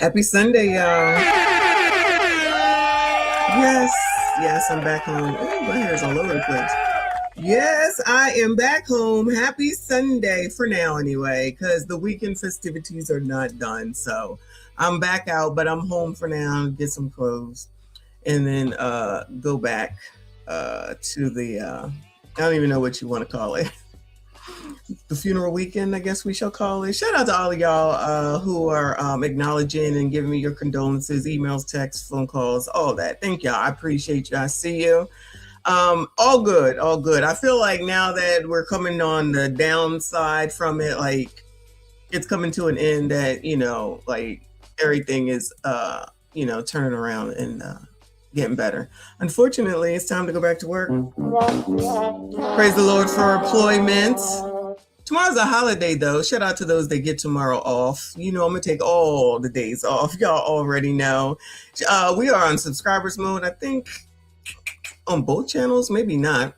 Happy Sunday, y'all. Yes, I'm back home. Oh, my hair's all over the place. Yes, I am back home. Happy Sunday for now, anyway, because the weekend festivities are not done. So I'm back out, but I'm home for now. Get some clothes, and then go back to the. I don't even know what you want to call it. The funeral weekend, I guess we shall call it. Shout out to all of y'all who are acknowledging and giving me your condolences, emails, texts, phone calls, all that. Thank y'all. I appreciate you. I see you. All good, all good. I feel like now that we're coming on the downside from it, like it's coming to an end that, like everything is, turning around and getting better. Unfortunately, it's time to go back to work. Praise the Lord for employment. Tomorrow's a holiday, though. Shout out to those that get tomorrow off. I'm going to take all the days off. Y'all already know. We are on subscribers mode, I think, on both channels. Maybe not.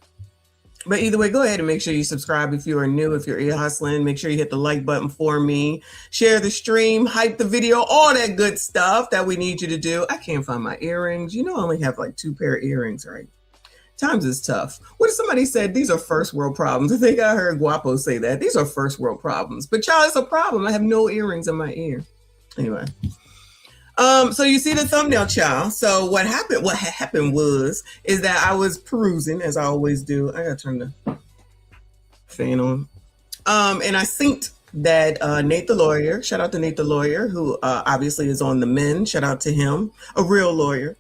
But either way, go ahead and make sure you subscribe if you are new, if you're ear hustling. Make sure you hit the like button for me. Share the stream, hype the video, all that good stuff that we need you to do. I can't find my earrings. I only have like 2 pair of earrings, right? Times is tough. What if somebody said these are first world problems? I think I heard Guapo say that. These are first world problems. But y'all, it's a problem. I have no earrings in my ear. Anyway. So you see the thumbnail, child. So what happened is that I was perusing, as I always do. I gotta turn the fan on. And I synced that Nate the lawyer, shout out to Nate the lawyer, who obviously is on the men. Shout out to him, a real lawyer.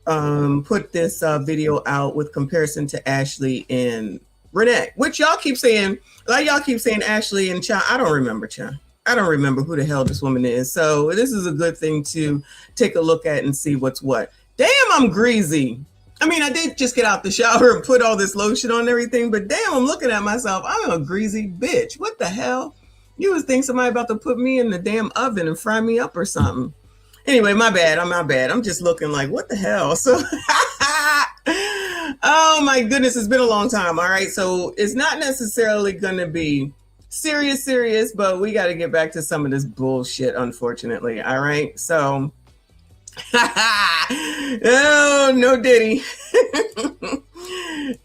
Put this video out with comparison to Ashli and Renee, which y'all keep saying, Ashli and Cha. I don't remember Cha. I don't remember who the hell this woman is. So this is a good thing to take a look at and see what's what. Damn, I'm greasy. I mean, I did just get out the shower and put all this lotion on and everything, but damn, I'm looking at myself. I'm a greasy bitch. What the hell? You would think somebody about to put me in the damn oven and fry me up or something. Anyway, my bad. I'm just looking like, what the hell? So, oh my goodness, it's been a long time. All right. So it's not necessarily going to be serious, but we got to get back to some of this bullshit, unfortunately. All right. So, oh, no Diddy.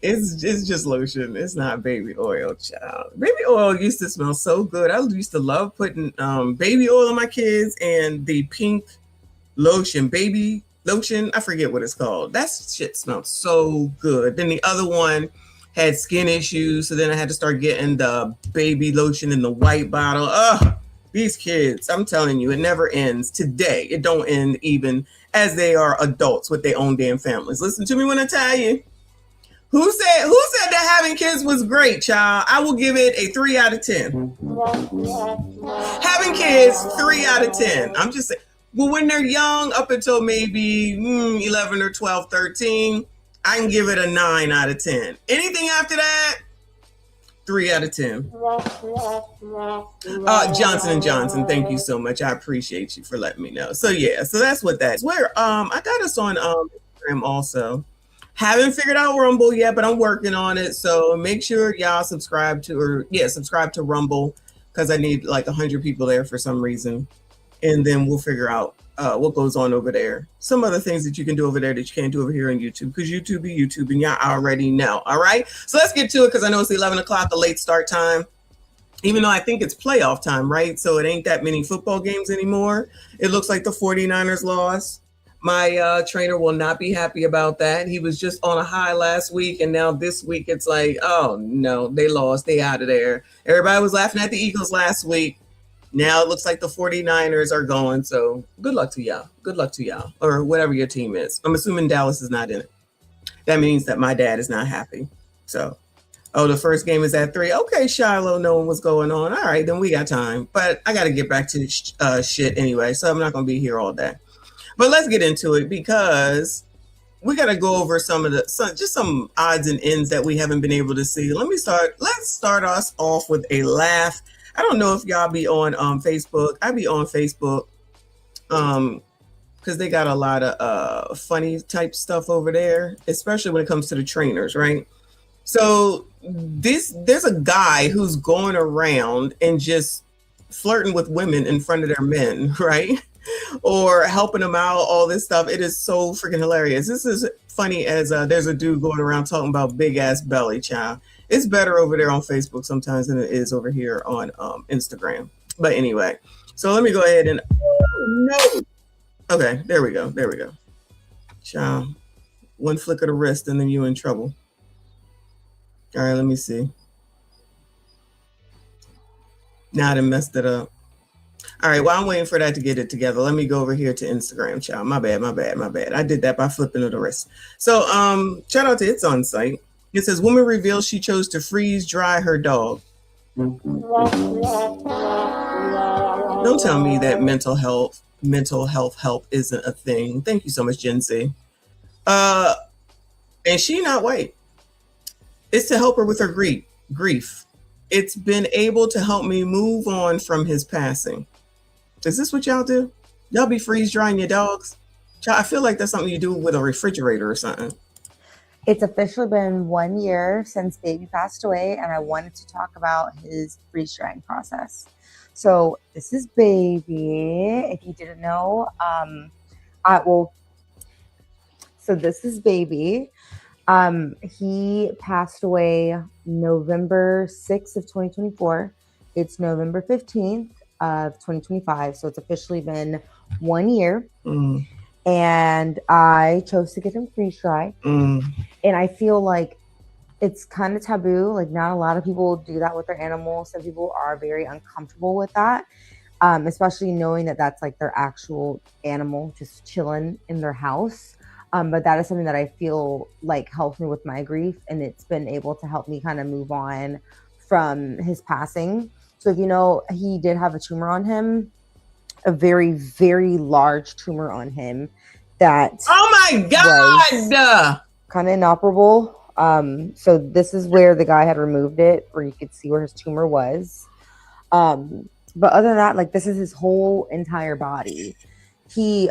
It's just lotion. It's not baby oil, child. Baby oil used to smell so good. I used to love putting baby oil on my kids and the pink lotion, baby lotion. I forget what it's called. That shit smelled so good. Then the other one had skin issues, so then I had to start getting the baby lotion in the white bottle. Ugh, these kids, I'm telling you, it never ends. Today, it don't end even as they are adults with their own damn families. Listen to me when I tell you. Who said that having kids was great, child? I will give it a 3 out of 10. Having kids, 3 out of 10. I'm just saying. Well, when they're young, up until maybe 11 or 12, 13, I can give it a 9 out of 10. Anything after that, 3 out of 10. Johnson & Johnson, thank you so much. I appreciate you for letting me know. So yeah, so that's what that's. Where I got us on Instagram also. Haven't figured out Rumble yet, but I'm working on it. So make sure y'all subscribe to Rumble, because I need like 100 people there for some reason. And then we'll figure out what goes on over there. Some other things that you can do over there that you can't do over here on YouTube, because YouTube be YouTube and y'all already know. All right. So let's get to it, because I know it's 11 o'clock, the late start time, even though I think it's playoff time, right? So it ain't that many football games anymore. It looks like the 49ers lost. My trainer will not be happy about that. He was just on a high last week, and now this week it's like, oh no, they lost. They out of there. Everybody was laughing at the Eagles last week. Now it looks like the 49ers are going. So good luck to y'all. Good luck to y'all, or whatever your team is. I'm assuming Dallas is not in it. That means that my dad is not happy. So, the first game is at 3. Okay, Shiloh, knowing what's going on. All right, then we got time. But I got to get back to shit anyway, so I'm not going to be here all day. But let's get into it, because we got to go over some odds and ends that we haven't been able to see. Let's start us off with a laugh. I don't know if y'all be on Facebook. I be on Facebook because they got a lot of funny type stuff over there, especially when it comes to the trainers, right? So there's a guy who's going around and just flirting with women in front of their men, right? or helping them out, all this stuff. It is so freaking hilarious. This is funny as there's a dude going around talking about big ass belly, child. It's better over there on Facebook sometimes than it is over here on Instagram. But anyway, so let me go ahead and, oh, no. Okay, there we go. There we go. Child, one flick of the wrist and then you in trouble. All right, let me see. Now I done messed it up. All right, well, I'm waiting for that to get it together. Let me go over here to Instagram, child. My bad. I did that by flipping of the wrist. So shout out to It's On Site. It says, woman reveals she chose to freeze dry her dog. Don't tell me that mental health help isn't a thing. Thank you so much, Gen Z. And she not white. It's to help her with her grief. It's been able to help me move on from his passing. Is this what y'all do? Y'all be freeze drying your dogs? I feel like that's something you do with a refrigerator or something. It's officially been 1 year since baby passed away, and I wanted to talk about his freeze drying process. So this is baby. If you didn't know, so this is baby. He passed away November 6th of 2024. It's November 15th of 2025. So it's officially been 1 year. And I chose to get him freeze dry. And I feel like it's kind of taboo. Like, not a lot of people do that with their animals. Some people are very uncomfortable with that, especially knowing that that's like their actual animal just chilling in their house. But that is something that I feel like helps me with my grief, and it's been able to help me kind of move on from his passing. So if you know, he did have a tumor on him, a very, very large tumor on him that, oh my God, kind of inoperable. So this is where the guy had removed it, where you could see where his tumor was. But other than that, like, this is his whole entire body. He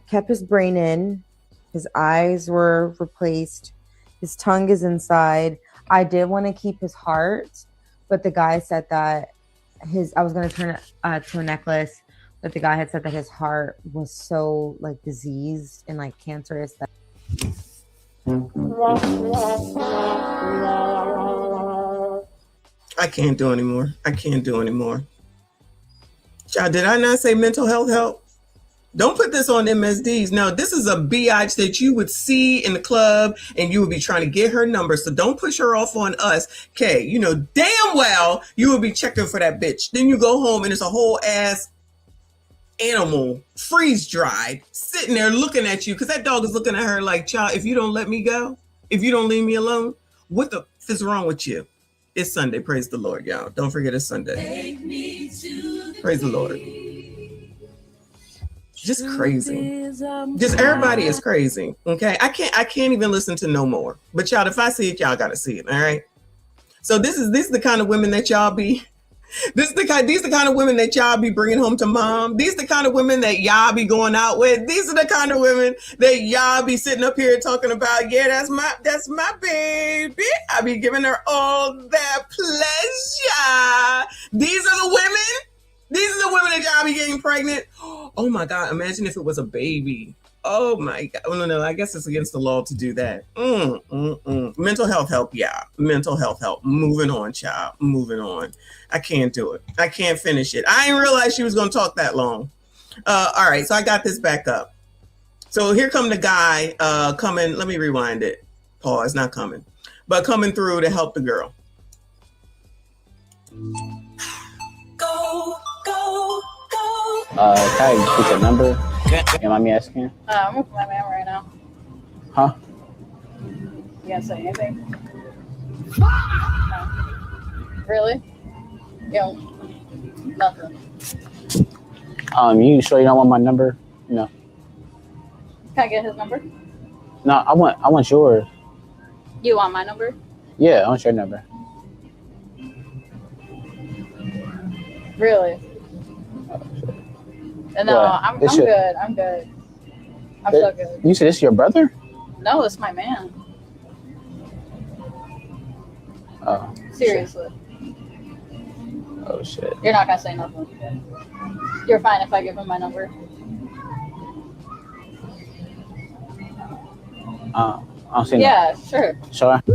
kept his brain in. His eyes were replaced. His tongue is inside. I did want to keep his heart, but the guy said that I was going to turn it to a necklace, but the guy had said that his heart was so like diseased and like cancerous that I can't do anymore. Child, did I not say mental health help? Don't put this on MSDs. No, this is a biatch that you would see in the club and you would be trying to get her number. So don't push her off on us. Okay, you know damn well you would be checking for that bitch. Then you go home and it's a whole ass animal freeze dried sitting there looking at you because that dog is looking at her like, child, if you don't let me go, if you don't leave me alone, what the f is wrong with you? It's Sunday. Praise the Lord, y'all. Don't forget it's Sunday. Praise the Lord. Just crazy. Just everybody is crazy. Okay. I can't even listen to no more. But y'all, if I see it, y'all gotta see it. All right. So this is the kind of women that y'all be. These the kind of women that y'all be bringing home to mom. These the kind of women that y'all be going out with. These are the kind of women that y'all be sitting up here talking about. Yeah, that's my baby. I be giving her all that pleasure. These are the women that y'all be getting pregnant. Oh my God! Imagine if it was a baby. Oh my God! Oh, no, I guess it's against the law to do that. Mental health help, yeah. Mental health help. Moving on, child. Moving on. I can't do it. I can't finish it. I didn't realize she was going to talk that long. All right, so I got this back up. So here come the guy coming. Let me rewind it. Pause. Not coming, but coming through to help the girl. Go. Can I get your number? You mind me asking? I'm with my man right now. Huh? You gonna say anything? No. Really? Yo, nothing. You sure you don't want my number? No. Can I get his number? No, I want yours. You want my number? Yeah, I want your number. Really? No, What? I'm good. I'm good. I'm so good. You said this is your brother? No, it's my man. Oh. Seriously. Oh shit. You're not gonna say nothing. You're fine if I give him my number. I don't see Yeah, sure. no. Sure. Can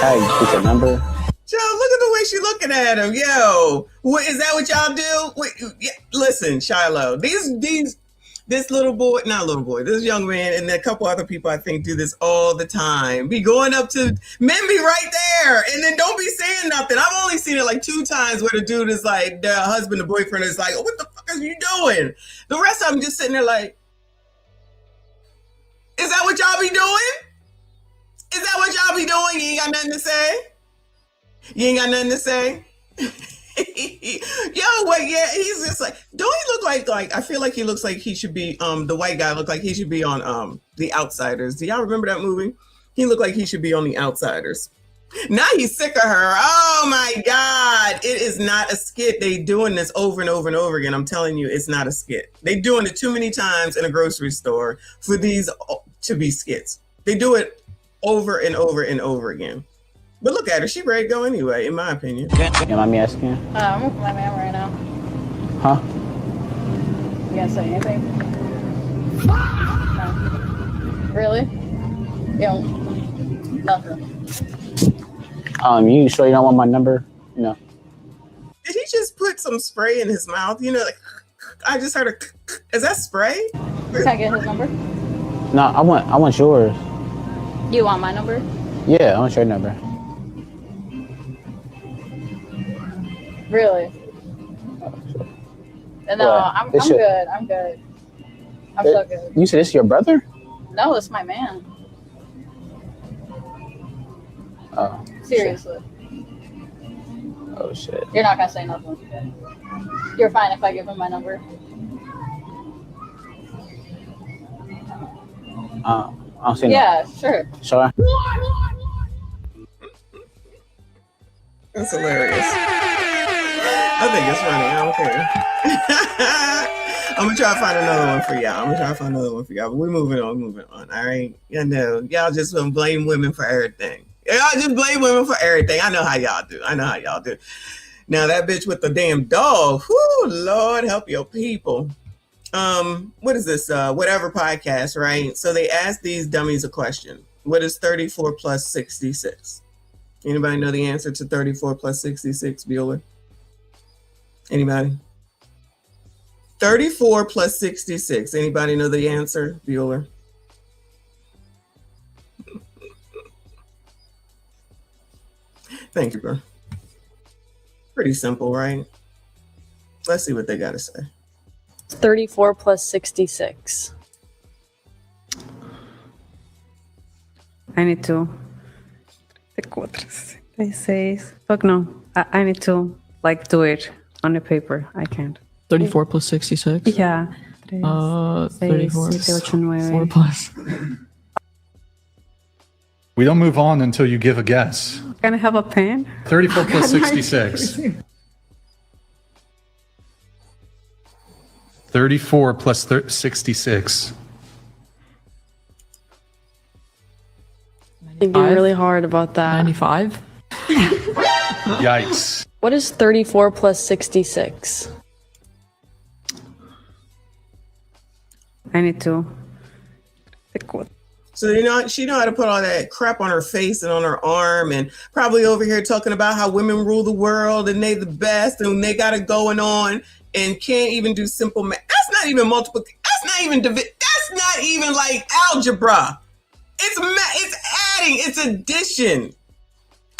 I get your number? Joe, look at the way she looking at him. Yo, what is that? What y'all do? Wait, yeah, listen, Shiloh. This little boy, not little boy, this young man, and a couple other people I think do this all the time. Be going up to men, be right there, and then don't be saying nothing. I've only seen it like 2 times where the dude is like, the husband, the boyfriend is like, oh, what the fuck are you doing? The rest of them just sitting there like, is that what y'all be doing? Is that what y'all be doing? You ain't got nothing to say? You ain't got nothing to say? Yo, wait, yeah, he's just like, don't he look like I feel like he looks like he should be the white guy look like he should be on The Outsiders. Do y'all remember that movie? He looked like he should be on The Outsiders. Now he's sick of her. Oh my God. It is not a skit. They doing this over and over and over again. I'm telling you, it's not a skit. They doing it too many times in a grocery store for these to be skits. They do it over and over and over again. But look at her. She ready to go anyway, in my opinion. You mind me asking? I'm with my man right now. Huh? You gonna say anything? No. Really? You don't? Nothing. You sure you don't want my number? No. Did he just put some spray in his mouth? You know, like, I just heard a, is that spray? Can I get his number? No, I want yours. You want my number? Yeah, I want your number. Really? No, Well, I'm this shit- good. I'm good. I'm so good. You said this is your brother? No, it's my man. Oh. Seriously. Oh shit. You're not gonna say nothing. You're fine if I give him my number. I don't see no. Yeah, sure. Sure. That's hilarious. I think it's funny. I don't care. I'm gonna try to find another one for y'all. But we're moving on. All right. I know y'all just blame women for everything. Y'all just blame women for everything. I know how y'all do. Now that bitch with the damn dog. Whoo, Lord help your people. What is this? Whatever podcast, right? So they asked these dummies a question. What is 34 plus 66? Anybody know the answer to 34 plus 66, Bueller? Anybody? 34 plus 66. Anybody know the answer, Bueller? Thank you, bro. Pretty simple, right? Let's see what they got to say. 34 plus 66. I need to. 36. Fuck no. I need to do it on the paper. I can't. 34 plus 66? Yeah. 34. 4 4 plus. We don't move on until you give a guess. Can I have a pen? 34 plus 66. 34 plus 66. Thinking really hard about that. 95? Yikes. What is 34 plus 66? I need to. So she know how to put all that crap on her face and on her arm, and probably over here talking about how women rule the world and they the best and they got it going on and can't even do simple math. That's not even multiplication. That's not even that's not even like algebra. It's adding. It's addition.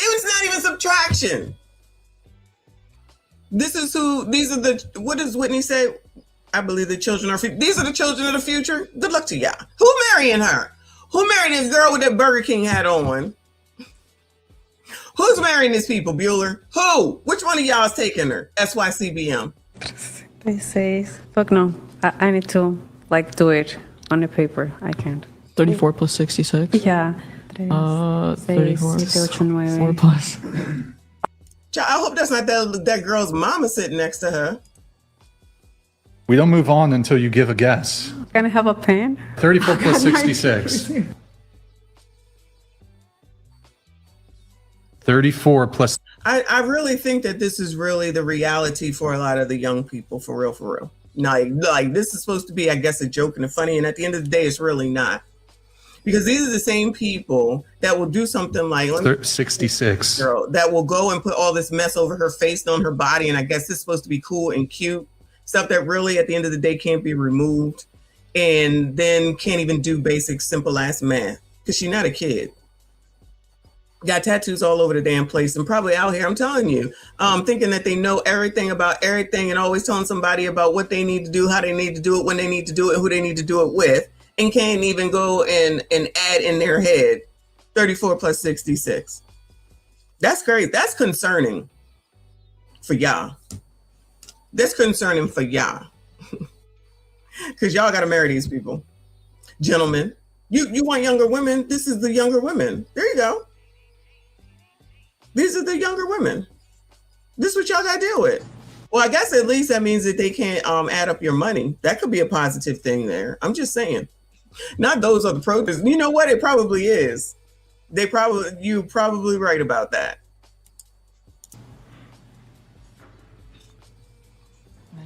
It's not even subtraction. These are the. What does Whitney say? I believe the children are. These are the children of the future. Good luck to y'all. Who marrying her? Who married this girl with that Burger King hat on? Who's marrying these people, Bueller? Who? Which one of y'all is taking her? SYCBM. They say, fuck no. I need to do it on the paper. I can't. 34 plus 66? Yeah. 34. 4 plus. I hope that's not that girl's mama sitting next to her. We don't move on until you give a guess. Can I have a pen? 34 plus 66. 34 plus. I really think that this is really the reality for a lot of the young people, for real. Like this is supposed to be, I guess, a joke and a funny, and at the end of the day, it's really not. Because these are the same people that will do something like 66. Girl, that will go and put all this mess over her face and on her body, and I guess it's supposed to be cool and cute. Stuff that really, at the end of the day, can't be removed, and then can't even do basic, simple-ass math. Because she's not a kid. Got tattoos all over the damn place and probably out here, I'm telling you, thinking that they know everything about everything and always telling somebody about what they need to do, how they need to do it, when they need to do it, who they need to do it with, and can't even go and add in their head 34 plus 66. That's crazy. That's concerning for y'all. That's concerning for y'all. Because y'all got to marry these people. Gentlemen, you want younger women? This is the younger women. There you go. These are the younger women. This is what y'all got to deal with. Well, I guess at least that means that they can't add up your money. That could be a positive thing there. I'm just saying. Not those are the protests. You know what? It probably is. You probably right about that.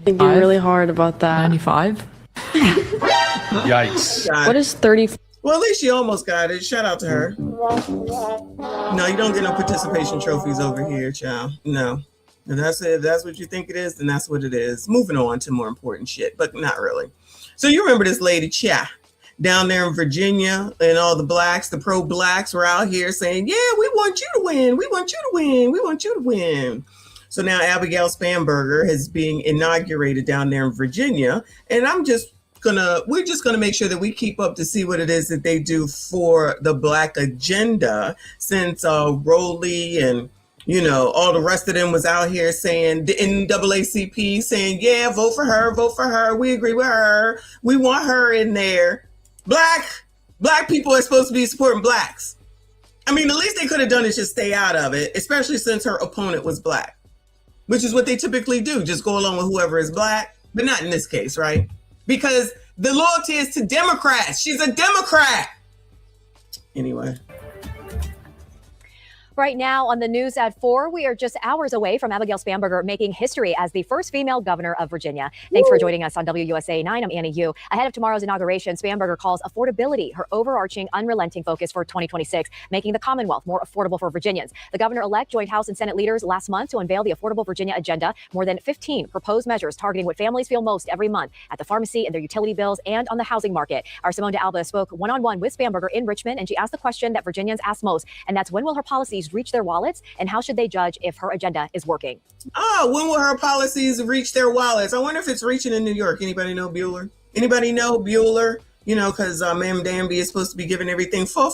Thinking really hard about that. 95. Yikes. What is 30? Well, at least she almost got it. Shout out to her. No, you don't get no participation trophies over here, child. No. And that's it. If that's what you think it is, then that's what it is. Moving on to more important shit, but not really. So you remember this lady, Cha, down there in Virginia, and all the blacks, the pro-blacks were out here saying, yeah, we want you to win. We want you to win. We want you to win. So now Abigail Spanberger is being inaugurated down there in Virginia. And we're just gonna make sure that we keep up to see what it is that they do for the Black agenda, since Rowley and all the rest of them was out here saying, the NAACP saying, yeah, vote for her. We agree with her. We want her in there. Black people are supposed to be supporting blacks. I mean, the least they could have done is just stay out of it, especially since her opponent was black, which is what they typically do. Just go along with whoever is black, but not in this case, right? Because the loyalty is to Democrats. She's a Democrat. Anyway. Right now on the news at 4, we are just hours away from Abigail Spanberger making history as the first female governor of Virginia. Thanks for joining us on WUSA 9. I'm Annie Yu. Ahead of tomorrow's inauguration, Spanberger calls affordability her overarching, unrelenting focus for 2026, making the Commonwealth more affordable for Virginians. The governor-elect joined House and Senate leaders last month to unveil the Affordable Virginia agenda, more than 15 proposed measures targeting what families feel most every month at the pharmacy and their utility bills and on the housing market. Our Simone de Alba spoke one-on-one with Spanberger in Richmond, and she asked the question that Virginians ask most, and that's when will her policies reach their wallets, and how should they judge if her agenda is working? When will her policies reach their wallets? I wonder if it's reaching in New York. Anybody know Bueller? Anybody know Bueller? Because Ma'am Danby is supposed to be giving everything for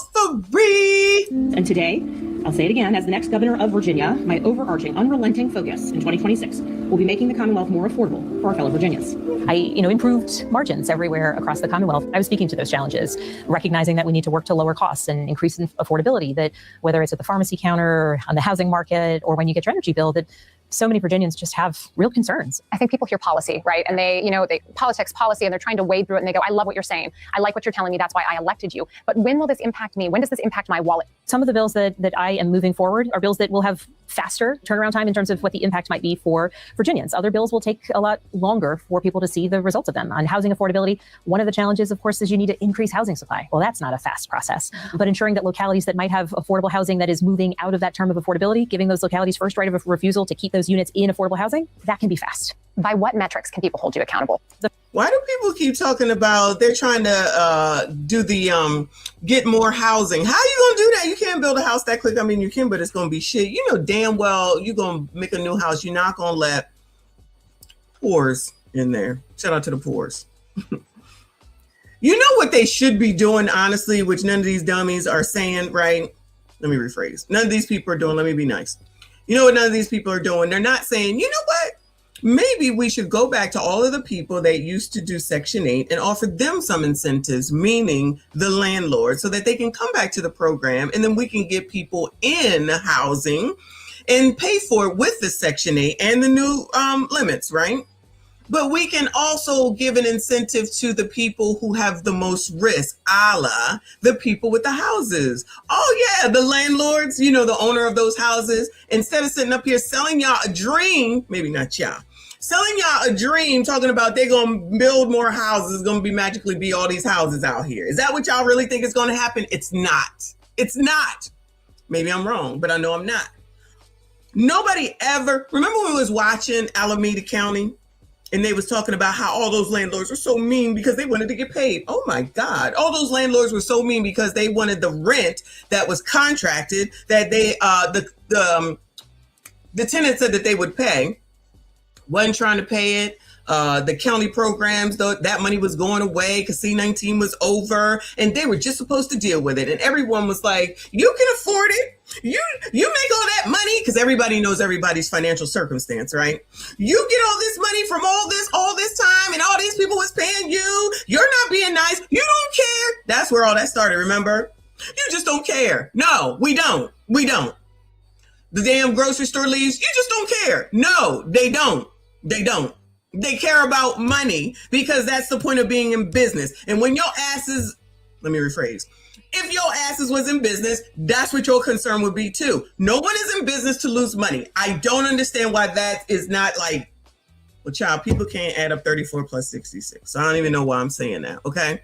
free. And today, I'll say it again, as the next governor of Virginia, my overarching, unrelenting focus in 2026 will be making the Commonwealth more affordable for our fellow Virginians. I, improved margins everywhere across the Commonwealth. I was speaking to those challenges, recognizing that we need to work to lower costs and increase affordability, that whether it's at the pharmacy counter, or on the housing market, or when you get your energy bill, that so many Virginians just have real concerns. I think people hear policy, right? And they politics, policy, and they're trying to wade through it and they go, I love what you're saying. I like what you're telling me. That's why I elected you. But when will this impact me? When does this impact my wallet? Some of the bills that I am moving forward are bills that will have faster turnaround time in terms of what the impact might be for Virginians. Other bills will take a lot longer for people to see the results of them. On housing affordability, one of the challenges, of course, is you need to increase housing supply. Well, that's not a fast process. But ensuring that localities that might have affordable housing that is moving out of that term of affordability, giving those localities first right of refusal to keep those units in affordable housing, that can be fast. By what metrics can people hold you accountable? Why do people keep talking about they're trying to do the get more housing? How are you going to do that? You can't build a house that quick. I mean, you can, but it's going to be shit. You know damn well you're going to make a new house. You're not going to let poors in there. Shout out to the poors. You know what they should be doing, honestly, which none of these dummies are saying, right? Let me rephrase. None of these people are doing, let me be nice. You know what none of these people are doing? They're not saying, you know what? Maybe we should go back to all of the people that used to do Section 8 and offer them some incentives, meaning the landlord, so that they can come back to the program and then we can get people in housing and pay for it with the Section 8 and the new limits, right? But we can also give an incentive to the people who have the most risk, a la the people with the houses. Oh yeah, the landlords, the owner of those houses, instead of sitting up here selling y'all a dream, maybe not y'all, selling y'all a dream, talking about they're going to build more houses, it's going to magically be all these houses out here. Is that what y'all really think is going to happen? It's not. It's not. Maybe I'm wrong, but I know I'm not. Nobody ever, remember when we was watching Alameda County? And they was talking about how all those landlords were so mean because they wanted to get paid. Oh my God. All those landlords were so mean because they wanted the rent that was contracted that they, the tenant said that they would pay. Wasn't trying to pay it. The county programs, though, that money was going away because C-19 was over and they were just supposed to deal with it. And everyone was like, you can afford it. You make all that money because everybody knows everybody's financial circumstance, right? You get all this money from all this time and all these people was paying you. You're not being nice. You don't care. That's where all that started, remember? You just don't care. No, we don't. We don't. The damn grocery store leaves. You just don't care. No, they don't. They don't. They care about money because that's the point of being in business. And when your asses, let me rephrase, if your asses was in business, that's what your concern would be too. No one is in business to lose money. I don't understand why that is not like, well, child, people can't add up 34 plus 66. So I don't even know why I'm saying that, okay?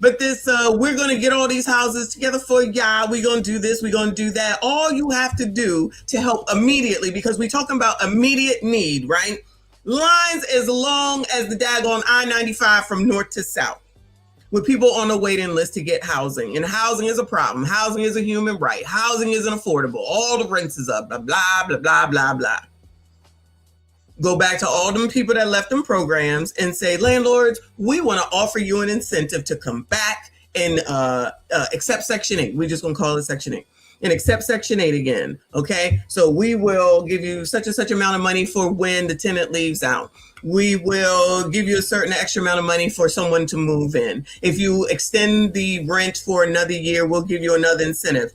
But this, we're going to get all these houses together for y'all. We're going to do this. We're going to do that. All you have to do to help immediately, because we're talking about immediate need, right? Lines as long as the daggone I-95 from north to south with people on the waiting list to get housing. And housing is a problem. Housing is a human right. Housing isn't affordable. All the rents is up, blah, blah, blah, blah, blah, blah. Go back to all them people that left them programs and say, landlords, we want to offer you an incentive to come back and accept Section 8. We're just going to call it Section 8. And accept Section 8 again, okay? So we will give you such and such amount of money for when the tenant leaves out. We will give you a certain extra amount of money for someone to move in. If you extend the rent for another year, we'll give you another incentive.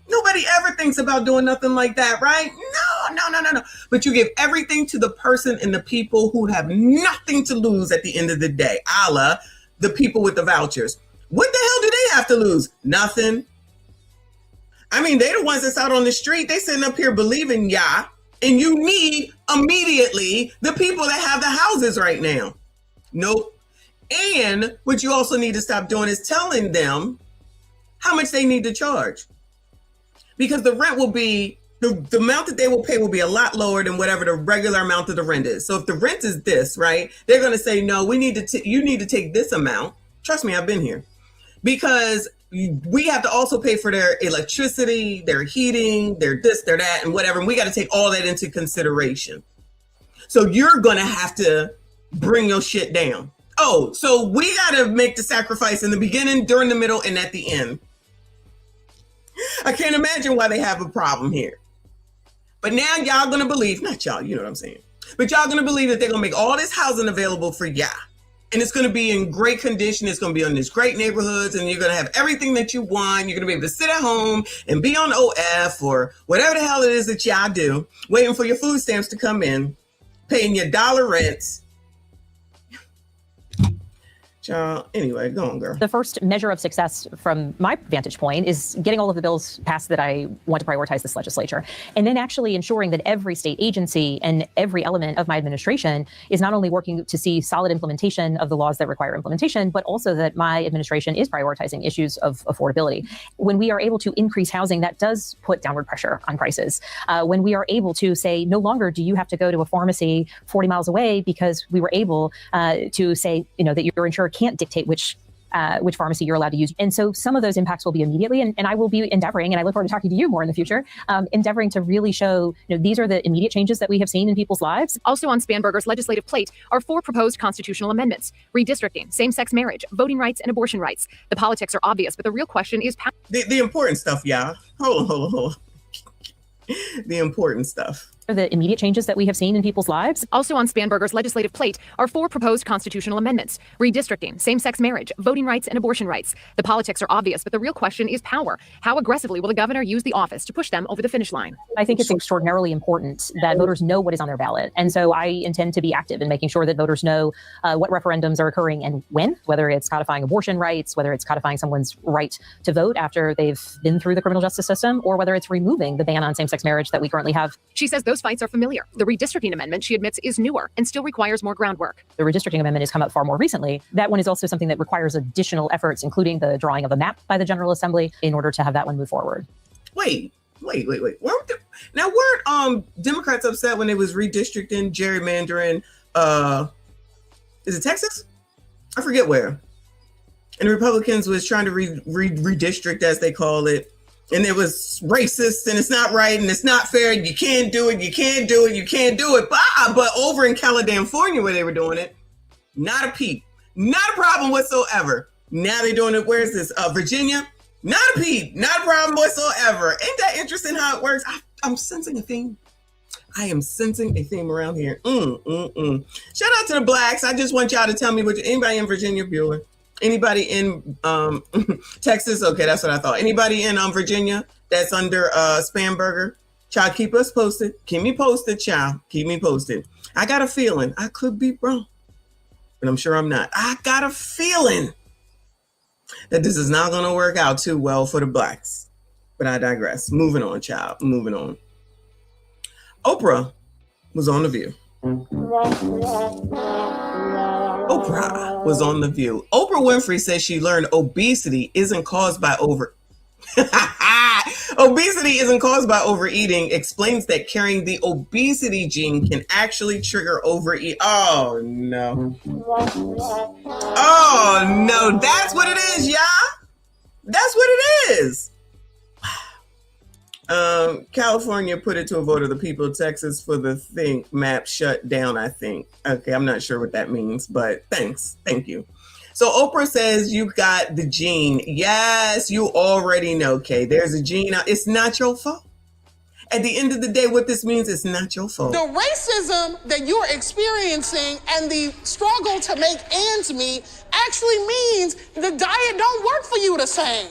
Nobody ever thinks about doing nothing like that, right? No. But you give everything to the person and the people who have nothing to lose at the end of the day, a la the people with the vouchers. What the hell do they have to lose? Nothing. I mean, they're the ones that's out on the street. They sitting up here believing ya, and you need immediately the people that have the houses right now. Nope. And what you also need to stop doing is telling them how much they need to charge. Because the rent will be, the amount that they will pay will be a lot lower than whatever the regular amount of the rent is. So if the rent is this, right, they're going to say, no, we need to, you need to take this amount. Trust me, I've been here. Because we have to also pay for their electricity, their heating, their this, their that, and whatever. And we got to take all that into consideration. So you're going to have to bring your shit down. Oh, so we got to make the sacrifice in the beginning, during the middle, and at the end. I can't imagine why they have a problem here. But now y'all going to believe, not y'all, you know what I'm saying. But y'all going to believe that they're going to make all this housing available for y'all. And it's going to be in great condition. It's going to be in these great neighborhoods, and you're going to have everything that you want. You're going to be able to sit at home and be on OF or whatever the hell it is that y'all do, waiting for your food stamps to come in, paying your dollar rents. Anyway, go on, girl. The first measure of success from my vantage point is getting all of the bills passed that I want to prioritize this legislature, and then actually ensuring that every state agency and every element of my administration is not only working to see solid implementation of the laws that require implementation, but also that my administration is prioritizing issues of affordability. When we are able to increase housing, that does put downward pressure on prices. When we are able to say, no longer do you have to go to a pharmacy 40 miles away, because we were able to say, that your insurer can't dictate which pharmacy you're allowed to use. And so some of those impacts will be immediately, and I will be endeavoring, and I look forward to talking to you more in the future, endeavoring to really show, these are the immediate changes that we have seen in people's lives. Also on Spanberger's legislative plate are 4 proposed constitutional amendments: redistricting, same-sex marriage, voting rights, and abortion rights. The politics are obvious, but the real question is the important stuff, y'all. Hold on. The important stuff. the immediate changes that we have seen in people's lives. Also on Spanberger's legislative plate are 4 proposed constitutional amendments: redistricting, same-sex marriage, voting rights, and abortion rights. The politics are obvious, but the real question is power. How aggressively will the governor use the office to push them over the finish line? I think it's extraordinarily important that voters know what is on their ballot. And so I intend to be active in making sure that voters know what referendums are occurring and when, whether it's codifying abortion rights, whether it's codifying someone's right to vote after they've been through the criminal justice system, or whether it's removing the ban on same-sex marriage that we currently have. She says those fights are familiar. The redistricting amendment, she admits, is newer and still requires more groundwork. The redistricting amendment has come up far more recently. That one is also something that requires additional efforts, including the drawing of a map by the General Assembly in order to have that one move forward. Wait. Weren't Democrats upset when it was redistricting, gerrymandering, is it Texas? I forget where. And the Republicans was trying to redistrict, as they call it. And it was racist, and it's not right, and it's not fair, and you can't do it, you can't do it, you can't do it. But over in California where they were doing it, not a peep. Not a problem whatsoever. Now they're doing it, where is this? Virginia? Not a peep. Not a problem whatsoever. Ain't that interesting how it works? I'm sensing a theme. I am sensing a theme around here. Shout out to the Blacks. I just want y'all to tell me anybody in Virginia, Bueller? Anybody in Texas? Okay, that's what I thought. Anybody in Virginia that's under Spanberger? Child, keep us posted. Keep me posted, child. Keep me posted. I got a feeling. I could be wrong, but I'm sure I'm not. I got a feeling that this is not going to work out too well for the Blacks. But I digress. Moving on, child. Moving on. Oprah was on The View. Oprah was on The View. Oprah Winfrey says she learned obesity isn't caused by overeating, explains that carrying the obesity gene can actually trigger overeat. Oh no. Oh no, that's what it is, y'all. That's what it is. California put it to a vote of the people. Texas for the think map shut down, I think. Okay, I'm not sure what that means, but thanks. Thank you. So Oprah says you got the gene. Yes, you already know, okay, there's a gene. It's not your fault. At the end of the day, what this means is not your fault. The racism that you're experiencing and the struggle to make ends meet actually means the diet don't work for you the same.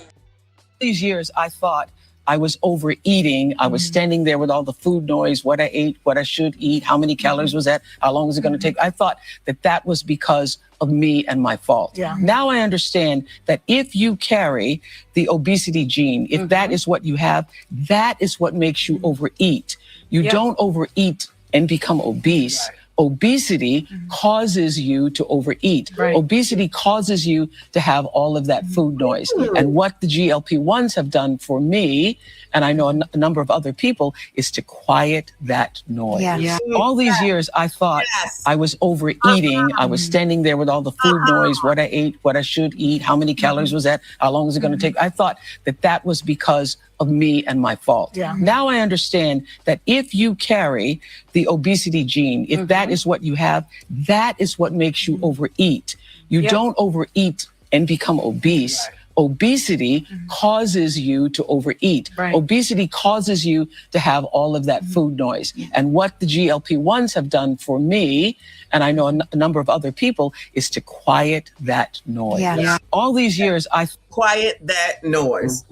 These years, I thought I was overeating. I was standing there with all the food noise, what I ate, what I should eat, how many calories was that, how long was it going to take? I thought that was because of me and my fault. Yeah. Now I understand that if you carry the obesity gene, if that is what you have, that is what makes you overeat. You don't overeat and become obese. Right. Obesity causes you to overeat. Right. Obesity causes you to have all of that food noise. And what the GLP-1s have done for me, and I know a number of other people, is to quiet that noise. Yes. All these years, I thought I was overeating. I was standing there with all the food noise, what I ate, what I should eat, how many calories was that, how long was it going to take? I thought that was because of me and my fault. Yeah. Now I understand that if you carry the obesity gene, if that is what you have, that is what makes you overeat. You don't overeat and become obese. Right. Obesity causes you to overeat. Right. Obesity causes you to have all of that food noise. And what the GLP-1s have done for me, and I know a number of other people, is to quiet that noise. All these years, I quiet that noise.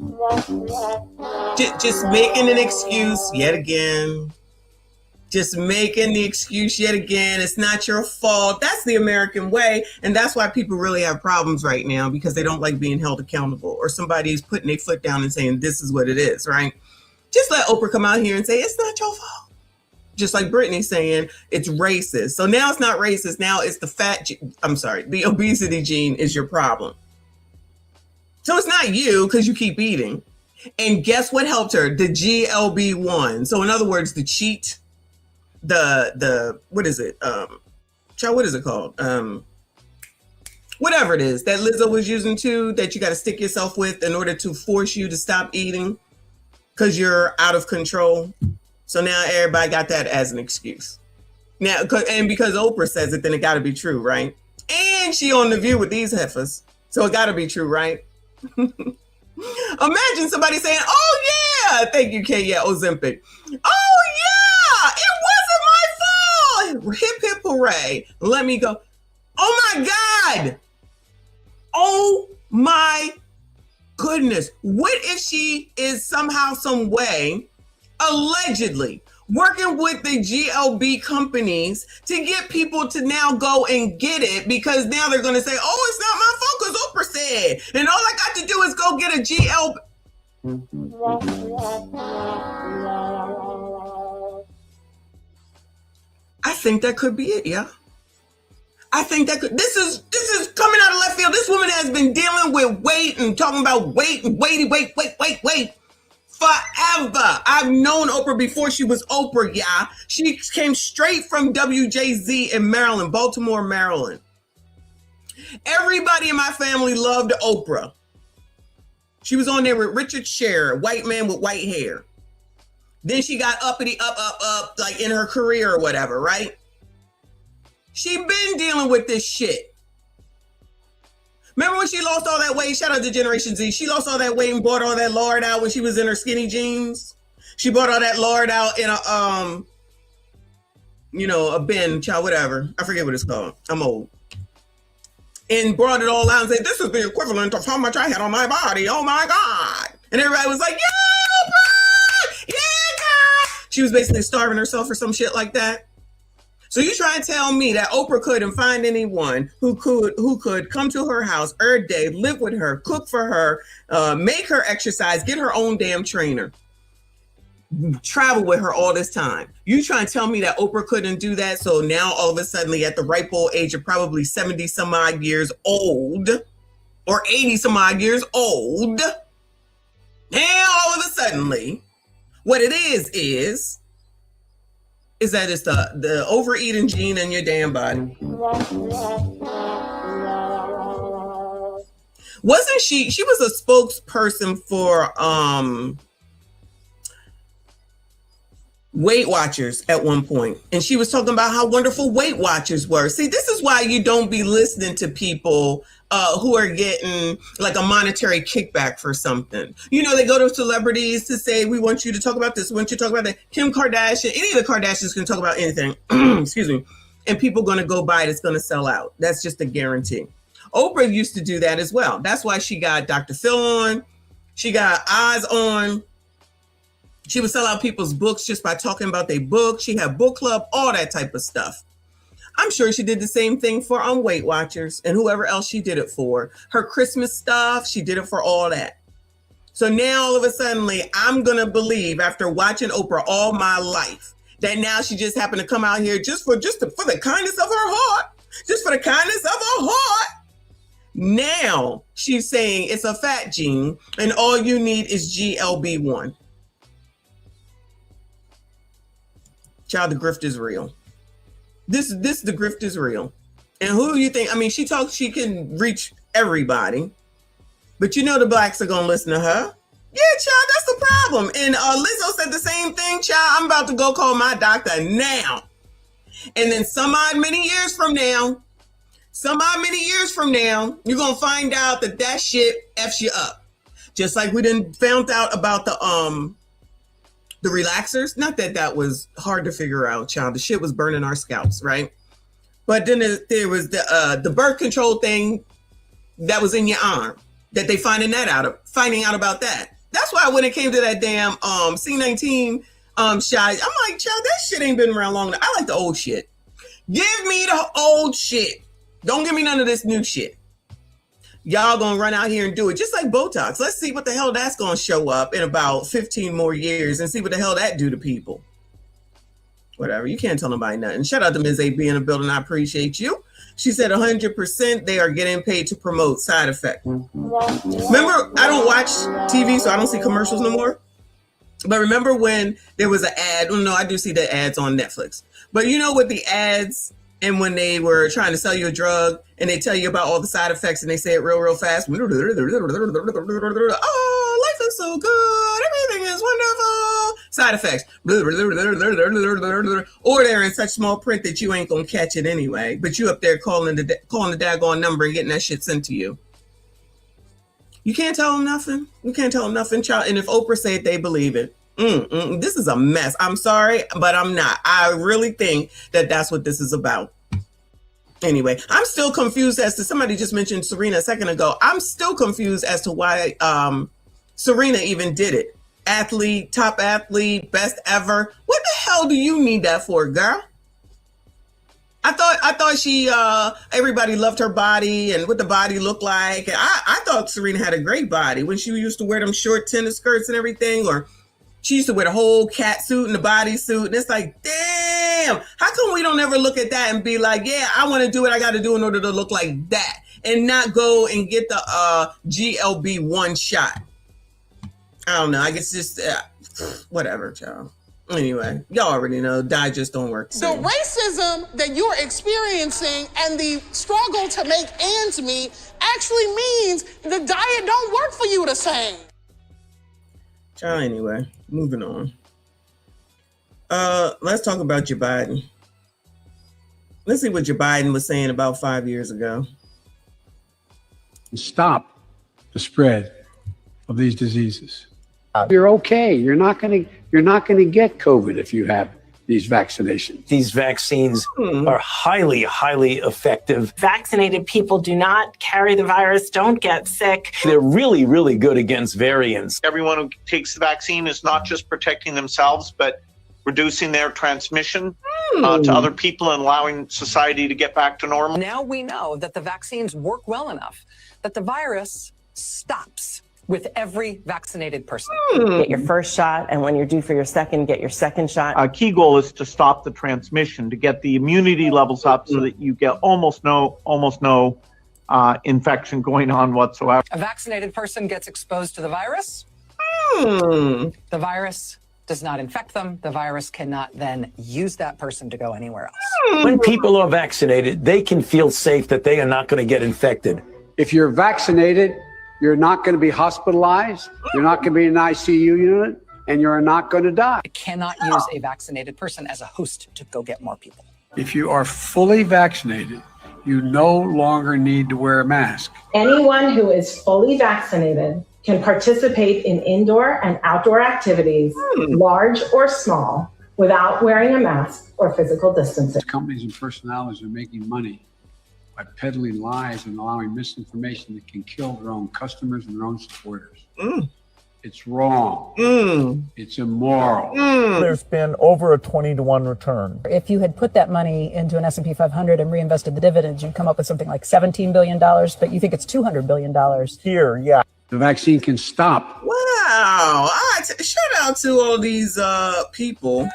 Just making an excuse yet again. Just making the excuse yet again. It's not your fault. That's the American way. And that's why people really have problems right now, because they don't like being held accountable, or somebody's putting their foot down and saying, this is what it is, right? Just let Oprah come out here and say, it's not your fault. Just like Brittany saying it's racist. So now it's not racist. Now it's the obesity gene is your problem. So it's not you, because you keep eating. And guess what helped her? The GLB-1. So in other words, the cheat, what is it? What is it called? Whatever it is that Lizzo was using too, that you got to stick yourself with in order to force you to stop eating because you're out of control. So now everybody got that as an excuse. Now, and because Oprah says it, then it got to be true, right? And she on The View with these heifers. So it got to be true, right? Imagine somebody saying, oh yeah, thank you, Kay, yeah, Ozempic. Oh yeah, it hip hip hooray, let me go. Oh my God. Oh my goodness. What if she is somehow, some way, allegedly working with the GLB companies to get people to now go and get it, because now they're going to say, oh, it's not my fault because Oprah said, and all I got to do is go get a GLB. I think that could be it, yeah. I think that could, this is coming out of left field. This woman has been dealing with weight and talking about weight and weight forever. I've known Oprah before she was Oprah, yeah. She came straight from WJZ in Maryland, Baltimore, Maryland. Everybody in my family loved Oprah. She was on there with Richard Scher, white man with white hair. Then she got uppity, up, like in her career or whatever, right? She been dealing with this shit. Remember when she lost all that weight? Shout out to Generation Z. She lost all that weight and bought all that lard out when she was in her skinny jeans. She bought all that lard out in a, a bin, child, whatever. I forget what it's called. I'm old. And brought it all out and said, this is the equivalent of how much I had on my body. Oh my God. And everybody was like, yeah, Oprah! Yeah, girl! She was basically starving herself or some shit like that. So you try and tell me that Oprah couldn't find anyone who could come to her house every day, live with her, cook for her, make her exercise, get her own damn trainer, travel with her all this time. You try and tell me that Oprah couldn't do that? So now all of a sudden, at the ripe old age of probably 70 some odd years old, or 80 some odd years old, now all of a sudden, what it is that it's the overeating gene in your damn body. Wasn't she was a spokesperson for Weight Watchers at one point, and she was talking about how wonderful Weight Watchers were. See, this is why you don't be listening to people who are getting like a monetary kickback for something. You know, they go to celebrities to say, we want you to talk about this, we want you to talk about that. Kim Kardashian, any of the Kardashians can talk about anything, excuse me, and people going to go buy it, it's going to sell out. That's just a guarantee. Oprah used to do that as well. That's why she got Dr. Phil on, she got Oz on. She would sell out people's books just by talking about their book. She had book club, all that type of stuff. I'm sure she did the same thing for Weight Watchers and whoever else she did it for. Her Christmas stuff, she did it for all that. So now all of a sudden, I'm going to believe, after watching Oprah all my life, that now she just happened to come out here just for the kindness of her heart, just for the kindness of her heart. Now she's saying it's a fat gene and all you need is GLB-1. Child, the grift is real. The grift is real. And who do you think? I mean, she can reach everybody, but the blacks are gonna listen to her. Yeah, child, that's the problem. And Lizzo said the same thing, child. I'm about to go call my doctor now. And then some odd many years from now, you're gonna find out that shit F's you up. Just like we done found out about the relaxers. Not that was hard to figure out, child. The shit was burning our scalps, right? But then there was the birth control thing that was in your arm that they finding out about that. That's why when it came to that damn C19 shot, I'm like, child, that shit ain't been around long enough. I like the old shit. Give me the old shit. Don't give me none of this new shit. Y'all gonna run out here and do it just like Botox. Let's see what the hell that's gonna show up in about 15 more years and see what the hell that do to people. Whatever, you can't tell nobody nothing. Shout out to Ms. AB in the building. I appreciate you. She said 100% they are getting paid to promote side effect. Remember, I don't watch TV, so I don't see commercials no more. But remember when there was an ad? Well, no, I do see the ads on Netflix. But with the ads, and when they were trying to sell you a drug and they tell you about all the side effects and they say it real fast. Oh, life is so good. Everything is wonderful. Side effects. Or they're in such small print that you ain't going to catch it anyway. But you up there calling the daggone number and getting that shit sent to you. You can't tell them nothing. You can't tell them nothing, child. And if Oprah said it, they believe it. This is a mess. I'm sorry, but I'm not. I really think that that's what this is about. Anyway, I'm still confused as to, somebody just mentioned Serena a second ago. I'm still confused as to why Serena even did it. Athlete, top athlete, best ever. What the hell do you need that for, girl? I thought she everybody loved her body and what the body looked like. I thought Serena had a great body when she used to wear them short tennis skirts and everything, or she used to wear the whole cat suit and the bodysuit. And it's like, damn, how come we don't ever look at that and be like, yeah, I want to do what I got to do in order to look like that, and not go and get the GLB-1 shot? I don't know. I guess just whatever, child. Anyway, y'all already know digests don't work. The racism that you're experiencing and the struggle to make ends meet actually means the diet don't work for you the same. Child, anyway, moving on. Let's talk about Joe Biden. Let's see what Joe Biden was saying about 5 years ago. Stop the spread of these diseases. You're okay. You're not going to get COVID if you have these vaccinations. These vaccines are highly, highly effective. Vaccinated people do not carry the virus, don't get sick. They're really, really good against variants. Everyone who takes the vaccine is not just protecting themselves, but reducing their transmission to other people and allowing society to get back to normal. Now we know that the vaccines work well enough that the virus stops with every vaccinated person. Get your first shot, and when you're due for your second, get your second shot. Our key goal is to stop the transmission, to get the immunity levels up so that you get almost no infection going on whatsoever. A vaccinated person gets exposed to the virus. The virus does not infect them. The virus cannot then use that person to go anywhere else. When people are vaccinated, they can feel safe that they are not going to get infected. If you're vaccinated, you're not going to be hospitalized. You're not going to be in an ICU unit, and you're not going to die. You cannot use a vaccinated person as a host to go get more people. If you are fully vaccinated, you no longer need to wear a mask. Anyone who is fully vaccinated can participate in indoor and outdoor activities, large or small, without wearing a mask or physical distancing. Companies and personalities are making money by peddling lies and allowing misinformation that can kill their own customers and their own supporters. It's wrong. It's immoral. There's been over a 20-to-1 return. If you had put that money into an S&P 500 and reinvested the dividends, you'd come up with something like $17 billion, but you think it's $200 billion. Here, yeah. The vaccine can stop. Wow. Shout out to all these people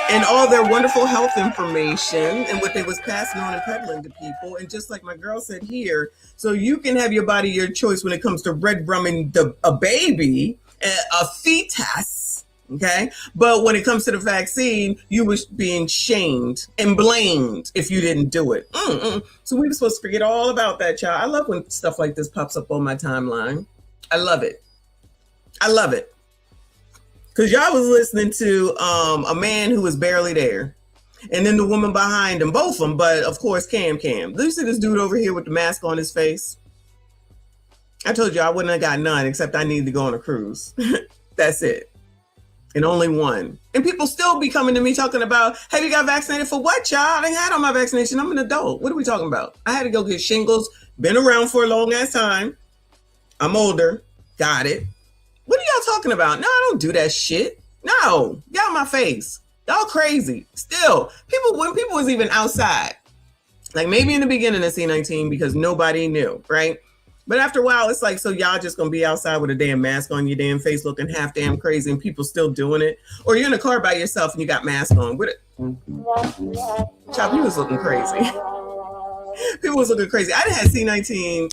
and all their wonderful health information and what they was passing on and peddling to people. And just like my girl said here, so you can have your body your choice when it comes to red rumming a baby, a fetus, okay? But when it comes to the vaccine, you was being shamed and blamed if you didn't do it. So we were supposed to forget all about that, child. I love when stuff like this pops up on my timeline. I love it. I love it. Because y'all was listening to a man who was barely there. And then the woman behind him, both of them, but of course, Cam. Do you see this dude over here with the mask on his face? I told you I wouldn't have got none, except I needed to go on a cruise. That's it. And only one. And people still be coming to me talking about, have you got vaccinated for what, child? I ain't had all my vaccination. I'm an adult. What are we talking about? I had to go get shingles. Been around for a long ass time. I'm older. Got it. What are y'all talking about? No, I don't do that shit. No, get out my face. Y'all crazy. Still, when people was even outside, like maybe in the beginning of C19 because nobody knew, right? But after a while, it's like, so y'all just gonna be outside with a damn mask on your damn face looking half damn crazy and people still doing it? Or you're in a car by yourself and you got mask on. Chop, you was looking crazy. People was looking crazy. I done had C19,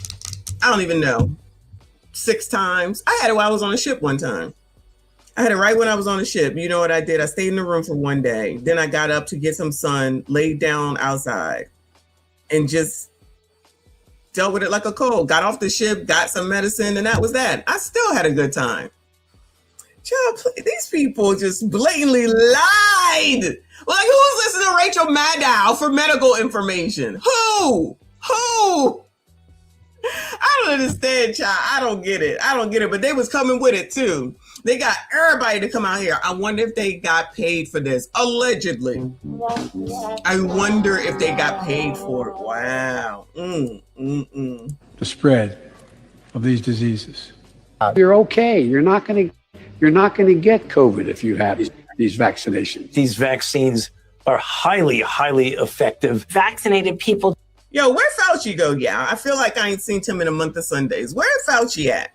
I don't even know, 6 times. I had it while I was on a ship one time. I had it right when I was on the ship. You know what I did? I stayed in the room for one day. Then I got up to get some sun, laid down outside, and just dealt with it like a cold. Got off the ship, got some medicine, and that was that. I still had a good time. Child, these people just blatantly lied. Like, who's listening to Rachel Maddow for medical information? Who? I don't understand, child. I don't get it. But they was coming with it too. They got everybody to come out here. I wonder if they got paid for this. Allegedly. I wonder if they got paid for it. Wow. The spread of these diseases. You're okay. You're not going to get COVID if you have these vaccinations. These vaccines are highly, highly effective. Vaccinated people. Yo, where Fauci go? Yeah, I feel like I ain't seen him in a month of Sundays. Where Fauci at?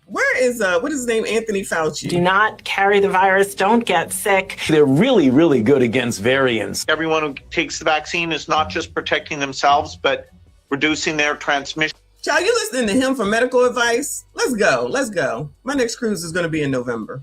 Where is what is his name? Anthony Fauci. Do not carry the virus. Don't get sick. They're really, really good against variants. Everyone who takes the vaccine is not just protecting themselves, but reducing their transmission. Child, you listening to him for medical advice? Let's go. My next cruise is going to be in November.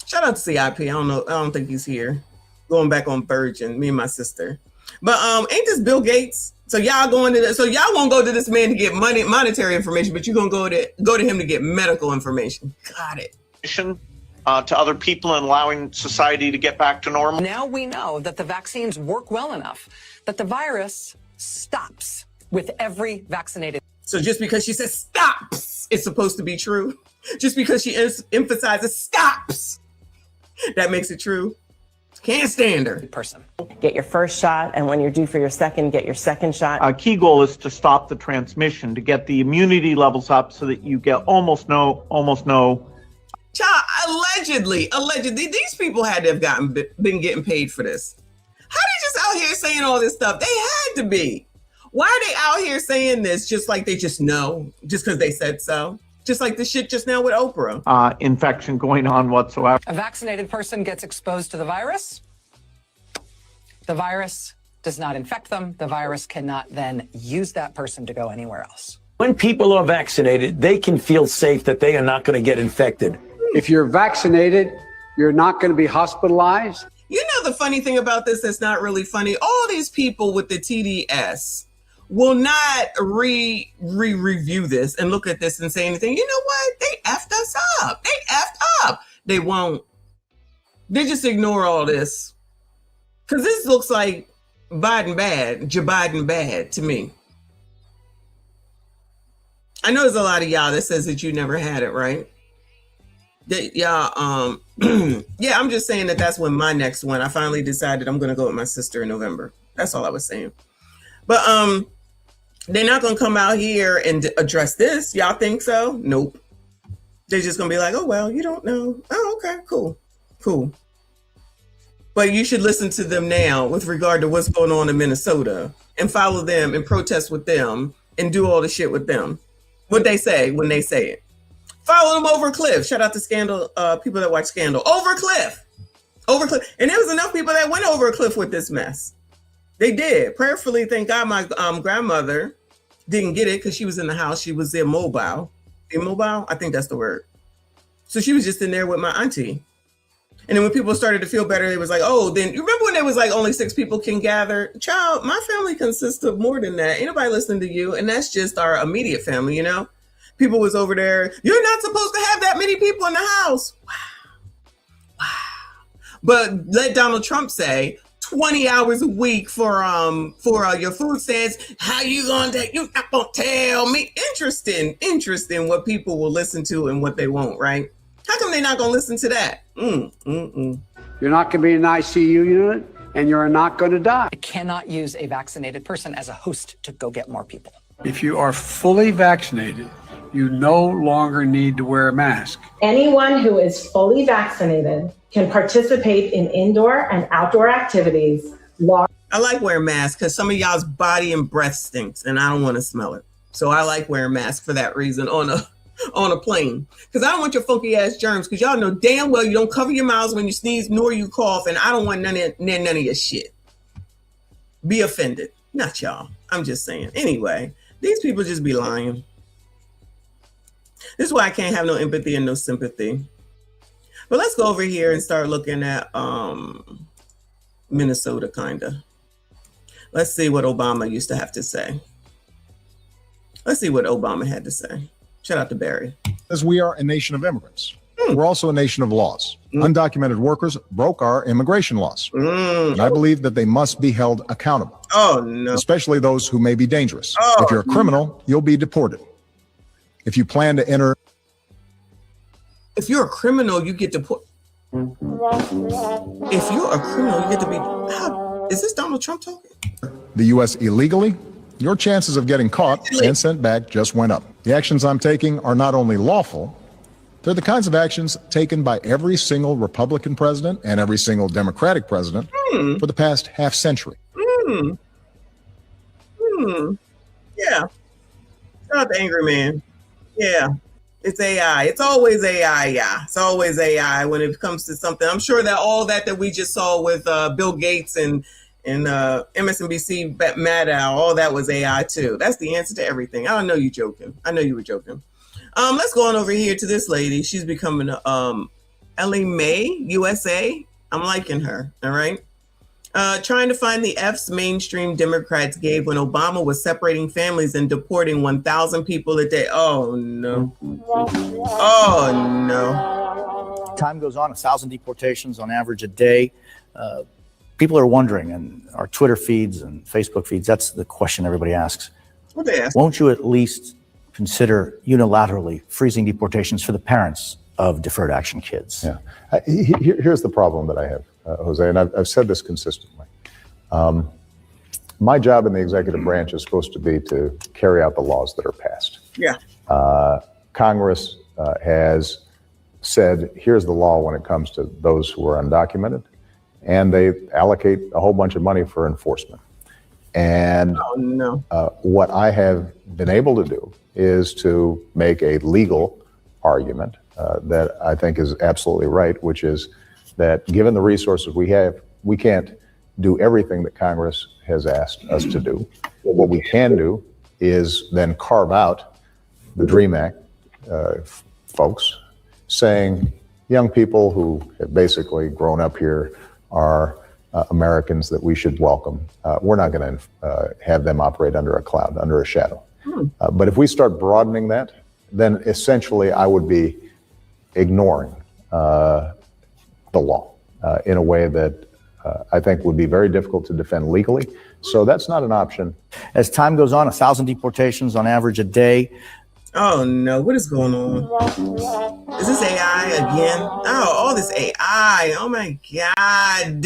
Shout out to CIP. I don't think he's here. Going back on Virgin, me and my sister. But ain't this Bill Gates? So y'all going to so y'all won't go to this man to get monetary information, but you're gonna go to him to get medical information. Got it. To other people and allowing society to get back to normal. Now we know that the vaccines work well enough that the virus stops with every vaccinated. So just because she says stops, it's supposed to be true. Just because she emphasizes stops, that makes it true. Can't stand her. Person. Get your first shot, and when you're due for your second, get your second shot. Our key goal is to stop the transmission, to get the immunity levels up so that you get almost no. Child, allegedly, these people had to have been getting paid for this. How they just out here saying all this stuff? They had to be. Why are they out here saying this just like they just know, just because they said so? Just like the shit just now with Oprah. Infection going on whatsoever. A vaccinated person gets exposed to the virus. The virus does not infect them. The virus cannot then use that person to go anywhere else. When people are vaccinated, they can feel safe that they are not going to get infected. If you're vaccinated, you're not going to be hospitalized. You know the funny thing about this that's not really funny? All these people with the TDS will not review this and look at this and say anything. You know what? They effed us up. They won't. They just ignore all this. Because this looks like Biden bad to me. I know there's a lot of y'all that says that you never had it, right? That y'all, yeah, I'm just saying that's when my next one. I finally decided I'm going to go with my sister in November. That's all I was saying. But they're not going to come out here and address this. Y'all think so? Nope. They're just going to be like, oh, well, you don't know. Oh, okay, cool. But you should listen to them now with regard to what's going on in Minnesota and follow them and protest with them and do all the shit with them. What they say when they say it. Follow them over a cliff. Shout out to Scandal, people that watch Scandal. Over a cliff. And there was enough people that went over a cliff with this mess. They did. Prayerfully, thank God my grandmother didn't get it because she was in the house. She was immobile. Immobile? I think that's the word. So she was just in there with my auntie. And then when people started to feel better, it was like, oh, then you remember when there was like only 6 people can gather? Child, my family consists of more than that. Ain't nobody listening to you. And that's just our immediate family, you know? People was over there. You're not supposed to have that many people in the house. Wow. But let Donald Trump say 20 hours a week for your food stamps. How you gonna take? You not gonna tell me? Interesting what people will listen to and what they won't, right? How come they're not gonna listen to that? You're not going to be in an ICU unit, and you're not going to die. I cannot use a vaccinated person as a host to go get more people. If you are fully vaccinated, you no longer need to wear a mask. Anyone who is fully vaccinated can participate in indoor and outdoor activities. I like wearing masks because some of y'all's body and breath stinks, and I don't want to smell it. So I like wearing masks for that reason on a plane, because I don't want your funky ass germs, because y'all know damn well you don't cover your mouths when you sneeze nor you cough, and I don't want none of your shit. Be offended. Not y'all. I'm just saying. Anyway, these people just be lying. This is why I can't have no empathy and no sympathy. But let's go over here and start looking at Minnesota, kinda. Let's see what Obama used to have to say. Let's see what Obama had to say. Shout out to Barry. As we are a nation of immigrants. We're also a nation of laws. Undocumented workers broke our immigration laws. And I believe that they must be held accountable. Oh, no. Especially those who may be dangerous. If you're a criminal, you'll be deported. If you plan to enter... If you're a criminal, you get deported. If you're a criminal, you get to be... Is this Donald Trump talking? The U.S. illegally, your chances of getting caught and sent back just went up. The actions I'm taking are not only lawful, they're the kinds of actions taken by every single Republican president and every single Democratic president for the past half century. Yeah. Shout out the angry man. Yeah. It's AI. It's always AI, yeah. It's always AI when it comes to something. I'm sure that all that we just saw with Bill Gates and MSNBC Maddow, all that was AI too. That's the answer to everything. I know you joking. I know you were joking. Let's go on over here to this lady. She's becoming Ellie Mae, USA. I'm liking her. All right. Trying to find the F's mainstream Democrats gave when Obama was separating families and deporting 1,000 people a day. Oh, no. Oh, no. Time goes on, 1,000 deportations on average a day. People are wondering, and our Twitter feeds and Facebook feeds, that's the question everybody asks. What they ask? Won't you at least consider unilaterally freezing deportations for the parents of deferred action kids? Yeah. Here's the problem that I have, Jose, and I've said this consistently. My job in the executive branch is supposed to be to carry out the laws that are passed. Yeah. Congress has said, here's the law when it comes to those who are undocumented, and they allocate a whole bunch of money for enforcement. And what I have been able to do is to make a legal argument that I think is absolutely right, which is that given the resources we have, we can't do everything that Congress has asked us to do. What we can do is then carve out the DREAM Act folks, saying young people who have basically grown up here are Americans that we should welcome. We're not going to have them operate under a cloud, under a shadow. But if we start broadening that, then essentially I would be ignoring the law in a way that I think would be very difficult to defend legally. So that's not an option. As time goes on, 1,000 deportations on average a day. Oh no, what is going on? Is this AI again? Oh, all this AI. Oh my God.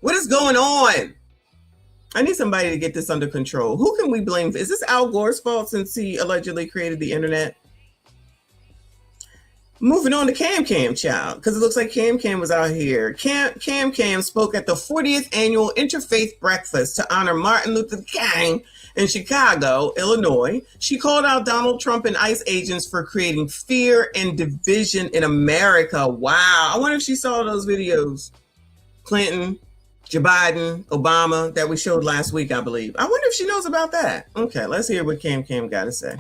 What is going on? I need somebody to get this under control. Who can we blame? Is this Al Gore's fault since he allegedly created the internet? Moving on to Cam child, because it looks like Cam was out here. Cam spoke at the 40th annual Interfaith Breakfast to honor Martin Luther King in Chicago, Illinois. She called out Donald Trump and ICE agents for creating fear and division in America. Wow. I wonder if she saw those videos. Clinton, Joe Biden, Obama that we showed last week, I believe. I wonder if she knows about that. Okay, let's hear what Cam got to say.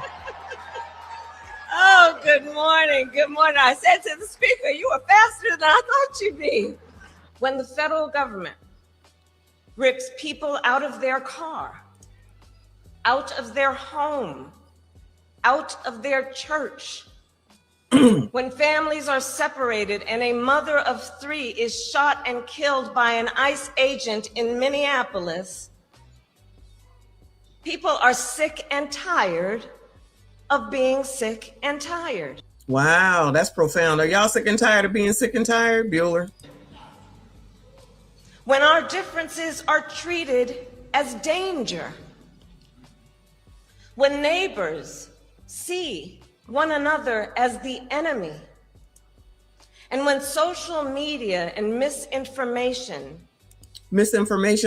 Oh, good morning. Good morning. I said to the speaker, you were faster than I thought you'd be. When the federal government rips people out of their car, out of their home, out of their church, when families are separated and a mother of 3 is shot and killed by an ICE agent in Minneapolis, people are sick and tired of being sick and tired. Wow, that's profound. Are y'all sick and tired of being sick and tired, Bueller? When our differences are treated as danger, when neighbors see one another as the enemy, and when social media and misinformation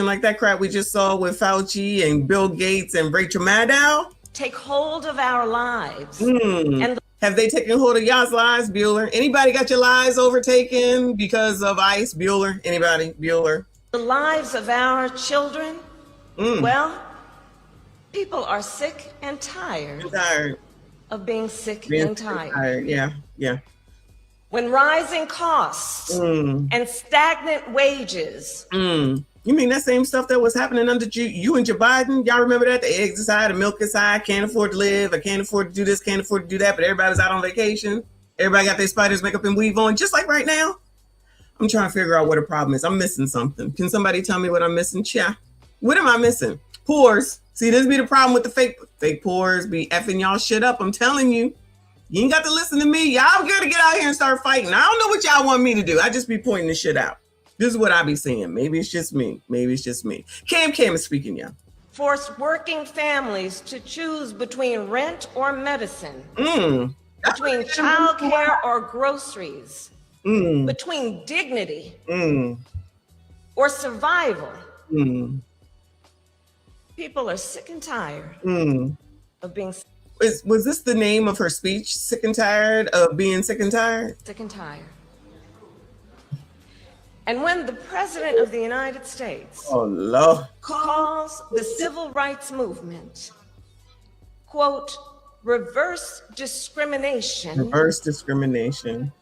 like that crap we just saw with Fauci and Bill Gates and Rachel Maddow take hold of our lives. And have they taken hold of y'all's lives, Bueller? Anybody got your lives overtaken because of ICE, Bueller? Anybody, Bueller? The lives of our children? Well, people are sick and tired of being sick and tired. Yeah. When rising costs and stagnant wages. You mean that same stuff that was happening under you and Joe Biden? Y'all remember that? The eggs is high, the milk is high, can't afford to live, I can't afford to do this, can't afford to do that, but everybody was out on vacation. Everybody got their spiders makeup and weave on, just like right now. I'm trying to figure out what the problem is. I'm missing something. Can somebody tell me what I'm missing? Chia. What am I missing? Pores. See, this be the problem with the fake pores be effing y'all shit up. I'm telling you. You ain't got to listen to me. Y'all gotta get out here and start fighting. I don't know what y'all want me to do. I just be pointing this shit out. This is what I be saying. Maybe it's just me. Maybe it's just me. Cam is speaking, y'all. Force working families to choose between rent or medicine, between childcare or groceries, between dignity or survival. People are sick and tired of being Was this the name of her speech? Sick and tired of being sick and tired? sick and tired. And when the President of the United States calls the civil rights movement, quote, reverse discrimination. Reverse discrimination.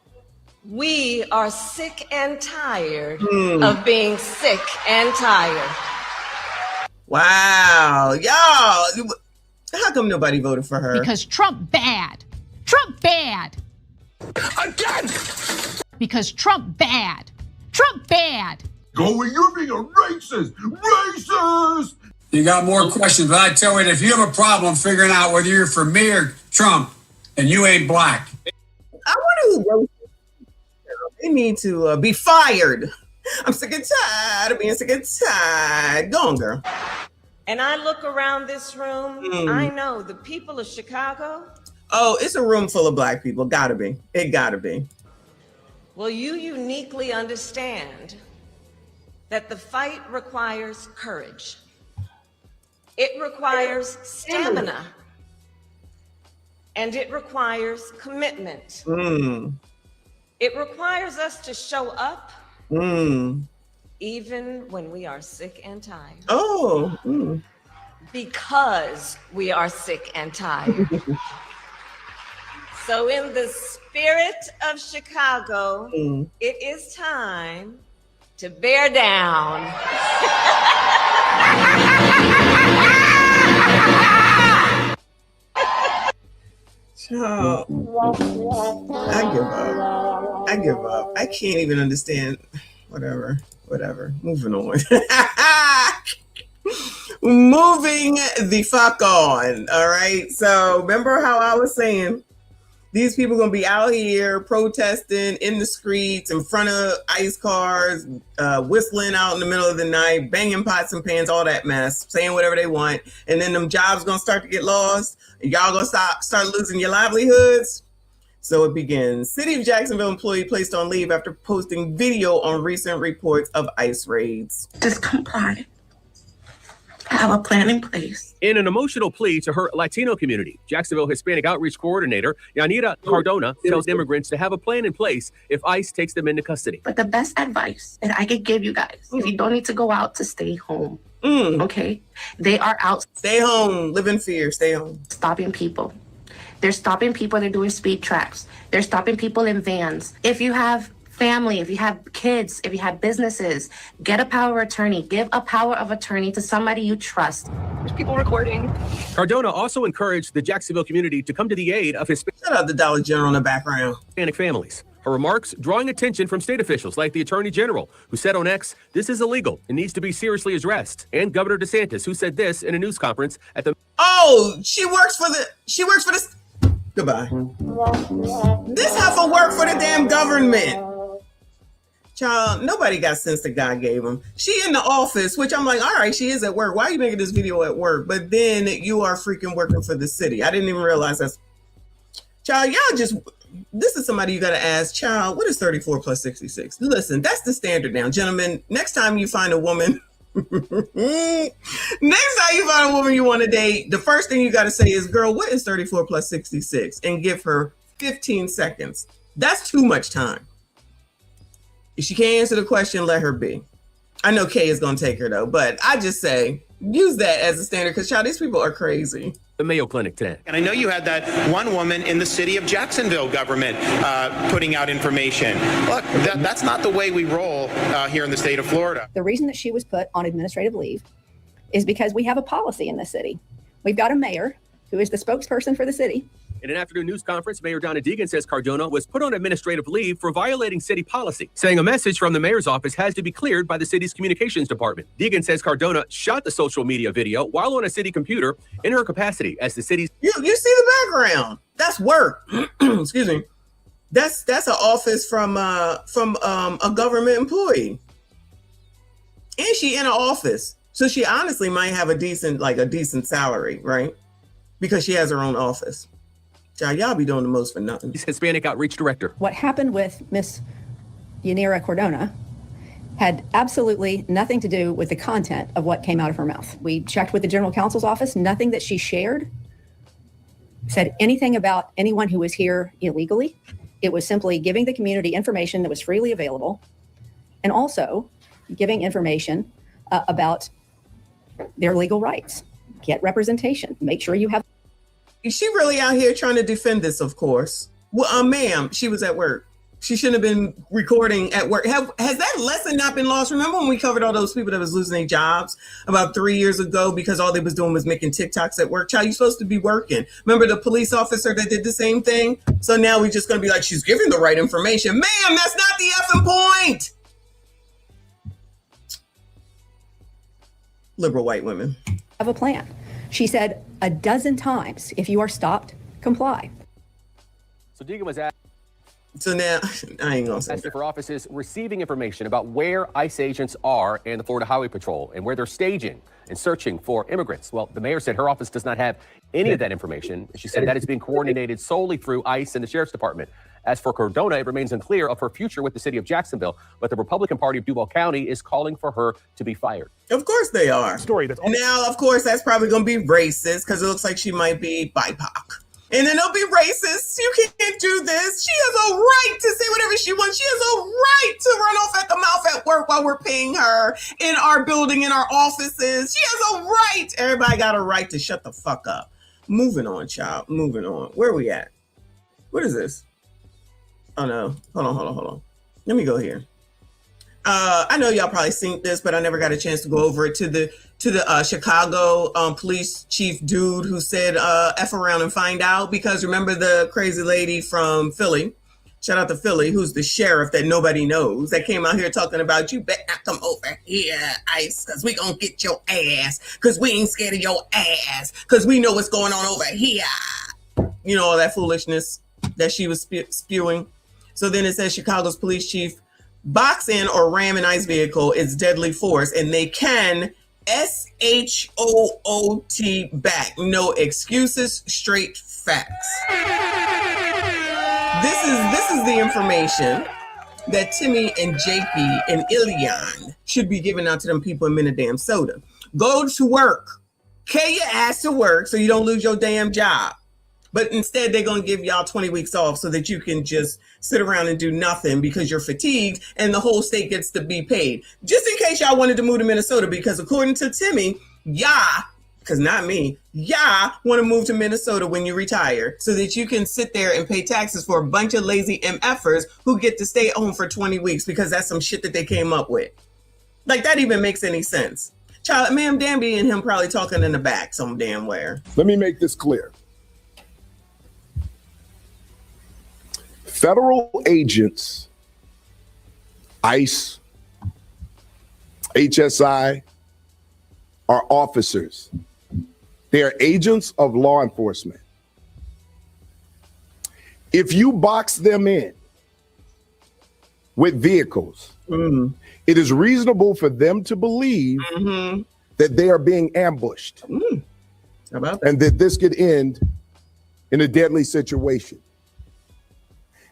We are sick and tired of being sick and tired. Wow. Y'all, how come nobody voted for her? Because Trump bad. Trump bad. Again! Because Trump bad. Trump bad. Go where you're being a racist. Racist! You got more questions, but I tell you, if you have a problem figuring out whether you're for me or Trump, and you ain't black. I wonder who wrote this. They need to be fired. I'm sick and tired of being sick and tired. Go on, girl. And I look around this room, I know the people of Chicago. Oh, it's a room full of black people. Gotta be. It gotta be. Well, you uniquely understand that the fight requires courage. It requires stamina. And it requires commitment. It requires us to show up even when we are sick and tired. Because we are sick and tired. So in the spirit of Chicago, it is time to bear down. I give up. I can't even understand. Whatever. Moving on. Moving the fuck on. All right. So remember how I was saying these people gonna be out here protesting in the streets in front of ICE cars, whistling out in the middle of the night, banging pots and pans, all that mess, saying whatever they want, and then them jobs gonna start to get lost, and y'all gonna start losing your livelihoods. So it begins. City of Jacksonville employee placed on leave after posting video on recent reports of ICE raids. Just comply. Have a plan in place. In an emotional plea to her Latino community, Jacksonville Hispanic Outreach Coordinator Yanira Cardona tells immigrants to have a plan in place if ICE takes them into custody. But the best advice that I could give you guys, if you don't need to go out, to stay home. Okay? They are out. Stay home. Live in fear. Stay home. Stopping people. They're stopping people. They're doing speed traps. They're stopping people in vans. If you have family, if you have kids, if you have businesses, get a power of attorney. Give a power of attorney to somebody you trust. There's people recording. Cardona also encouraged the Jacksonville community to come to the aid of Hispanic. Shout out the Dollar General in the background. Hispanic families. Her remarks drawing attention from state officials like the Attorney General, who said on X, this is illegal and needs to be seriously addressed. And Governor DeSantis, who said this in a news conference at the... Oh, she works for the... Goodbye. This heifer work for the damn government. Child, nobody got sense that God gave them. She in the office, which I'm like, all right, she is at work. Why are you making this video at work? But then you are freaking working for the city. I didn't even realize that's... Child, y'all just... This is somebody you got to ask, child, what is 34 plus 66? Listen, that's the standard now. Gentlemen, next time you find a woman... Next time you find a woman you want to date, the first thing you got to say is, girl, what is 34 plus 66? And give her 15 seconds. That's too much time. If she can't answer the question, let her be. I know Kay is going to take her, though, but I just say, use that as a standard because, child, these people are crazy. The Mayo Clinic today. And I know you had that one woman in the city of Jacksonville government putting out information. Look, that's not the way we roll here in the state of Florida. The reason that she was put on administrative leave is because we have a policy in the city. We've got a mayor who is the spokesperson for the city, In an afternoon news conference, Mayor Donna Deegan says Cardona was put on administrative leave for violating city policy, saying a message from the mayor's office has to be cleared by the city's communications department. Deegan says Cardona shot the social media video while on a city computer in her capacity as the city's... You see the background. That's work. Excuse me. That's an office from a government employee. And she in an office. So she honestly might have a decent salary, right? Because she has her own office. Y'all be doing the most for nothing. Hispanic Outreach Director. What happened with Miss Yanira Cardona had absolutely nothing to do with the content of what came out of her mouth. We checked with the general counsel's office. Nothing that she shared said anything about anyone who was here illegally. It was simply giving the community information that was freely available, and also giving information about their legal rights. Get representation. Make sure you have. Is she really out here trying to defend this? Of course. Well, ma'am, she was at work. She shouldn't have been recording at work. Has that lesson not been lost? Remember when we covered all those people that was losing their jobs about 3 years ago because all they was doing was making TikToks at work? Child, you're supposed to be working. Remember the police officer that did the same thing? So now we're just going to be like, she's giving the right information. Ma'am, that's not the effing point. Liberal white women. Have a plan. She said a dozen times, if you are stopped, comply. So Deegan was asked. So now, I ain't gonna say that. For offices receiving information about where ICE agents are and the Florida Highway Patrol and where they're staging and searching for immigrants. Well, the mayor said her office does not have any of that information. She said that is being coordinated solely through ICE and the Sheriff's Department. As for Cardona, it remains unclear of her future with the city of Jacksonville, but the Republican Party of Duval County is calling for her to be fired. Of course they are. Now, of course, that's probably going to be racist because it looks like she might be BIPOC. And then they'll be racist. You can't do this. She has a right to say whatever she wants. She has a right to run off at the mouth at work while we're paying her in our building, in our offices. She has a right. Everybody got a right to shut the fuck up. Moving on, child. Moving on. Where are we at? What is this? Oh, no. Hold on. Let me go here. I know y'all probably seen this, but I never got a chance to go over it to the Chicago police chief dude who said F around and find out, because remember the crazy lady from Philly, shout out to Philly, who's the sheriff that nobody knows, that came out here talking about you better not come over here, ICE, because we gonna get your ass, because we ain't scared of your ass, because we know what's going on over here. You know, all that foolishness that she was spewing. So then it says Chicago's police chief, box in or ram an ICE vehicle is deadly force, and they can SHOOT back. No excuses, straight facts. This is the information that Timmy and Jakey and Ilion should be giving out to them people in Minnesota. Go to work. Carry your ass to work so you don't lose your damn job. But instead, they're going to give y'all 20 weeks off so that you can just sit around and do nothing because you're fatigued and the whole state gets to be paid. Just in case y'all wanted to move to Minnesota, because according to Timmy, because not me, want to move to Minnesota when you retire so that you can sit there and pay taxes for a bunch of lazy MFers who get to stay home for 20 weeks because that's some shit that they came up with. Like, that even makes any sense. Child, ma'am, Danby and him probably talking in the back some damn where. Let me make this clear. Federal agents, ICE, HSI, are officers. They are agents of law enforcement. If you box them in with vehicles, it is reasonable for them to believe that they are being ambushed and that this could end in a deadly situation.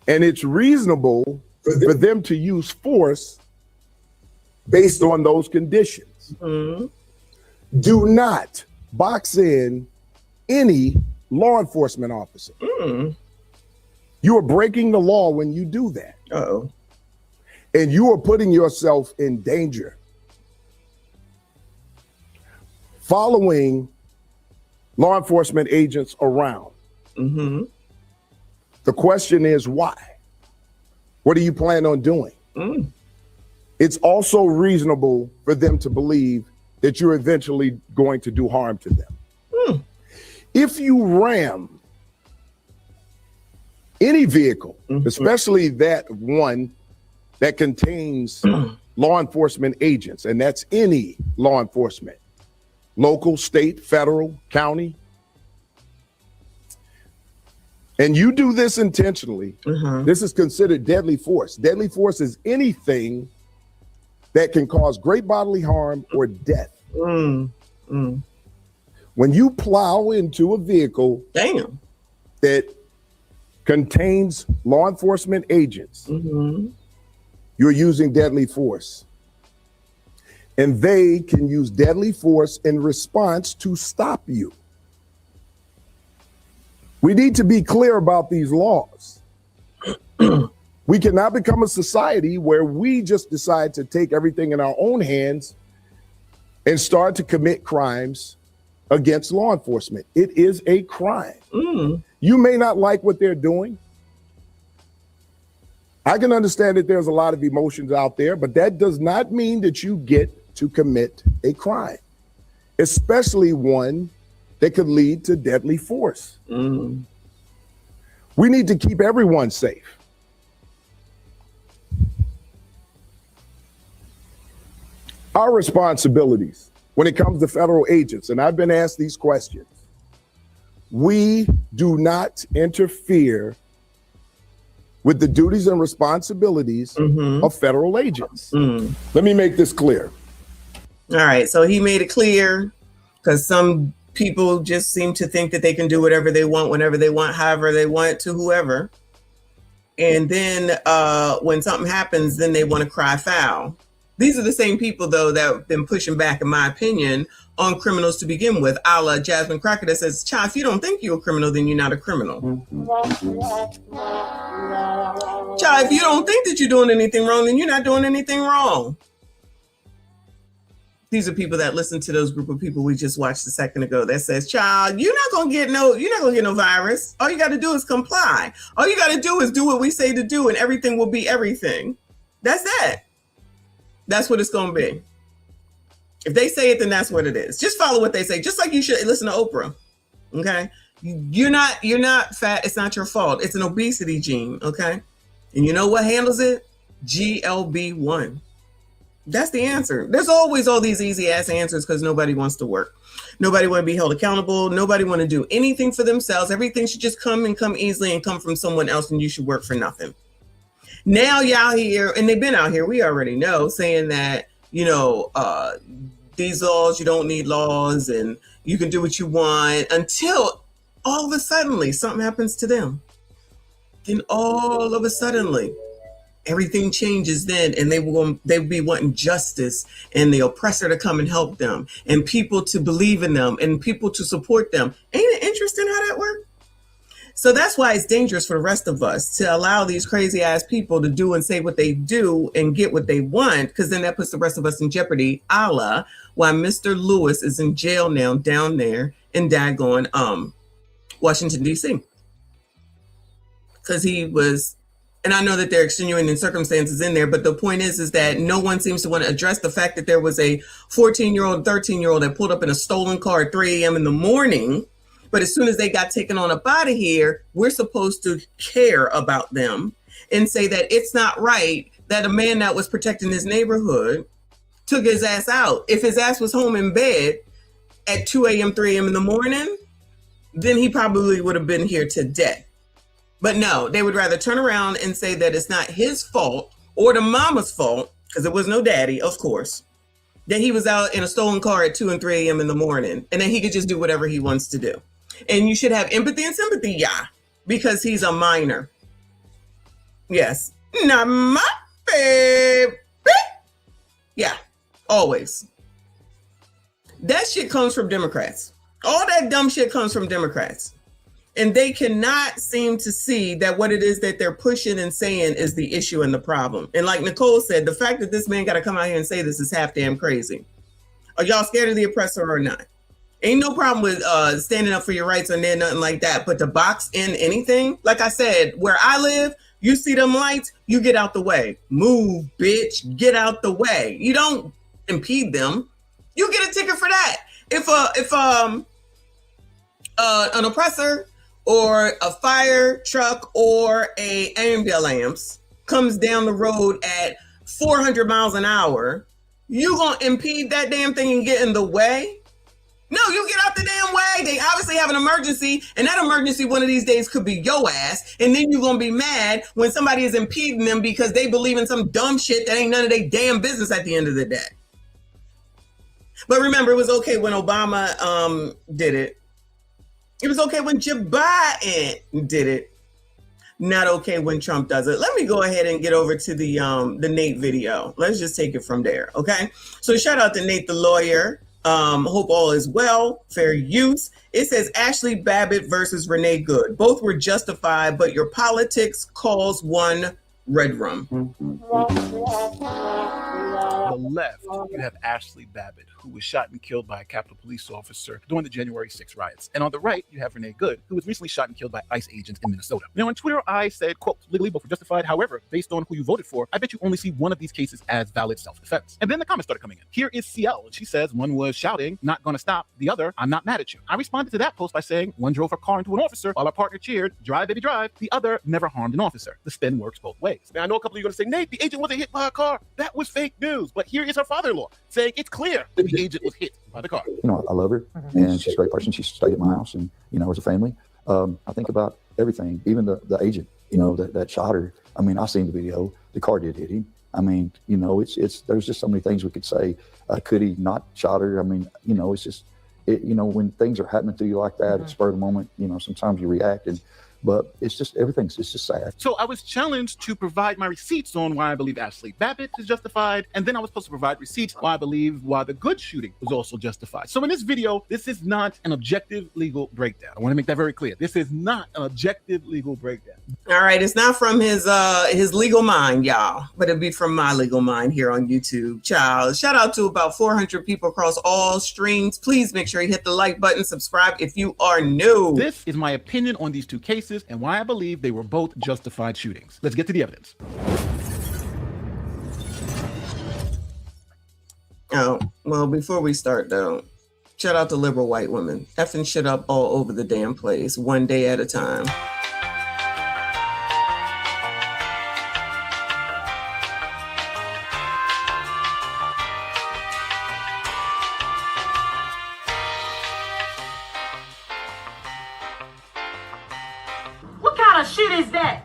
And it's reasonable for them to use force based on those conditions. Do not box in any law enforcement officer. You are breaking the law when you do that. And you are putting yourself in danger. Following law enforcement agents around. The question is why? What do you plan on doing? It's also reasonable for them to believe that you're eventually going to do harm to them. If you ram any vehicle, especially that one that contains law enforcement agents, and that's any law enforcement, local, state, federal, county, and you do this intentionally, this is considered deadly force. Deadly force is anything that can cause great bodily harm or death. When you plow into a vehicle that contains law enforcement agents, you're using deadly force. And they can use deadly force in response to stop you. We need to be clear about these laws. We cannot become a society where we just decide to take everything in our own hands and start to commit crimes against law enforcement. It is a crime. You may not like what they're doing. I can understand that there's a lot of emotions out there, but that does not mean that you get to commit a crime, especially one that could lead to deadly force. We need to keep everyone safe. Our responsibilities when it comes to federal agents, and I've been asked these questions, we do not interfere with the duties and responsibilities of federal agents. Let me make this clear. All right, so he made it clear because some people just seem to think that they can do whatever they want, whenever they want, however they want, to whoever. And then when something happens, then they want to cry foul. These are the same people, though, that have been pushing back, in my opinion, on criminals to begin with, a la Jasmine Crockett that says, child, if you don't think you're a criminal, then you're not a criminal. Child, if you don't think that you're doing anything wrong, then you're not doing anything wrong. These are people that listen to those group of people we just watched a second ago that says, child, you're not gonna get no virus. All you gotta do is comply. All you gotta do is do what we say to do and everything will be everything. That's it. That's what it's gonna be. If they say it, then that's what it is. Just follow what they say. Just like you should listen to Oprah. Okay? You're not fat. It's not your fault. It's an obesity gene. Okay? And you know what handles it? GLB1. That's the answer. There's always all these easy ass answers because nobody wants to work. Nobody want to be held accountable. Nobody want to do anything for themselves. Everything should just come easily and come from someone else, and you should work for nothing. Now y'all here, and they've been out here, we already know, saying that, these laws, you don't need laws and you can do what you want, until all of a sudden something happens to them. Then all of a sudden everything changes then, and they will be wanting justice and the oppressor to come and help them and people to believe in them and people to support them. Ain't it interesting how that works? So that's why it's dangerous for the rest of us to allow these crazy ass people to do and say what they do and get what they want, because then that puts the rest of us in jeopardy, a la why Mr. Lewis is in jail now down there in daggone Washington, D.C. Because he was, and I know that there are extenuating circumstances in there, but the point is that no one seems to want to address the fact that there was a 14-year-old, 13-year-old that pulled up in a stolen car at 3 a.m. in the morning. But as soon as they got taken on up out of here, we're supposed to care about them and say that it's not right that a man that was protecting his neighborhood took his ass out. If his ass was home in bed at 2 a.m., 3 a.m. in the morning, then he probably would have been here today. But no, they would rather turn around and say that it's not his fault or the mama's fault, because there was no daddy, of course, that he was out in a stolen car at 2 and 3 a.m. in the morning, and then he could just do whatever he wants to do. And you should have empathy and sympathy, yeah, because he's a minor. Yes. Not my baby. Yeah, always. That shit comes from Democrats. All that dumb shit comes from Democrats. And they cannot seem to see that what it is that they're pushing and saying is the issue and the problem. And like Nicole said, the fact that this man got to come out here and say this is half damn crazy. Are y'all scared of the oppressor or not? Ain't no problem with standing up for your rights or nothing like that. But to box in anything, like I said, where I live, you see them lights, you get out the way. Move, bitch, get out the way. You don't impede them. You get a ticket for that. If an oppressor or a fire truck or a ambulance comes down the road at 400 miles an hour, you gonna impede that damn thing and get in the way? No, you get out the damn way. They obviously have an emergency, and that emergency one of these days could be your ass, and then you're gonna be mad when somebody is impeding them because they believe in some dumb shit that ain't none of their damn business at the end of the day. But remember, it was okay when Obama did it. It was okay when Joe Biden did it. Not okay when Trump does it. Let me go ahead and get over to the Nate video. Let's just take it from there, okay? So shout out to Nate the lawyer. Hope all is well, fair use. It says Ashli Babbitt versus Renee Good. Both were justified, but your politics calls one red rum. On the left, you have Ashli Babbitt, who was shot and killed by a Capitol Police officer during the January 6 riots. And on the right, you have Renee Good, who was recently shot and killed by ICE agents in Minnesota. Now, on Twitter, I said, quote, legally both were justified. However, based on who you voted for, I bet you only see one of these cases as valid self-defense. And then the comments started coming in. Here is CL, and she says one was shouting, not gonna stop. The other, I'm not mad at you. I responded to that post by saying one drove her car into an officer while our partner cheered, drive, baby, drive. The other never harmed an officer. The spin works both ways. Now, I know a couple of you are gonna say, Nate, the agent wasn't hit by a car. That was fake news. But here is her father-in-law saying it's clear that the agent was hit by the car. You know, I love her, and she's a great person. She stayed at my house, and you know, as a family, I think about everything, even the agent, you know, that shot her. I mean, I seen the video. The car did hit him. I mean, you know, it's there's just so many things we could say. Could he not shot her? I mean, you know, it's just, you know, when things are happening to you like that, at spur of the moment, you know, sometimes you react, but it's just it's just sad. So I was challenged to provide my receipts on why I believe Ashli Babbitt is justified, and then I was supposed to provide receipts why I believe why the Good shooting was also justified. So in this video, this is not an objective legal breakdown. I want to make that very clear. This is not an objective legal breakdown. All right, it's not from his legal mind, y'all, but it'll be from my legal mind here on YouTube. Child, shout out to about 400 people across all streams. Please make sure you hit the like button, subscribe if you are new. This is my opinion on these two cases and why I believe they were both justified shootings. Let's get to the evidence. Oh, well, before we start though, shout out to liberal white women. Effing shit up all over the damn place, one day at a time. What kind of shit is that?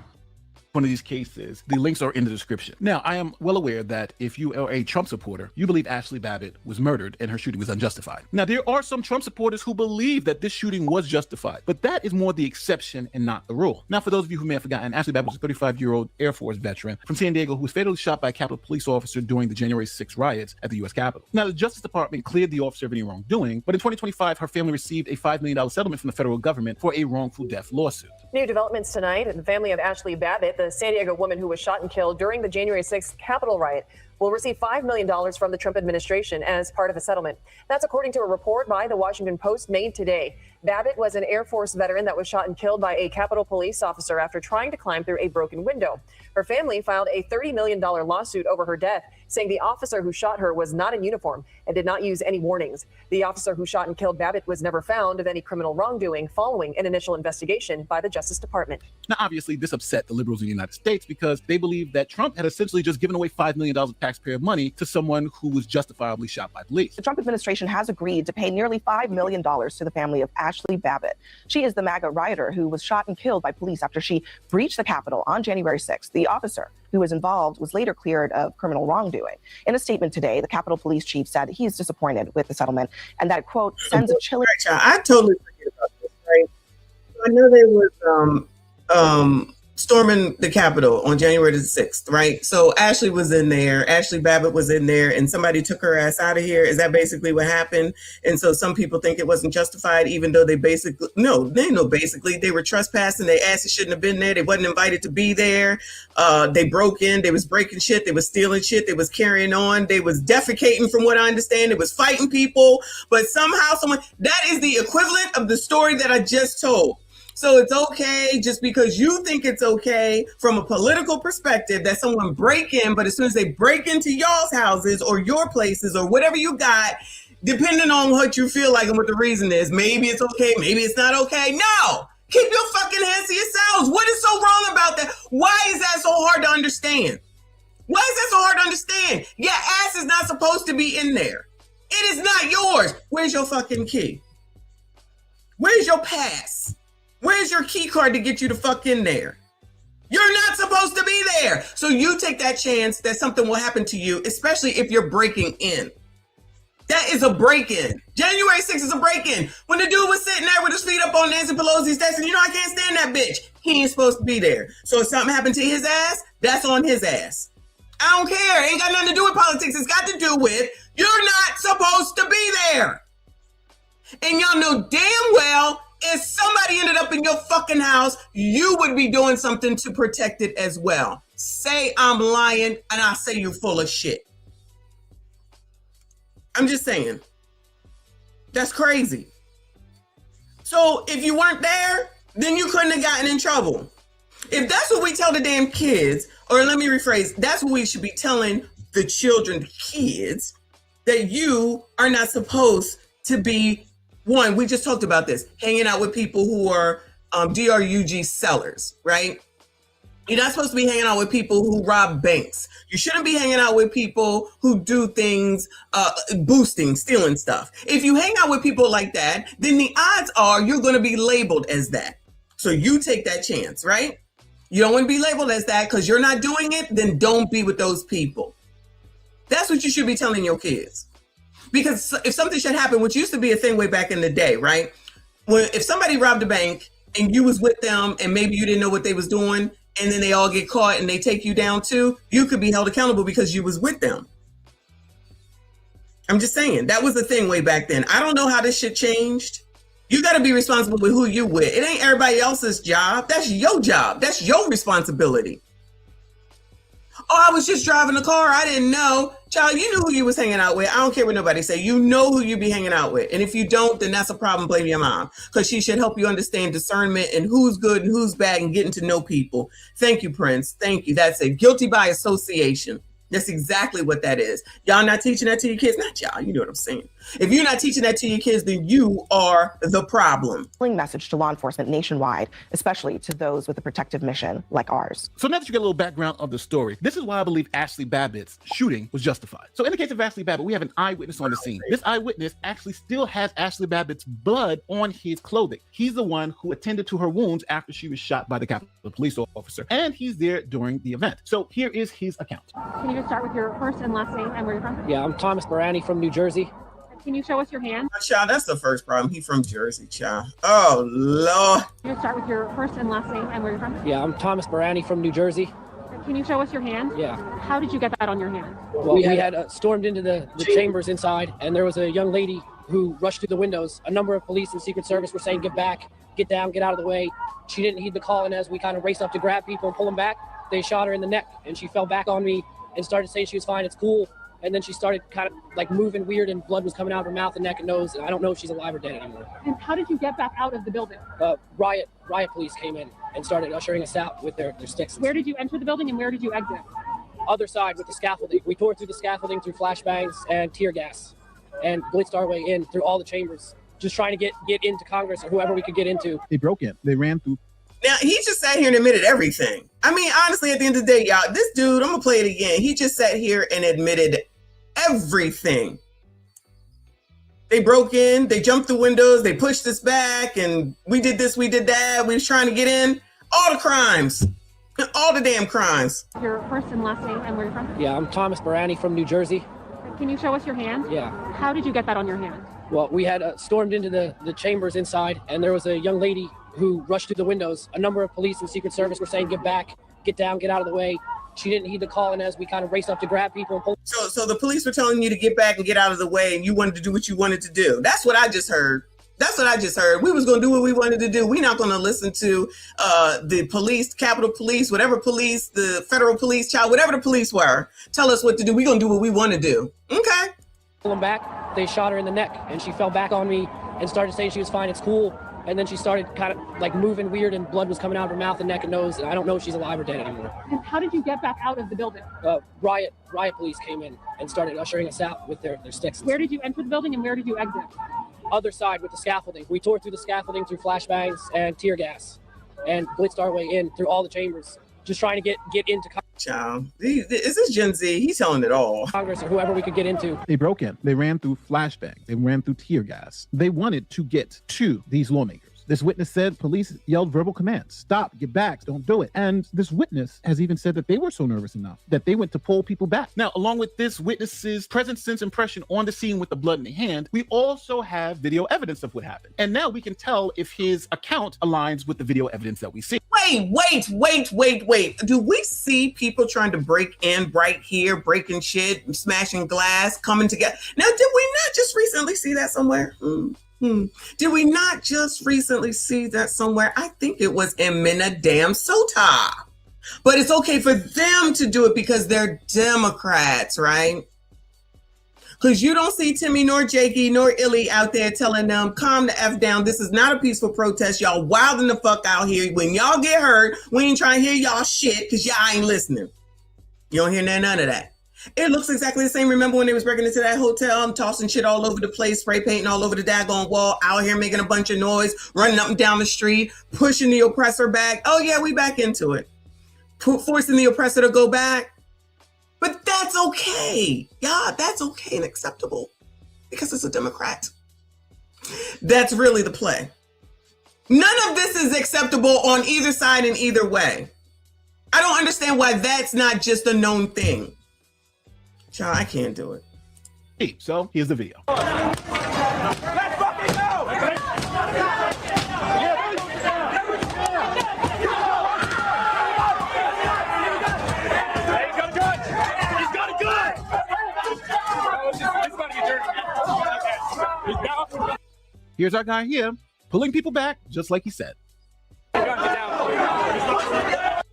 One of these cases, the links are in the description. Now, I am well aware that if you are a Trump supporter, you believe Ashli Babbitt was murdered and her shooting was unjustified. Now, there are some Trump supporters who believe that this shooting was justified, but that is more the exception and not the rule. Now, for those of you who may have forgotten, Ashli Babbitt was a 35-year-old Air Force veteran from San Diego who was fatally shot by a Capitol Police officer during the January 6 riots at the U.S. Capitol. Now, the Justice Department cleared the officer of any wrongdoing, but in 2025, her family received a $5 million settlement from the federal government for a wrongful death lawsuit. New developments tonight. The family of Ashli Babbitt, the San Diego woman who was shot and killed during the January 6th Capitol riot, will receive $5 million from the Trump administration as part of a settlement. That's according to a report by the Washington Post made today. Babbitt was an Air Force veteran that was shot and killed by a Capitol Police officer after trying to climb through a broken window. Her family filed a $30 million lawsuit over her death, saying the officer who shot her was not in uniform and did not use any warnings. The officer who shot and killed Babbitt was never found of any criminal wrongdoing following an initial investigation by the Justice Department. Now, obviously, this upset the liberals in the United States because they believe that Trump had essentially just given away $5 million of taxpayer money to someone who was justifiably shot by police. The Trump administration has agreed to pay nearly $5 million to the family of Ashli Babbitt. She is the MAGA rioter who was shot and killed by police after she breached the Capitol on January 6th. The officer who was involved was later cleared of criminal wrongdoing. In a statement today, the Capitol Police chief said he is disappointed with the settlement and that, quote, sends a chilling... I totally forget about this, right? I know they was storming the Capitol on January the 6th, right? So Ashli was in there, Ashli Babbitt was in there, and somebody took her ass out of here. Is that basically what happened? And so some people think it wasn't justified, even though they basically, no, they know basically they were trespassing, their asses shouldn't have been there, they wasn't invited to be there, they broke in, they was breaking shit, they was stealing shit, they was carrying on, they was defecating from what I understand, they was fighting people, but somehow that is the equivalent of the story that I just told. So it's okay just because you think it's okay from a political perspective that someone break in, but as soon as they break into y'all's houses or your places or whatever you got, depending on what you feel like and what the reason is, maybe it's okay, maybe it's not okay. No, Keep your fucking hands to yourselves. What is so wrong about that? Why is that so hard to understand? Why is that so hard to understand? Your ass is not supposed to be in there. It is not yours. Where's your fucking key? Where's your pass? Where's your key card to get you the fuck in there? You're not supposed to be there. So you take that chance that something will happen to you, especially if you're breaking in. That is a break-in. January 6th is a break-in. When the dude was sitting there with his feet up on Nancy Pelosi's desk, and I can't stand that bitch. He ain't supposed to be there. So if something happened to his ass, that's on his ass. I don't care. It ain't got nothing to do with politics. It's got to do with you're not supposed to be there. And y'all know damn well if somebody ended up in your fucking house, you would be doing something to protect it as well. Say I'm lying, and I'll say you're full of shit. I'm just saying. That's crazy. So if you weren't there, then you couldn't have gotten in trouble. If that's what we tell the damn kids, or let me rephrase, that's what we should be telling the children, the kids, that you are not supposed to be, one, we just talked about this, hanging out with people who are DRUG sellers, right? You're not supposed to be hanging out with people who rob banks. You shouldn't be hanging out with people who do things, boosting, stealing stuff. If you hang out with people like that, then the odds are you're going to be labeled as that. So you take that chance, right? You don't want to be labeled as that because you're not doing it, then don't be with those people. That's what you should be telling your kids. Because if something should happen, which used to be a thing way back in the day, right? If somebody robbed a bank and you was with them and maybe you didn't know what they was doing, and then they all get caught and they take you down too, you could be held accountable because you was with them. I'm just saying, that was the thing way back then. I don't know how this shit changed. You got to be responsible with who you with. It ain't everybody else's job. That's your job. That's your responsibility. Oh, I was just driving a car. I didn't know. Child, you knew who you was hanging out with. I don't care what nobody say. You know who you be hanging out with. And if you don't, then that's a problem. Blame your mom. Because she should help you understand discernment and who's good and who's bad and getting to know people. Thank you, Prince. Thank you. That's it. Guilty by association. That's exactly what that is. Y'all not teaching that to your kids? Not y'all. You know what I'm saying. If you're not teaching that to your kids, then you are the problem. Message to law enforcement nationwide, especially to those with a protective mission like ours. So now that you get a little background of the story, this is why I believe Ashli Babbitt's shooting was justified. So in the case of Ashli Babbitt, we have an eyewitness on the scene. This eyewitness actually still has Ashli Babbitt's blood on his clothing. He's the one who attended to her wounds after she was shot by the Capitol Police officer, and he's there during the event. So here is his account. Can you just start with your first and last name and where you're from? Yeah, I'm Thomas Barani from New Jersey. Can you show us your hand? Child, that's the first problem. He from Jersey, child. Oh, Lord. Can you start with your first and last name and where you're from? Yeah, I'm Thomas Barani from New Jersey. Can you show us your hand? Yeah. How did you get that on your hand? Well, we had stormed into the chambers inside, and there was a young lady who rushed through the windows. A number of police and Secret Service were saying, get back, get down, get out of the way. She didn't heed the call, and as we kind of raced up to grab people and pull them back, they shot her in the neck, and she fell back on me and started saying she was fine, it's cool. And then she started kind of like moving weird, and blood was coming out of her mouth and neck and nose. And I don't know if she's alive or dead anymore. And how did you get back out of the building? Riot police came in and started ushering us out with their sticks. Where did you enter the building and where did you exit? Other side with the scaffolding. We tore through the scaffolding through flashbangs and tear gas and blitzed our way in through all the chambers, just trying to get into Congress or whoever we could get into. They broke in. They ran through. Now, he just sat here and admitted everything. I mean, honestly, at the end of the day, y'all, this dude, I'm going to play it again. He just sat here and admitted everything. They broke in, they jumped the windows, they pushed us back, and we did this, we did that. We was trying to get in. All the crimes. All the damn crimes. Your first and last name and where you're from? Yeah, I'm Thomas Barani from New Jersey. Can you show us your hand? Yeah. How did you get that on your hand? Well, we had stormed into the chambers inside, and there was a young lady who rushed through the windows. A number of police and Secret Service were saying, get back, get down, get out of the way. She didn't heed the call, and as we kind of raced up to grab people and pull. So the police were telling you to get back and get out of the way, and you wanted to do what you wanted to do. That's what I just heard. That's what I just heard. We was going to do what we wanted to do. We're not going to listen to the police, Capitol Police, whatever police, the federal police, child, whatever the police were. Tell us what to do. We're going to do what we want to do. Okay. Pull them back. They shot her in the neck, and she fell back on me and started saying she was fine, it's cool. And then she started kind of like moving weird, and blood was coming out of her mouth and neck and nose. And I don't know if she's alive or dead anymore. And how did you get back out of the building? Riot police came in and started ushering us out with their sticks. Where did you enter the building and where did you exit? other side with the scaffolding. We tore through the scaffolding through flashbangs and tear gas and blitzed our way in through all the chambers, just trying to get into Child, is this Gen Z? He's telling it all. Congress or whoever we could get into. They broke in. They ran through flashbangs. They ran through tear gas. They wanted to get to these lawmakers. This witness said police yelled verbal commands. Stop, get back, don't do it. And this witness has even said that they were so nervous enough that they went to pull people back. Now, along with this witness's present sense impression on the scene with the blood in the hand, we also have video evidence of what happened. And now we can tell if his account aligns with the video evidence that we see. Wait. Do we see people trying to break in right here, breaking shit, smashing glass, coming together? Now, did we not just recently see that somewhere? Did we not just recently see that somewhere? I think it was in Minnesota. But it's okay for them to do it because they're Democrats, right? Because you don't see Timmy nor Jakey nor Illy out there telling them, calm the F down. This is not a peaceful protest. Y'all wilding the fuck out here. When y'all get hurt, we ain't trying to hear y'all shit because y'all ain't listening. You don't hear none of that. It looks exactly the same. Remember when they was breaking into that hotel and tossing shit all over the place, spray painting all over the daggone wall, out here making a bunch of noise, running up and down the street, pushing the oppressor back. Oh yeah, we back into it. Forcing the oppressor to go back. But that's okay. Yeah, that's okay and acceptable because it's a Democrat. That's really the play. None of this is acceptable on either side in either way. I don't understand why that's not just a known thing. Child, I can't do it. Hey, so here's the video. Let's fucking go! He's got a gun! Here's our guy here, pulling people back, just like he said.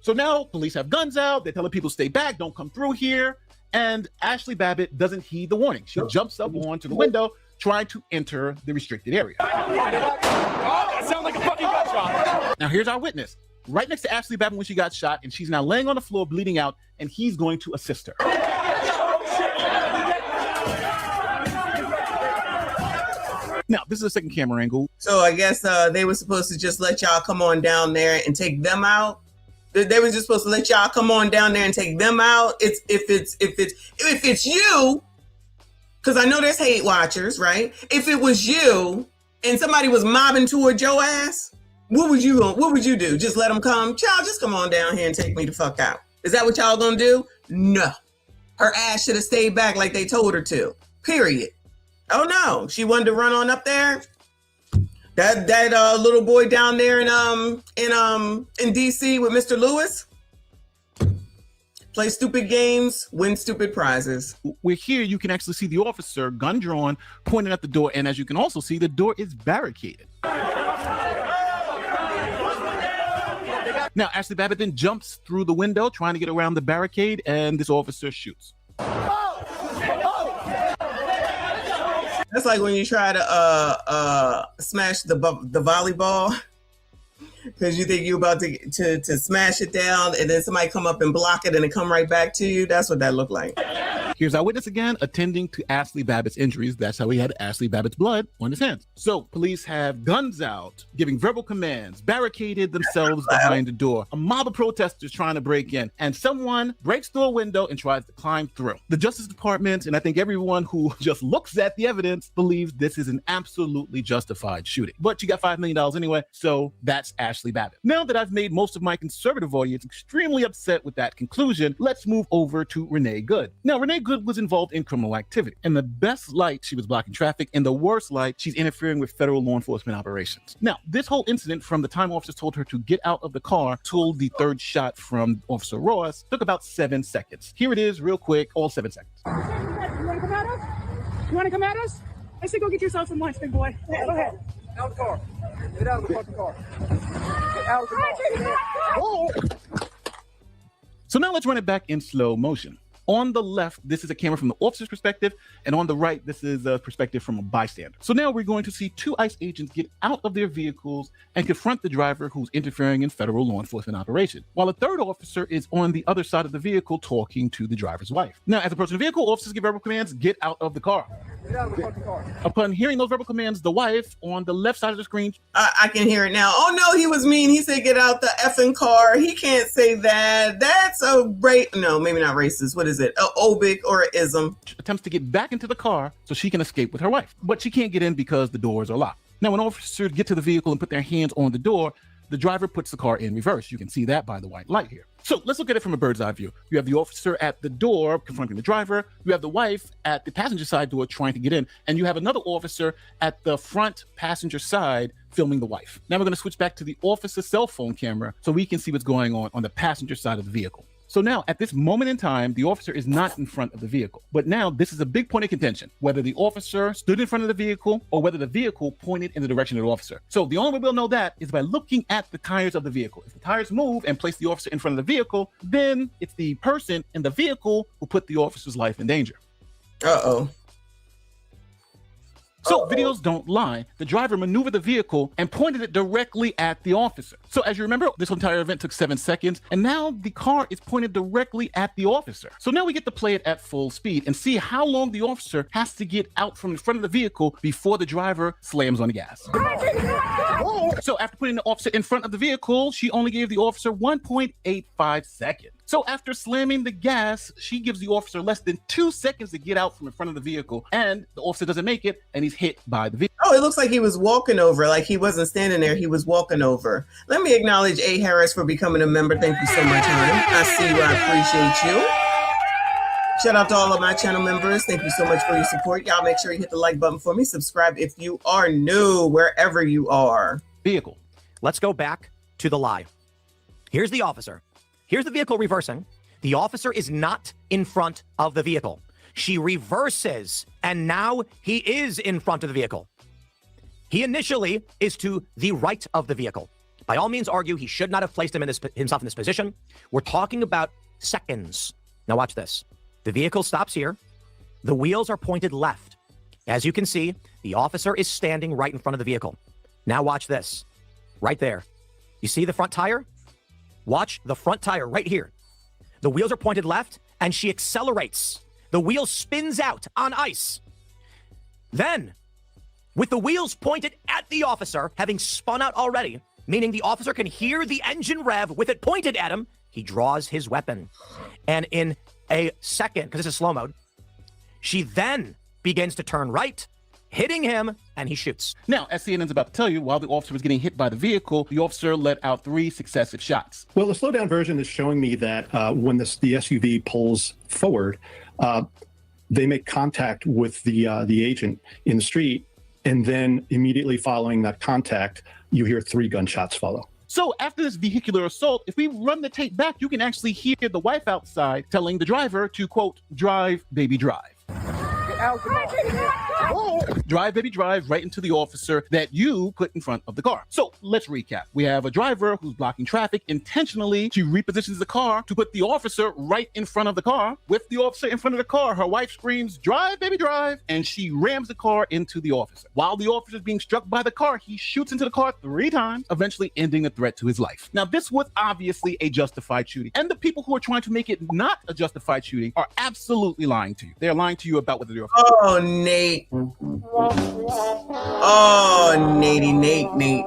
So now police have guns out. They're telling people stay back, don't come through here. And Ashli Babbitt doesn't heed the warning. She jumps up onto the window, trying to enter the restricted area. That sounds like a fucking gunshot. Now here's our witness, right next to Ashli Babbitt when she got shot, and she's now laying on the floor bleeding out, and he's going to assist her. Now, this is a second camera angle. So I guess they were supposed to just let y'all come on down there and take them out. They were just supposed to let y'all come on down there and take them out. If it's you, because I know there's hate watchers, right? If it was you and somebody was mobbing toward your ass, what would you do? Just let them come? Child, just come on down here and take me the fuck out. Is that what y'all gonna do? No. Her ass should have stayed back like they told her to. Period. Oh no, she wanted to run on up there. That little boy down there in DC with Mr. Lewis, play stupid games, win stupid prizes. We're here, you can actually see the officer, gun drawn, pointing at the door, and as you can also see, the door is barricaded. Now, Ashli Babbitt then jumps through the window, trying to get around the barricade, and this officer shoots. That's like when you try to smash the volleyball because you think you're about to smash it down, and then somebody come up and block it and it come right back to you. That's what that looked like. Here's our witness again, attending to Ashli Babbitt's injuries. That's how he had Ashli Babbitt's blood on his hands. So police have guns out, giving verbal commands, barricaded themselves behind the door. A mob of protesters trying to break in, and someone breaks through a window and tries to climb through. The Justice Department, and I think everyone who just looks at the evidence, believes this is an absolutely justified shooting. But you got $5 million anyway, so that's Ashli Babbitt. Now that I've made most of my conservative audience extremely upset with that conclusion, let's move over to Renee Good. Now, Renee Good was involved in criminal activity. In the best light, she was blocking traffic. In the worst light, she's interfering with federal law enforcement operations. Now, this whole incident, from the time officers told her to get out of the car till the third shot from Officer Ross, took about 7 seconds. Here it is, real quick, all 7 seconds. You want to come at us? You want to come at us? I say go get yourself some lunch, big boy. Go ahead. Out of the car. Get out of the fucking car. Get out of the car. So now let's run it back in slow motion. On the left, this is a camera from the officer's perspective, and on the right, this is a perspective from a bystander. So now we're going to see 2 ICE agents get out of their vehicles and confront the driver who's interfering in federal law enforcement operation, while a third officer is on the other side of the vehicle talking to the driver's wife. Now, as a person in the vehicle, officers give verbal commands, get out of the car. Get out of the fucking car. Upon hearing those verbal commands, the wife on the left side of the screen. I can hear it now. Oh no, he was mean. He said, "Get out the effing car." He can't say that. That's a no, maybe not racist. What is it? A obic or an ism? Attempts to get back into the car so she can escape with her wife, but she can't get in because the doors are locked. Now, when officers get to the vehicle and put their hands on the door, the driver puts the car in reverse. You can see that by the white light here. So let's look at it from a bird's eye view. You have the officer at the door confronting the driver. You have the wife at the passenger side door trying to get in. And you have another officer at the front passenger side filming the wife. Now we're going to switch back to the officer's cell phone camera so we can see what's going on the passenger side of the vehicle. So now, at this moment in time, the officer is not in front of the vehicle. But now, this is a big point of contention, whether the officer stood in front of the vehicle or whether the vehicle pointed in the direction of the officer. So the only way we'll know that is by looking at the tires of the vehicle. If the tires move and place the officer in front of the vehicle, then it's the person in the vehicle who put the officer's life in danger. Uh-oh. So videos don't lie. The driver maneuvered the vehicle and pointed it directly at the officer. So as you remember, this entire event took 7 seconds, and now the car is pointed directly at the officer. So now we get to play it at full speed and see how long the officer has to get out from the front of the vehicle before the driver slams on the gas. So after putting the officer in front of the vehicle, she only gave the officer 1.85 seconds. So after slamming the gas, she gives the officer less than 2 seconds to get out from in front of the vehicle, and the officer doesn't make it, and he's hit by the vehicle. Oh, it looks like he was walking over, like he wasn't standing there, he was walking over. Let me acknowledge A. Harris for becoming a member. Thank you so much, honey. I see you, I appreciate you. Shout out to all of my channel members. Thank you so much for your support. Y'all make sure you hit the like button for me. Subscribe if you are new, wherever you are. Vehicle. Let's go back to the lie. Here's the officer. Here's the vehicle reversing. The officer is not in front of the vehicle. She reverses, and now he is in front of the vehicle. He initially is to the right of the vehicle. By all means argue he should not have placed himself in this position. We're talking about seconds. Now watch this. The vehicle stops here. The wheels are pointed left. As you can see, the officer is standing right in front of the vehicle. Now watch this. Right there. You see the front tire? Watch the front tire right here. The wheels are pointed left, and she accelerates. The wheel spins out on ice. Then, with the wheels pointed at the officer, having spun out already, meaning the officer can hear the engine rev with it pointed at him, he draws his weapon. And in a second, because this is slow mode, she then begins to turn right, hitting him, and he shoots. Now, as CNN's about to tell you, while the officer was getting hit by the vehicle, the officer let out 3 successive shots. Well, the slowdown version is showing me that when the SUV pulls forward, they make contact with the agent in the street, and then immediately following that contact, you hear 3 gunshots follow. So after this vehicular assault, if we run the tape back, you can actually hear the wife outside telling the driver to, quote, drive, baby, drive. Drive, baby, drive right into the officer that you put in front of the car. So let's recap. We have a driver who's blocking traffic intentionally. She repositions the car to put the officer right in front of the car. With the officer in front of the car, her wife screams, drive, baby, drive, and she rams the car into the officer. While the officer is being struck by the car, he shoots into the car 3 times, eventually ending the threat to his life. Now, this was obviously a justified shooting, and the people who are trying to make it not a justified shooting are absolutely lying to you. They're lying to you about whether they're... Oh, Nate. Oh,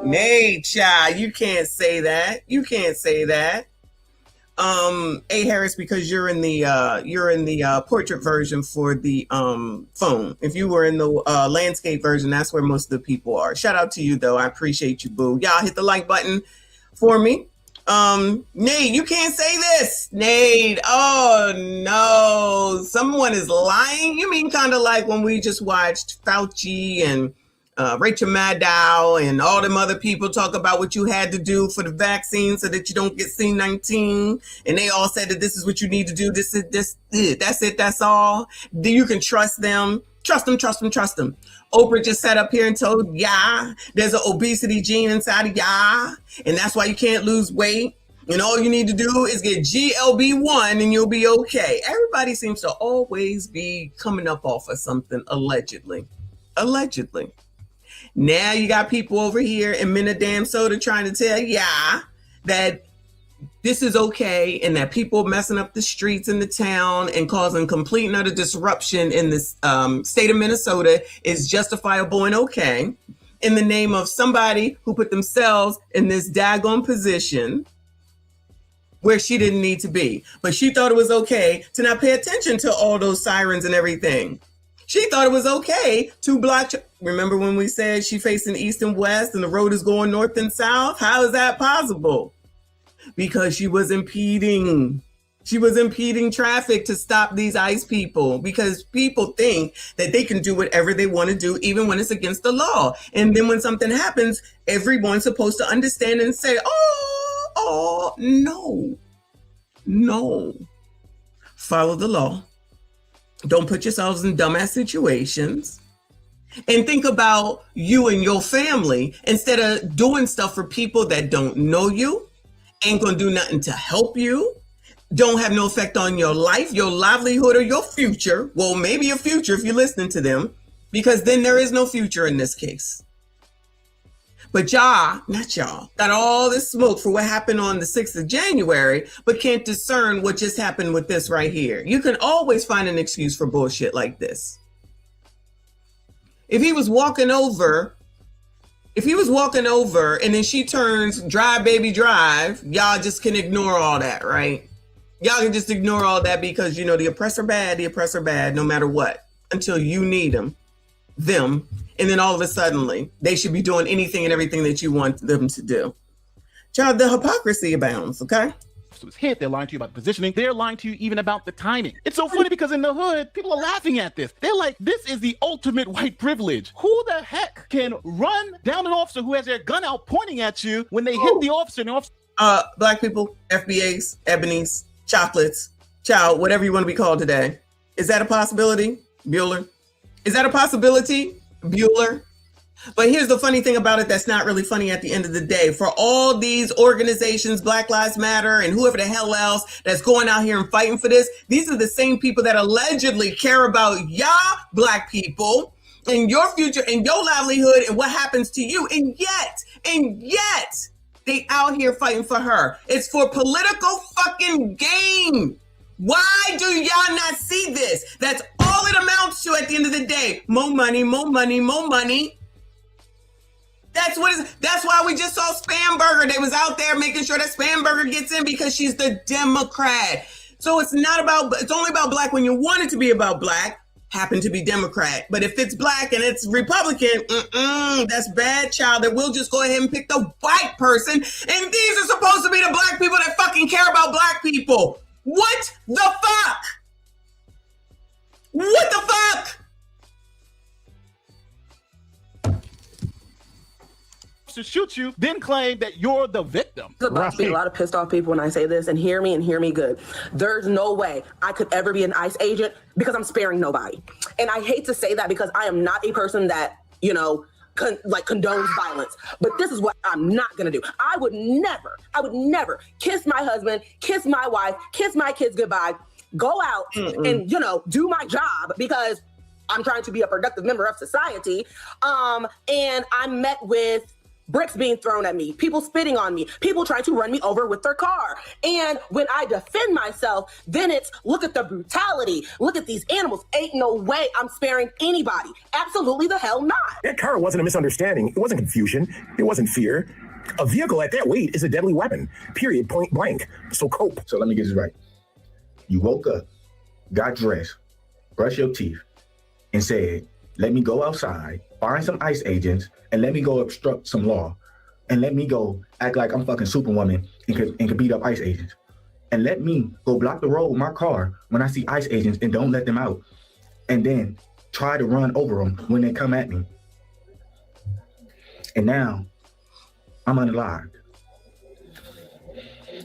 Nate, child. You can't say that. You can't say that. A. Harris, because you're in the portrait version for the phone. If you were in the landscape version, that's where most of the people are. Shout out to you though. I appreciate you, boo. Y'all hit the like button for me. Nate, you can't say this. Nate, oh no, someone is lying. You mean kind of like when we just watched Fauci and Rachel Maddow and all them other people talk about what you had to do for the vaccine so that you don't get C-19, and they all said that this is what you need to do. That's it. That's all. You can trust them. Trust them. Oprah just sat up here and told there's an obesity gene inside of and that's why you can't lose weight. And all you need to do is get GLB-1 and you'll be okay. Everybody seems to always be coming up off of something, allegedly. Now you got people over here in Minute Damn Soda trying to tell that this is okay and that people messing up the streets in the town and causing complete and utter disruption in this state of Minnesota is justifiable and okay in the name of somebody who put themselves in this daggone position where she didn't need to be. But she thought it was okay to not pay attention to all those sirens and everything. She thought it was okay to block. Remember when we said she facing east and west and the road is going north and south? How is that possible? Because she was impeding. She was impeding traffic to stop these ICE people, because people think that they can do whatever they want to do, even when it's against the law. And then when something happens, everyone's supposed to understand and say, oh, no. Follow the law. Don't put yourselves in dumbass situations. And think about you and your family instead of doing stuff for people that don't know you, ain't gonna do nothing to help you, don't have no effect on your life, your livelihood, or your future. Well, maybe your future if you're listening to them, because then there is no future in this case. But y'all, not y'all, got all this smoke for what happened on the 6th of January, but can't discern what just happened with this right here. You can always find an excuse for bullshit like this. If he was walking over and then she turns drive, baby, drive, y'all just can ignore all that, right? Y'all can just ignore all that because, you know, the oppressor bad, no matter what, until you need them. And then all of a sudden, they should be doing anything and everything that you want them to do. Child, the hypocrisy abounds, okay? So it's hit, they're lying to you about the positioning. They're lying to you even about the timing. It's so funny because in the hood, people are laughing at this. They're like, this is the ultimate white privilege. Who the heck can run down an officer who has their gun out pointing at you when they hit the officer? And the officer Black people, FBAs, ebonies, chocolates, child, whatever you want to be called today. Is that a possibility, Bueller? Is that a possibility, Bueller? But here's the funny thing about it that's not really funny at the end of the day. For all these organizations, Black Lives Matter and whoever the hell else that's going out here and fighting for this, these are the same people that allegedly care about y'all Black people and your future and your livelihood and what happens to you. And yet, they out here fighting for her. It's for political fucking gain. Why do y'all not see this? That's all it amounts to at the end of the day. More money, more money, more money. That's why we just saw Spamberger. They was out there making sure that Spamberger gets in because she's the Democrat. So it's only about Black when you want it to be about Black, happen to be Democrat. But if it's Black and it's Republican, that's bad, child. That we'll just go ahead and pick the white person. And these are supposed to be the Black people that fucking care about Black people. What the fuck? What the fuck? to shoot you, then claim that you're the victim. There's about to be a lot of pissed off people when I say this, and hear me good. There's no way I could ever be an ICE agent because I'm sparing nobody. And I hate to say that because I am not a person that, condones violence. But this is what I'm not gonna do. I would never kiss my husband, kiss my wife, kiss my kids goodbye, go out and, do my job because I'm trying to be a productive member of society. And I'm met with bricks being thrown at me, people spitting on me, people trying to run me over with their car. And when I defend myself, then it's, look at the brutality. Look at these animals. Ain't no way I'm sparing anybody. Absolutely the hell not. That car wasn't a misunderstanding. It wasn't confusion. It wasn't fear. A vehicle at that weight is a deadly weapon, period, point blank. So cope. So let me get this right. You woke up, got dressed, brushed your teeth, and said, let me go outside, find some ICE agents, and let me go obstruct some law. And let me go act like I'm fucking Superwoman and can beat up ICE agents. And let me go block the road with my car when I see ICE agents and don't let them out. And then try to run over them when they come at me. And now I'm unalived.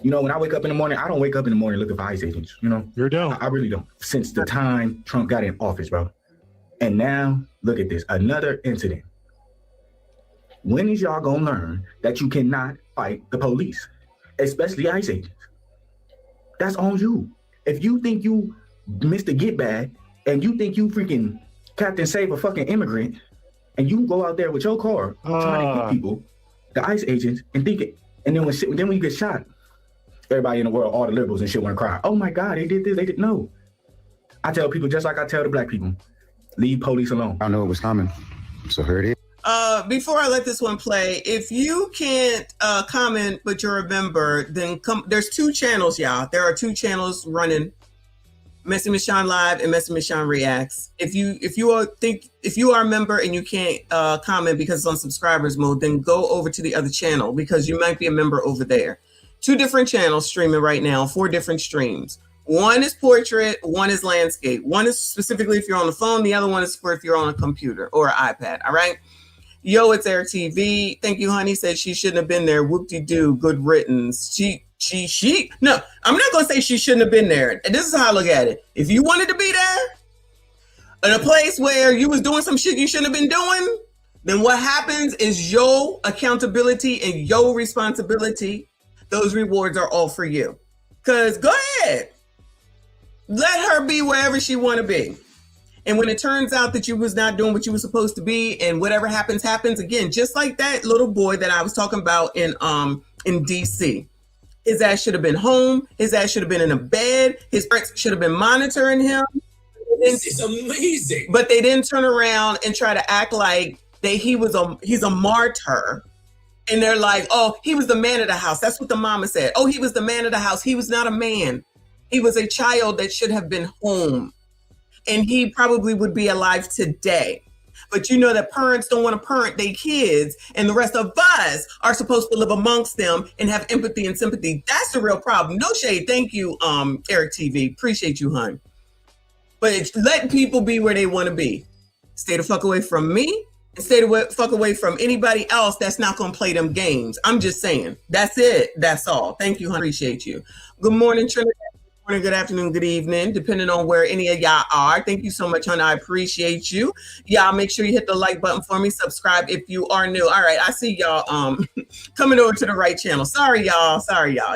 When I wake up in the morning, I don't wake up in the morning looking for ICE agents, You're down. I really don't. Since the time Trump got in office, bro. And now, look at this, another incident. When is y'all gonna learn that you cannot fight the police, especially ICE agents? That's on you. If you think you Mr. Get Bad and you think you freaking Captain Save a fucking immigrant and you go out there with your car trying to hit people, the ICE agents, and think it, and then when you get shot, everybody in the world, all the liberals and shit want to cry. Oh my God, they did this, they did. No. I tell people just like I tell the black people, leave police alone. I know it was coming, so here it is. Before I let this one play, if you can't comment but you're a member, then there's 2 channels, y'all. There are 2 channels running, Messy Michonne Live and Messy Michonne Reacts. If you are a member and you can't comment because it's on subscribers mode, then go over to the other channel because you might be a member over there. 2 different channels streaming right now, 4 different streams. One is portrait, one is landscape. One is specifically if you're on the phone, the other one is for if you're on a computer or an iPad, all right? Yo, it's Air TV. Thank you, honey. Said she shouldn't have been there. Whoop-de-doo. Good riddance. She. No, I'm not going to say she shouldn't have been there. And this is how I look at it. If you wanted to be there in a place where you was doing some shit you shouldn't have been doing, then what happens is your accountability and your responsibility. Those rewards are all for you. Because go ahead. Let her be wherever she want to be. And when it turns out that you was not doing what you were supposed to be and whatever happens, happens again, just like that little boy that I was talking about in DC. His ass should have been home. His ass should have been in a bed. His parents should have been monitoring him. This is amazing. But they didn't turn around and try to act like he's a martyr. And they're like, oh, he was the man of the house. That's what the mama said. Oh, he was the man of the house. He was not a man. He was a child that should have been home. And he probably would be alive today. But you know that parents don't want to parent their kids, and the rest of us are supposed to live amongst them and have empathy and sympathy. That's the real problem. No shade. Thank you, Eric TV. Appreciate you, hon. But let people be where they want to be. Stay the fuck away from me and stay the fuck away from anybody else that's not going to play them games. I'm just saying. That's it. That's all. Thank you, hon. Appreciate you. Good morning, Trinidad. Morning, good afternoon, good evening, depending on where any of y'all are. Thank you so much, honey. I appreciate you. Y'all make sure you hit the like button for me. Subscribe if you are new. All right, I see y'all coming over to the right channel. Sorry, y'all.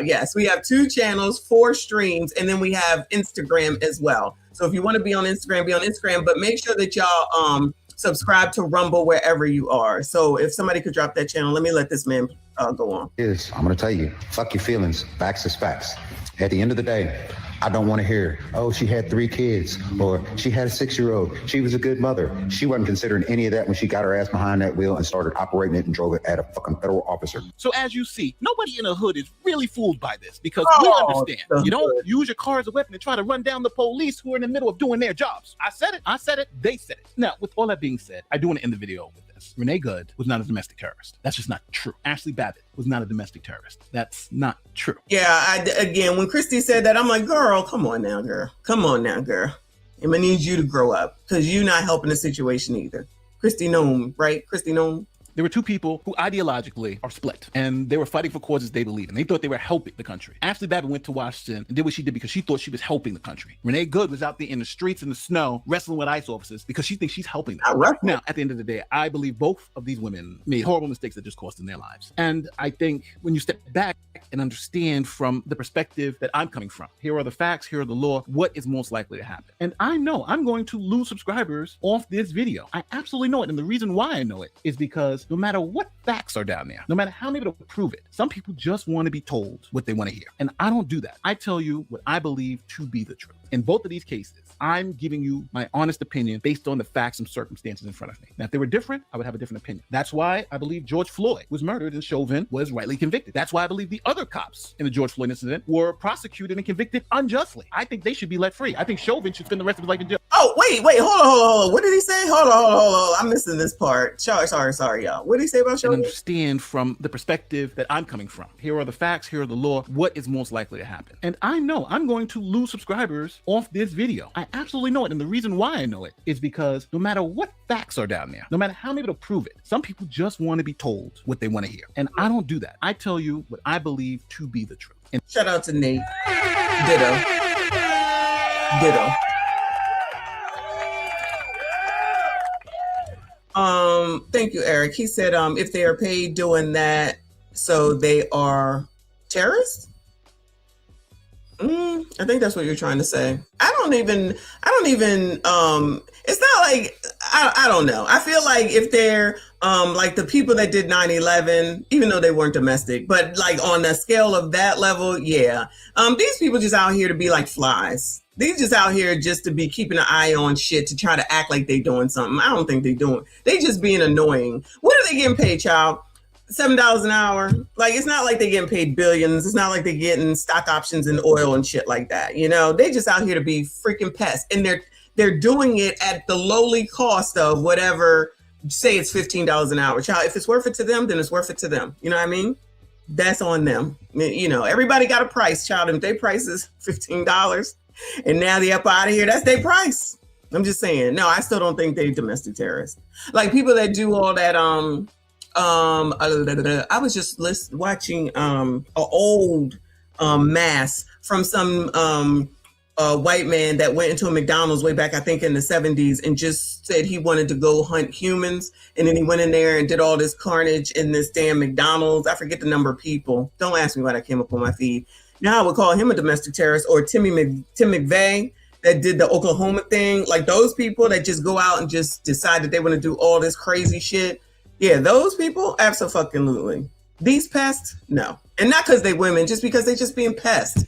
Yes, we have 2 channels, 4 streams, and then we have Instagram as well. So if you want to be on Instagram, but make sure that y'all subscribe to Rumble wherever you are. So if somebody could drop that channel, let me let this man go on. I'm going to tell you, fuck your feelings. Facts is facts. At the end of the day, I don't want to hear, oh, she had 3 kids, or she had a 6-year-old. She was a good mother. She wasn't considering any of that when she got her ass behind that wheel and started operating it and drove it at a fucking federal officer. So as you see, nobody in the hood is really fooled by this because we understand. You don't use your car as a weapon to try to run down the police who are in the middle of doing their jobs. I said it, they said it. Now, with all that being said, I do want to end the video with this. Renee Good was not a domestic terrorist. That's just not true. Ashli Babbitt was not a domestic terrorist. That's not true. Yeah, again, when Christy said that, I'm like, girl, come on now, girl. I'm gonna need you to grow up because you're not helping the situation either. Christy Nome, right? Christy Nome. There were 2 people who ideologically are split, and they were fighting for causes they believe in. They thought they were helping the country. Ashli Babbitt went to Washington and did what she did because she thought she was helping the country. Renee Good was out there in the streets in the snow wrestling with ICE officers because she thinks she's helping them. Now, at the end of the day, I believe both of these women made horrible mistakes that just cost them their lives. And I think when you step back and understand from the perspective that I'm coming from, here are the facts, here are the law, what is most likely to happen. And I know I'm going to lose subscribers off this video. I absolutely know it. And the reason why I know it is because no matter what facts are down there, no matter how many to prove it, some people just want to be told what they want to hear. And I don't do that. I tell you what I believe to be the truth. In both of these cases, I'm giving you my honest opinion based on the facts and circumstances in front of me. Now, if they were different, I would have a different opinion. That's why I believe George Floyd was murdered and Chauvin was rightly convicted. That's why I believe the other cops in the George Floyd incident were prosecuted and convicted unjustly. I think they should be let free. I think Chauvin should spend the rest of his life in jail. Oh, wait, hold on. What did he say? Hold on. I'm missing this part. Sorry, y'all. What did he say about Chauvin? And understand from the perspective that I'm coming from. Here are the facts, here are the law, what is most likely to happen. And I know I'm going to lose subscribers off this video. I absolutely know it. And the reason why I know it is because no matter what facts are down there, no matter how many to prove it, some people just want to be told what they want to hear. And I don't do that. I tell you what I believe to be the truth. And shout out to Nate. Ditto. Thank you, Eric. He said, if they are paid doing that, so they are terrorists? I think that's what you're trying to say. I don't even, it's not like, I don't know. I feel like if they're like the people that did 9/11, even though they weren't domestic, but like on the scale of that level, yeah. These people just out here to be like flies. These just out here just to be keeping an eye on shit to try to act like they doing something. I don't think they doing. They just being annoying. What are they getting paid, child? $7 an hour. Like, it's not like they getting paid billions. It's not like they getting stock options in oil and shit like that. You know, they just out here to be freaking pests, and they're doing it at the lowly cost of whatever. Say it's $15 an hour, child. If it's worth it to them, then it's worth it to them. You know what I mean? That's on them. You know, everybody got a price, child. If their price is $15, and now they up out of here, that's their price. I'm just saying. No, I still don't think they domestic terrorists. Like people that do all that. I was just watching an old mass from some white man that went into a McDonald's way back, I think in the 70s, and just said he wanted to go hunt humans. And then he went in there and did all this carnage in this damn McDonald's. I forget the number of people. Don't ask me why that came up on my feed. Now I would call him a domestic terrorist, or Tim McVeigh that did the Oklahoma thing. Like those people that just go out and just decide that they want to do all this crazy shit. Yeah, those people, absolutely. These pests, no. And not because they women, just because they just being pests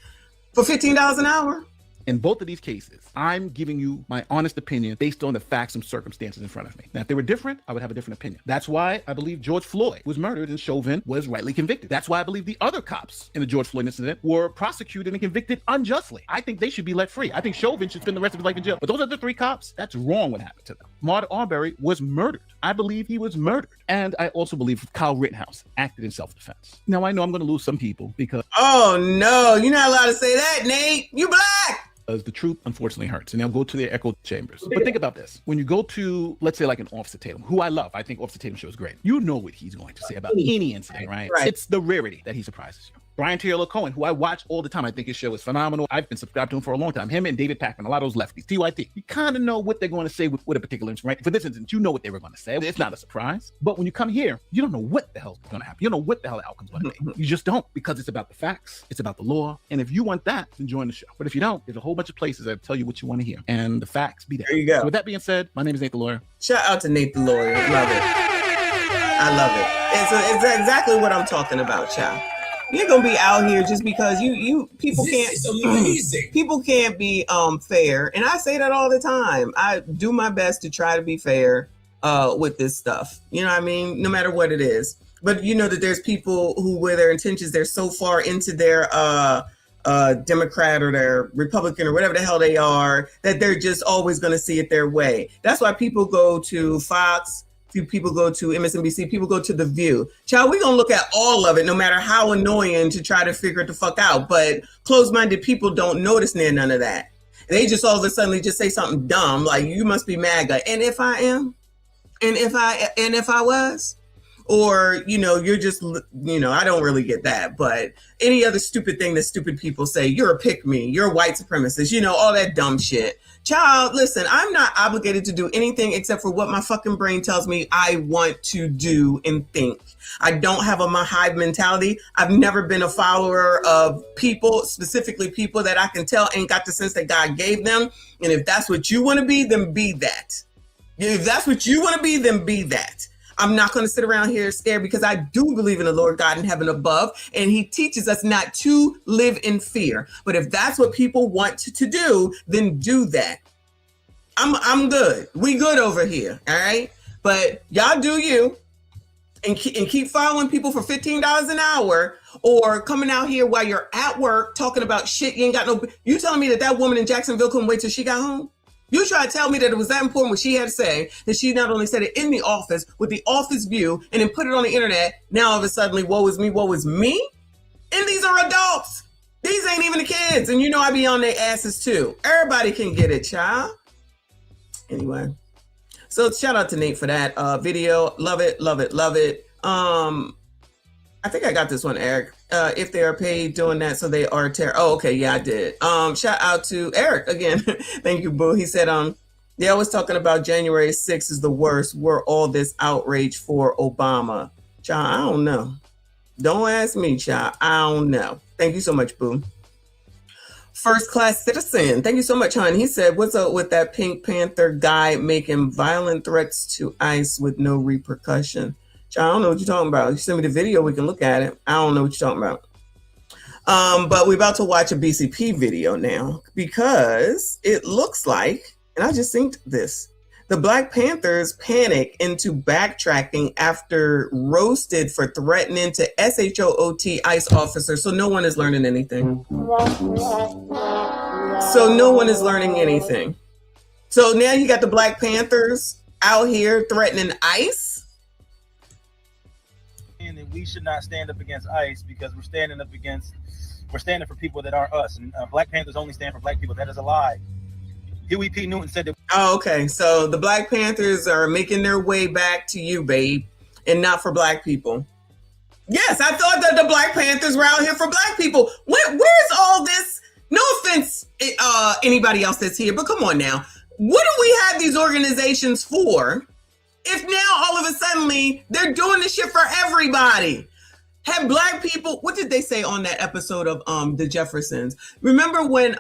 for $15 an hour. In both of these cases, I'm giving you my honest opinion based on the facts and circumstances in front of me. Now, if they were different, I would have a different opinion. That's why I believe George Floyd was murdered and Chauvin was rightly convicted. That's why I believe the other cops in the George Floyd incident were prosecuted and convicted unjustly. I think they should be let free. I think Chauvin should spend the rest of his life in jail. But those other three cops, that's wrong what happened to them. Ahmaud Arbery was murdered. I believe he was murdered. And I also believe Kyle Rittenhouse acted in self-defense. Now, I know I'm going to lose some people because... Oh, no. You're not allowed to say that, Nate. You black. The truth unfortunately hurts, and they'll go to their echo chambers. But think about this. When you go to, let's say, like an Officer Tatum, who I love, I think Officer Tatum show is great. You know what he's going to say about any incident, right? It's the rarity that he surprises you. Brian Taylor Cohen, who I watch all the time. I think his show is phenomenal. I've been subscribed to him for a long time. Him and David Pakman, a lot of those lefties, TYT. You kind of know what they're going to say with a particular incident, right? For this instance, you know what they were going to say. It's not a surprise. But when you come here, you don't know what the hell's going to happen. You don't know what the hell the outcome's going to be. You just don't, because it's about the facts. It's about the law. And if you want that, then join the show. But if you don't, there's a whole bunch of places that tell you what you want to hear. And the facts be there. There you go. So with that being said, my name is Nate the Lawyer. Shout out to Nate the Lawyer. Love it. I love it. It's exactly what I'm talking about, child. You're gonna be out here just because people can't. This is amazing. People can't be fair, and I say that all the time. I do my best to try to be fair with this stuff. You know what I mean? No matter what it is. But you know that there's people who, where their intentions, they're so far into their Democrat or their Republican or whatever the hell they are, that they're just always gonna see it their way. That's why people go to Fox. People go to MSNBC, people go to The View. Child, we're going to look at all of it, no matter how annoying, to try to figure it the fuck out. But closed-minded people don't notice none of that. They just all of a sudden just say something dumb, like, you must be MAGA. And if I am? And if I was? Or, you know, you're just, you know, I don't really get that. But any other stupid thing that stupid people say, you're a pick-me, you're a white supremacist, you know, all that dumb shit. Child, listen, I'm not obligated to do anything except for what my fucking brain tells me I want to do and think. I don't have a hive mentality. I've never been a follower of people, specifically people that I can tell ain't got the sense that God gave them. And if that's what you want to be, then be that. If that's what you want to be, then be that. I'm not going to sit around here scared, because I do believe in the Lord God in heaven above, and he teaches us not to live in fear. But if that's what people want to do, then do that. I'm good. We good over here. All right. But y'all do you, and keep following people for $15 an hour, or coming out here while you're at work talking about shit you ain't got no. You telling me that woman in Jacksonville couldn't wait till she got home? You try to tell me that it was that important what she had to say, that she not only said it in the office with the office view and then put it on the internet. Now all of a sudden, woe is me, woe is me. And these are adults. These ain't even the kids. And you know I be on their asses too. Everybody can get it, child. Anyway, so shout out to Nate for that video. Love it, love it, love it. I think I got this one, Eric. If they are paid doing that, so they are oh, okay, yeah, I did. Shout out to Eric again. Thank you, boo. He said, they always talking about January 6th is the worst. We're all this outrage for Obama. Child, I don't know. Don't ask me, child. I don't know. Thank you so much, boo. First class citizen. Thank you so much, hon. He said, what's up with that Pink Panther guy making violent threats to ICE with no repercussion? I don't know what you're talking about. You send me the video, we can look at it. I don't know what you're talking about. But we're about to watch a BCP video now because it looks like, and I just synced this, the Black Panthers panic into backtracking after roasted for threatening to SHOT ICE officers. So no one is learning anything. So no one is learning anything. So now you got the Black Panthers out here threatening ICE. And that we should not stand up against ICE because we're standing for people that aren't us. And Black Panthers only stand for Black people. That is a lie. Huey P. Newton said that. Oh, okay. So the Black Panthers are making their way back to you, babe, and not for Black people. Yes, I thought that the Black Panthers were out here for Black people. Where's all this? No offense, anybody else that's here, but come on now. What do we have these organizations for if now all of a sudden they're doing this shit for everybody? Have Black people, what did they say on that episode of The Jeffersons? Remember when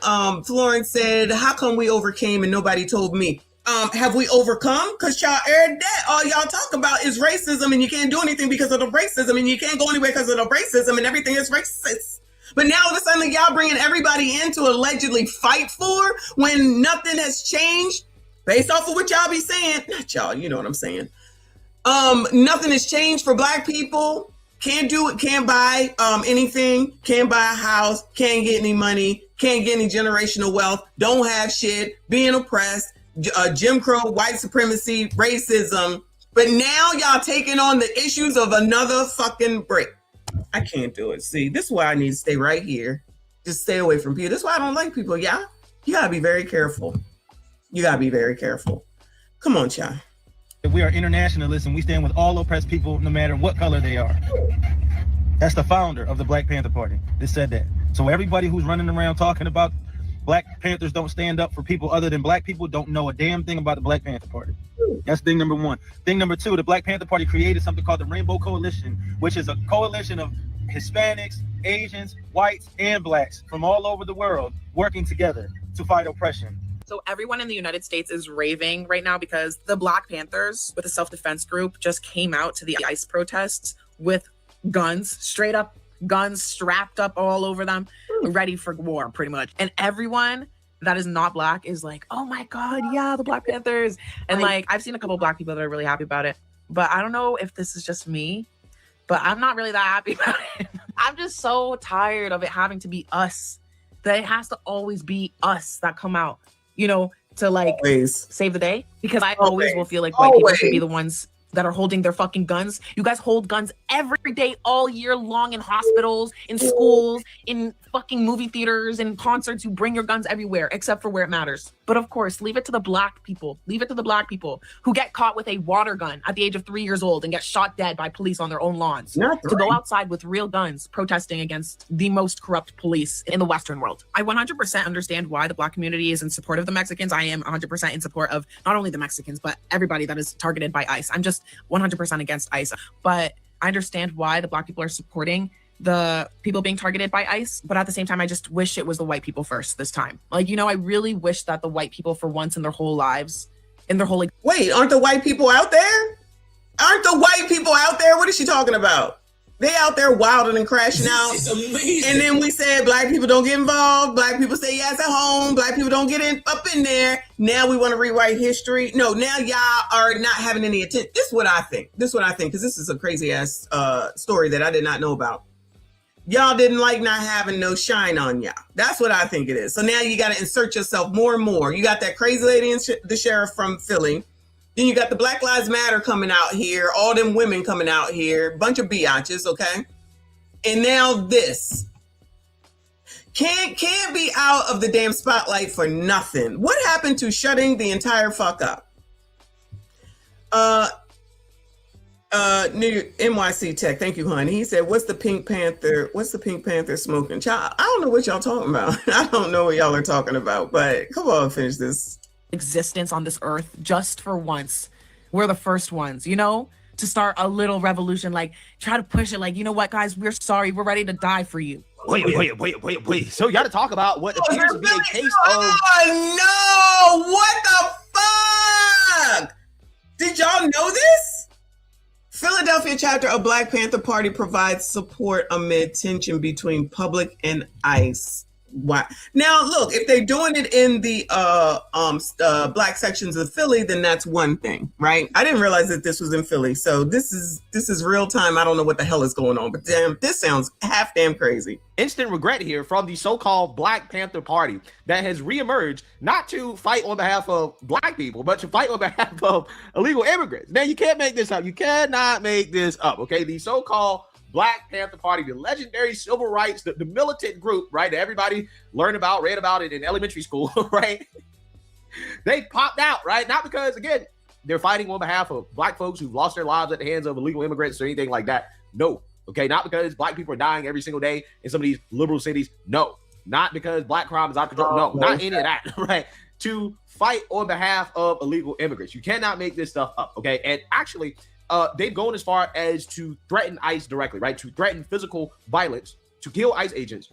Florence said, how come we overcame and nobody told me? Have we overcome? Because y'all aired that. All y'all talk about is racism and you can't do anything because of the racism and you can't go anywhere because of the racism and everything is racist. But now all of a sudden y'all bringing everybody in to allegedly fight for when nothing has changed based off of what y'all be saying. Not y'all, you know what I'm saying. Nothing has changed for Black people. Can't do it, can't buy anything, can't buy a house, can't get any money, can't get any generational wealth, don't have shit, being oppressed, Jim Crow, white supremacy, racism. But now y'all taking on the issues of another fucking break. I can't do it. See, this is why I need to stay right here. Just stay away from people. This is why I don't like people. Yeah, you gotta be very careful. You gotta be very careful. Come on, child. We are internationalists and we stand with all oppressed people no matter what color they are. That's the founder of the Black Panther Party that said that. So everybody who's running around talking about Black Panthers don't stand up for people other than Black people don't know a damn thing about the Black Panther Party. That's thing number one. Thing number two, the Black Panther Party created something called the Rainbow Coalition, which is a coalition of Hispanics, Asians, whites, and Blacks from all over the world working together to fight oppression. So everyone in the United States is raving right now because the Black Panthers with a self-defense group just came out to the ICE protests with guns, straight up guns strapped up all over them, ready for war pretty much. And everyone that is not Black is like, oh my God, yeah, the Black Panthers. And like, I've seen a couple of Black people that are really happy about it, but I don't know if this is just me, but I'm not really that happy about it. I'm just so tired of it having to be us, that it has to always be us that come out, you know, to like save the day, because I always will feel like white people should be the ones that are holding their fucking guns. You guys hold guns every day, all year long, in hospitals, in schools, in fucking movie theaters, in concerts. You bring your guns everywhere, except for where it matters. But of course, leave it to the Black people. Leave it to the Black people who get caught with a water gun at the age of 3 years old and get shot dead by police on their own lawns. To go outside with real guns, protesting against the most corrupt police in the Western world. I 100% understand why the Black community is in support of the Mexicans. I am 100% in support of not only the Mexicans, but everybody that is targeted by ICE. I'm just 100% against ICE, but I understand why the Black people are supporting the people being targeted by ICE. But at the same time, I just wish it was the white people first this time. Like, you know, I really wish that the white people for once in their whole lives, in their whole... Wait, aren't the white people out there? Aren't the white people out there? What is she talking about? They out there wilding and crashing out. This is amazing. And then we said Black people don't get involved. Black people stay yes at home. Black people don't get up in there. Now we want to rewrite history. No, now y'all are not having any attention. This is what I think. Because this is a crazy ass story that I did not know about. Y'all didn't like not having no shine on y'all. That's what I think it is. So now you got to insert yourself more and more. You got that crazy lady and the sheriff from Philly. Then you got the Black Lives Matter coming out here, all them women coming out here, bunch of biatches, okay? And now this. Can't be out of the damn spotlight for nothing. What happened to shutting the entire fuck up? New NYC Tech, thank you, honey. He said, what's the Pink Panther smoking? Child, I don't know what y'all talking about. I don't know what y'all are talking about, but come on, finish this. Existence on this earth just for once. We're the first ones, you know, to start a little revolution, like try to push it, like, you know what, guys, we're sorry, we're ready to die for you. Wait. So you got to talk about what appears to be a case of. Oh no! What the fuck? Did y'all know this? Philadelphia chapter of Black Panther Party provides support amid tension between public and ICE. Why? Now, look, if they're doing it in the black sections of Philly, then that's one thing, right? I didn't realize that this was in Philly, so this is real time. I don't know what the hell is going on, but damn, this sounds half damn crazy. Instant regret here from the so-called Black Panther Party that has reemerged not to fight on behalf of black people, but to fight on behalf of illegal immigrants. Now, you can't make this up. You cannot make this up, okay? The so-called Black Panther Party, the legendary civil rights, the militant group, right, that everybody learned about, read about it in elementary school, right? They popped out, right? Not because, again, they're fighting on behalf of black folks who've lost their lives at the hands of illegal immigrants or anything like that. No, okay? Not because black people are dying every single day in some of these liberal cities. No, not because black crime is out of control. No, not any of that, right? To fight on behalf of illegal immigrants. You cannot make this stuff up, okay? And actually, they've gone as far as to threaten ICE directly, right? To threaten physical violence, to kill ICE agents.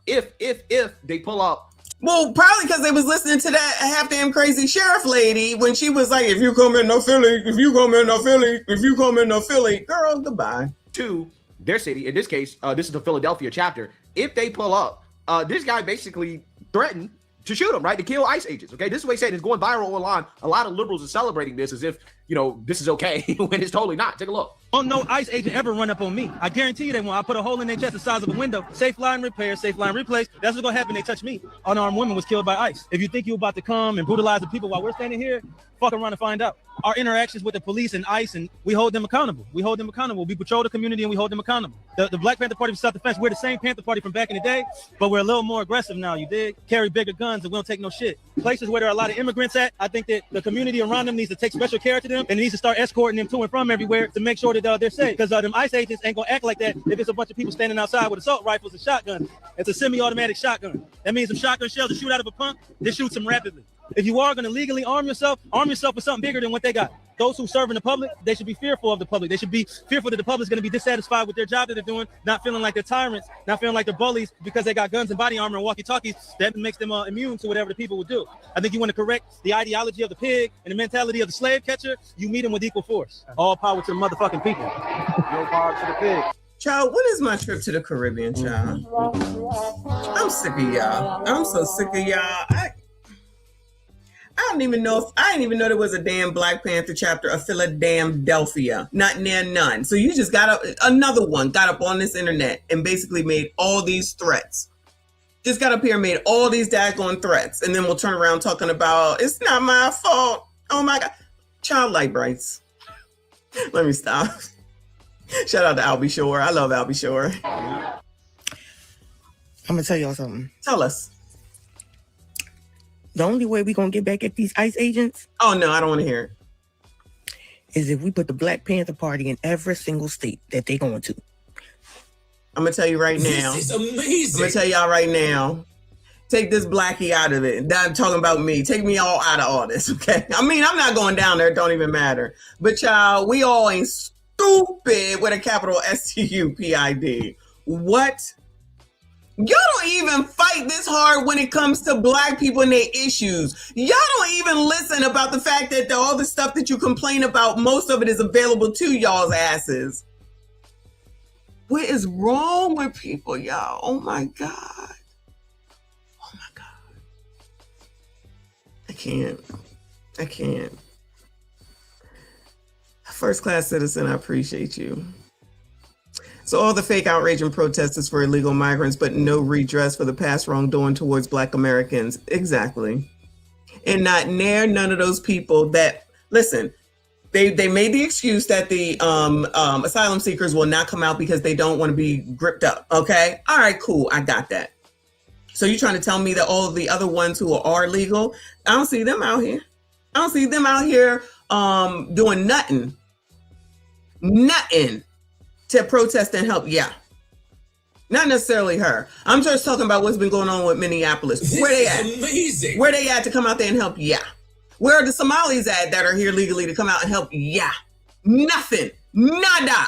If they pull up. Well, probably because they was listening to that half damn crazy sheriff lady when she was like, if you come in no Philly, if you come in no Philly, if you come in no Philly, girl, goodbye. To their city. In this case, this is the Philadelphia chapter. If they pull up, this guy basically threatened to shoot them, right? To kill ICE agents, okay? This is what he said. It's going viral online. A lot of liberals are celebrating this as if, this is okay, when it's totally not. Take a look. Don't no ICE agent ever run up on me. I guarantee you they won't. I put a hole in their chest the size of a window. Safe line repair, safe line replace. That's what's gonna happen. They touch me. Unarmed woman was killed by ICE. If you think you're about to come and brutalize the people while we're standing here, fuck around and find out. Our interactions with the police and ICE, and we hold them accountable. We patrol the community and we hold them accountable. The Black Panther Party for self-defense, we're the same Panther Party from back in the day, but we're a little more aggressive now, you dig? Carry bigger guns and we don't take no shit. Places where there are a lot of immigrants at, I think that the community around them needs to take special care to them and needs to start escorting them to and from everywhere to make sure that they're safe. Because them ICE agents ain't gonna act like that if it's a bunch of people standing outside with assault rifles and shotguns. It's a semi-automatic shotgun. That means some shotgun shells to shoot out of a pump, they shoot them rapidly. If you are going to legally arm yourself with something bigger than what they got. Those who serve in the public, they should be fearful of the public. They should be fearful that the public is going to be dissatisfied with their job that they're doing, not feeling like they're tyrants, not feeling like they're bullies because they got guns and body armor and walkie-talkies. That makes them immune to whatever the people would do. I think you want to correct the ideology of the pig and the mentality of the slave catcher. You meet them with equal force. All power to the motherfucking people. No power to the pig. Child, when is my trip to the Caribbean, child? I'm sick of y'all. I'm so sick of y'all. I didn't even know there was a damn Black Panther chapter of Philadelphia. Not near none. So you just got another one got up on this internet and basically made all these threats. Just got up here and made all these daggone threats. And then we'll turn around talking about, it's not my fault. Oh my God. Childlike Brights. Let me stop. Shout out to Albie Shore. I love Albie Shore. I'm going to tell y'all something. Tell us. The only way we're going to get back at these ICE agents. Oh, no, I don't want to hear it. Is if we put the Black Panther Party in every single state that they're going to. I'm going to tell you right now. This is amazing. I'm going to tell y'all right now. Take this blackie out of it. I'm talking about me. Take me all out of all this, okay? I mean, I'm not going down there. It don't even matter. But y'all, we all ain't stupid with a capital STUPID. What? Y'all don't even fight this hard when it comes to black people and their issues. Y'all don't even listen about the fact that all the stuff that you complain about, most of it is available to y'all's asses. What is wrong with people, y'all? Oh my God. Oh my God. I can't. First class citizen, I appreciate you. So all the fake outrage and protesters for illegal migrants, but no redress for the past wrongdoing towards Black Americans. Exactly. And not near none of those people that, listen, they made the excuse that the asylum seekers will not come out because they don't want to be gripped up. Okay. All right, cool. I got that. So you're trying to tell me that all of the other ones who are legal, I don't see them out here. I don't see them out here doing nothing to protest and help. Yeah. Not necessarily her. I'm just talking about what's been going on with Minneapolis. Where they at? Amazing. Where they at to come out there and help? Yeah. Where are the Somalis at that are here legally to come out and help? Yeah. Nothing. Nada.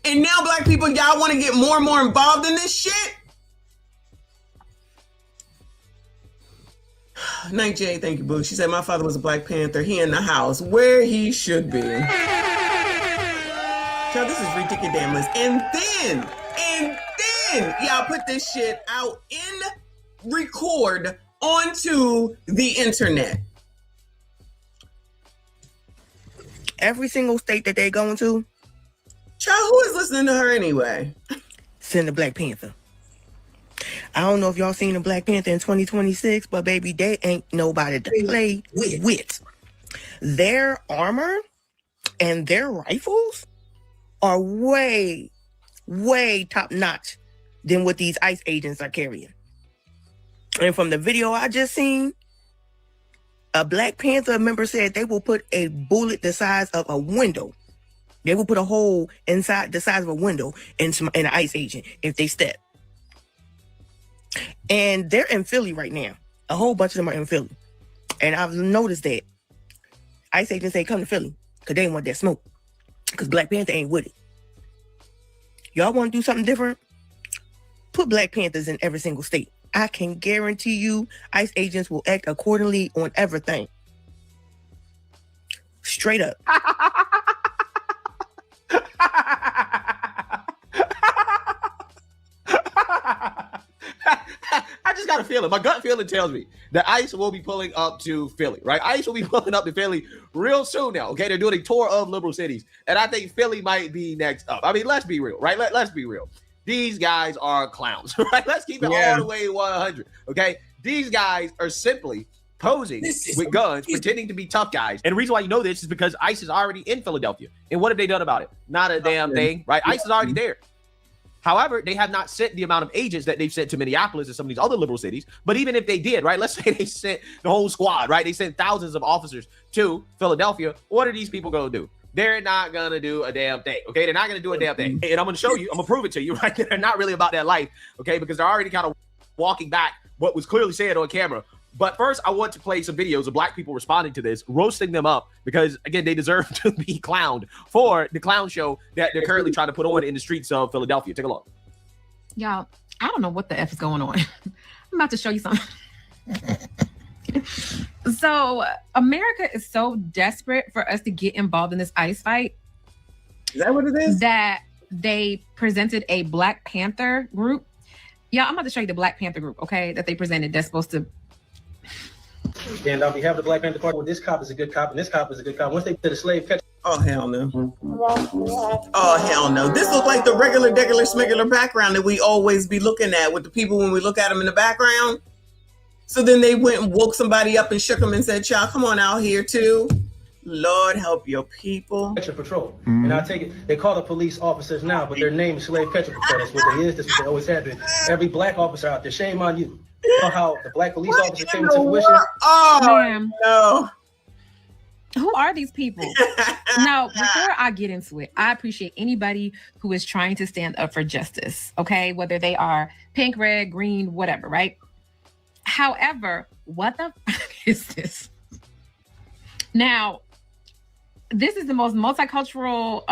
And now black people, y'all want to get more and more involved in this shit? Night J, thank you, boo. She said, my father was a Black Panther. He in the house where he should be. Child, this is ridiculous. And then y'all put this shit out in record onto the internet. Every single state that they going to. Child, who is listening to her anyway? Send the Black Panther. I don't know if y'all seen the Black Panther in 2026, but baby, they ain't nobody to play with. Their armor and their rifles are way, way top notch than what these ICE agents are carrying. And from the video I just seen, a Black Panther member said they will put a bullet the size of a window. They will put a hole inside the size of a window in an ICE agent if they step. And they're in Philly right now. A whole bunch of them are in Philly. And I've noticed that ICE agents say come to Philly because they want that smoke. Because Black Panther ain't with it. Y'all want to do something different? Put Black Panthers in every single state. I can guarantee you ICE agents will act accordingly on everything. Straight up. I just got a feeling. My gut feeling tells me that ICE will be pulling up to Philly, right? ICE will be pulling up to Philly real soon now, okay? They're doing a tour of liberal cities, and I think Philly might be next up. I mean, let's be real, right? Let's be real. These guys are clowns, right? Let's keep it all the way 100, okay? These guys are simply posing with guns, pretending to be tough guys. And the reason why you know this is because ICE is already in Philadelphia. And what have they done about it? Not a damn thing, right? ICE is already there. However, they have not sent the amount of agents that they've sent to Minneapolis and some of these other liberal cities. But even if they did, right, let's say they sent the whole squad, right? They sent thousands of officers to Philadelphia. What are these people going to do? They're not going to do a damn thing, okay? They're not going to do a damn thing. And I'm going to show you, I'm going to prove it to you, right? They're not really about that life, okay? Because they're already kind of walking back what was clearly said on camera. But first, I want to play some videos of black people responding to this, roasting them up, because, again, they deserve to be clowned for the clown show that they're currently trying to put on in the streets of Philadelphia. Take a look. Y'all, I don't know what the F is going on. I'm about to show you something. So, America is so desperate for us to get involved in this ICE fight. Is that what it is? That they presented a Black Panther group. Yeah, I'm about to show you the Black Panther group, okay, that they presented that's supposed to... Stand on behalf of the Black Panther Party. Well, this cop is a good cop, and this cop is a good cop. Once they put a slave catch. Oh, hell no. Oh, hell no. This looks like the regular, smuggler background that we always be looking at with the people when we look at them in the background. So then they went and woke somebody up and shook them and said, y'all, come on out here too. Lord, help your people. Petrol Patrol. And I take it, they call the police officers now, but their name is Slave Petrol Patrol. That's what they is. That's what they always have been. Every black officer out there, shame on you. You know how the black police officer came into fruition? Oh, no. Who are these people? Now, before I get into it, I appreciate anybody who is trying to stand up for justice, okay? Whether they are pink, red, green, whatever, right? However, what the fuck is this? Now, this is the most multicultural,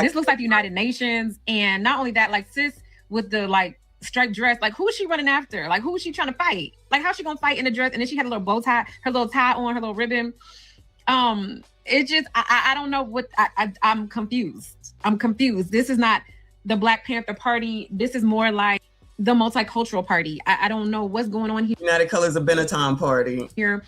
this looks like the United Nations. And not only that, like sis with the like striped dress, like who is she running after? Like who is she trying to fight? Like how's she gonna fight in a dress? And then she had a little bow tie, her little tie on, her little ribbon. It just, I don't know what, I'm confused. I'm confused. This is not the Black Panther Party. This is more like the multicultural party. I don't know what's going on here. United Colors of Benetton Party. Here,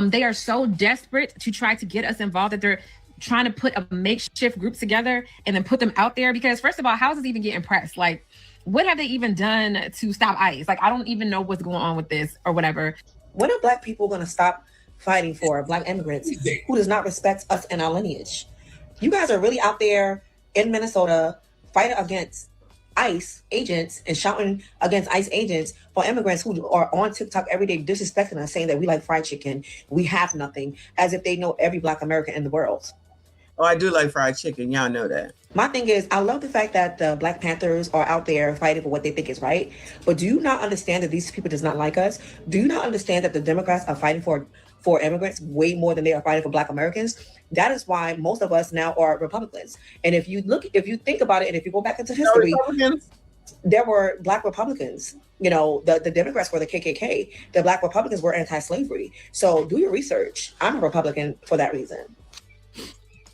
they are so desperate to try to get us involved that they're trying to put a makeshift group together and then put them out there. Because first of all, how is this even getting pressed? Like, what have they even done to stop ICE? Like, I don't even know what's going on with this or whatever. When are black people going to stop fighting for black immigrants who does not respect us and our lineage? You guys are really out there in Minnesota fighting against ICE agents and shouting against ICE agents for immigrants who are on TikTok every day disrespecting us, saying that we like fried chicken, we have nothing, as if they know every black American in the world. Oh, I do like fried chicken. Y'all know that. My thing is, I love the fact that the Black Panthers are out there fighting for what they think is right. But do you not understand that these people does not like us? Do you not understand that the Democrats are fighting for for immigrants way more than they are fighting for Black Americans. That is why most of us now are Republicans. And if you think about it, and if you go back into history, there were Black Republicans. You know, the Democrats were the KKK. The Black Republicans were anti-slavery. So do your research. I'm a Republican for that reason.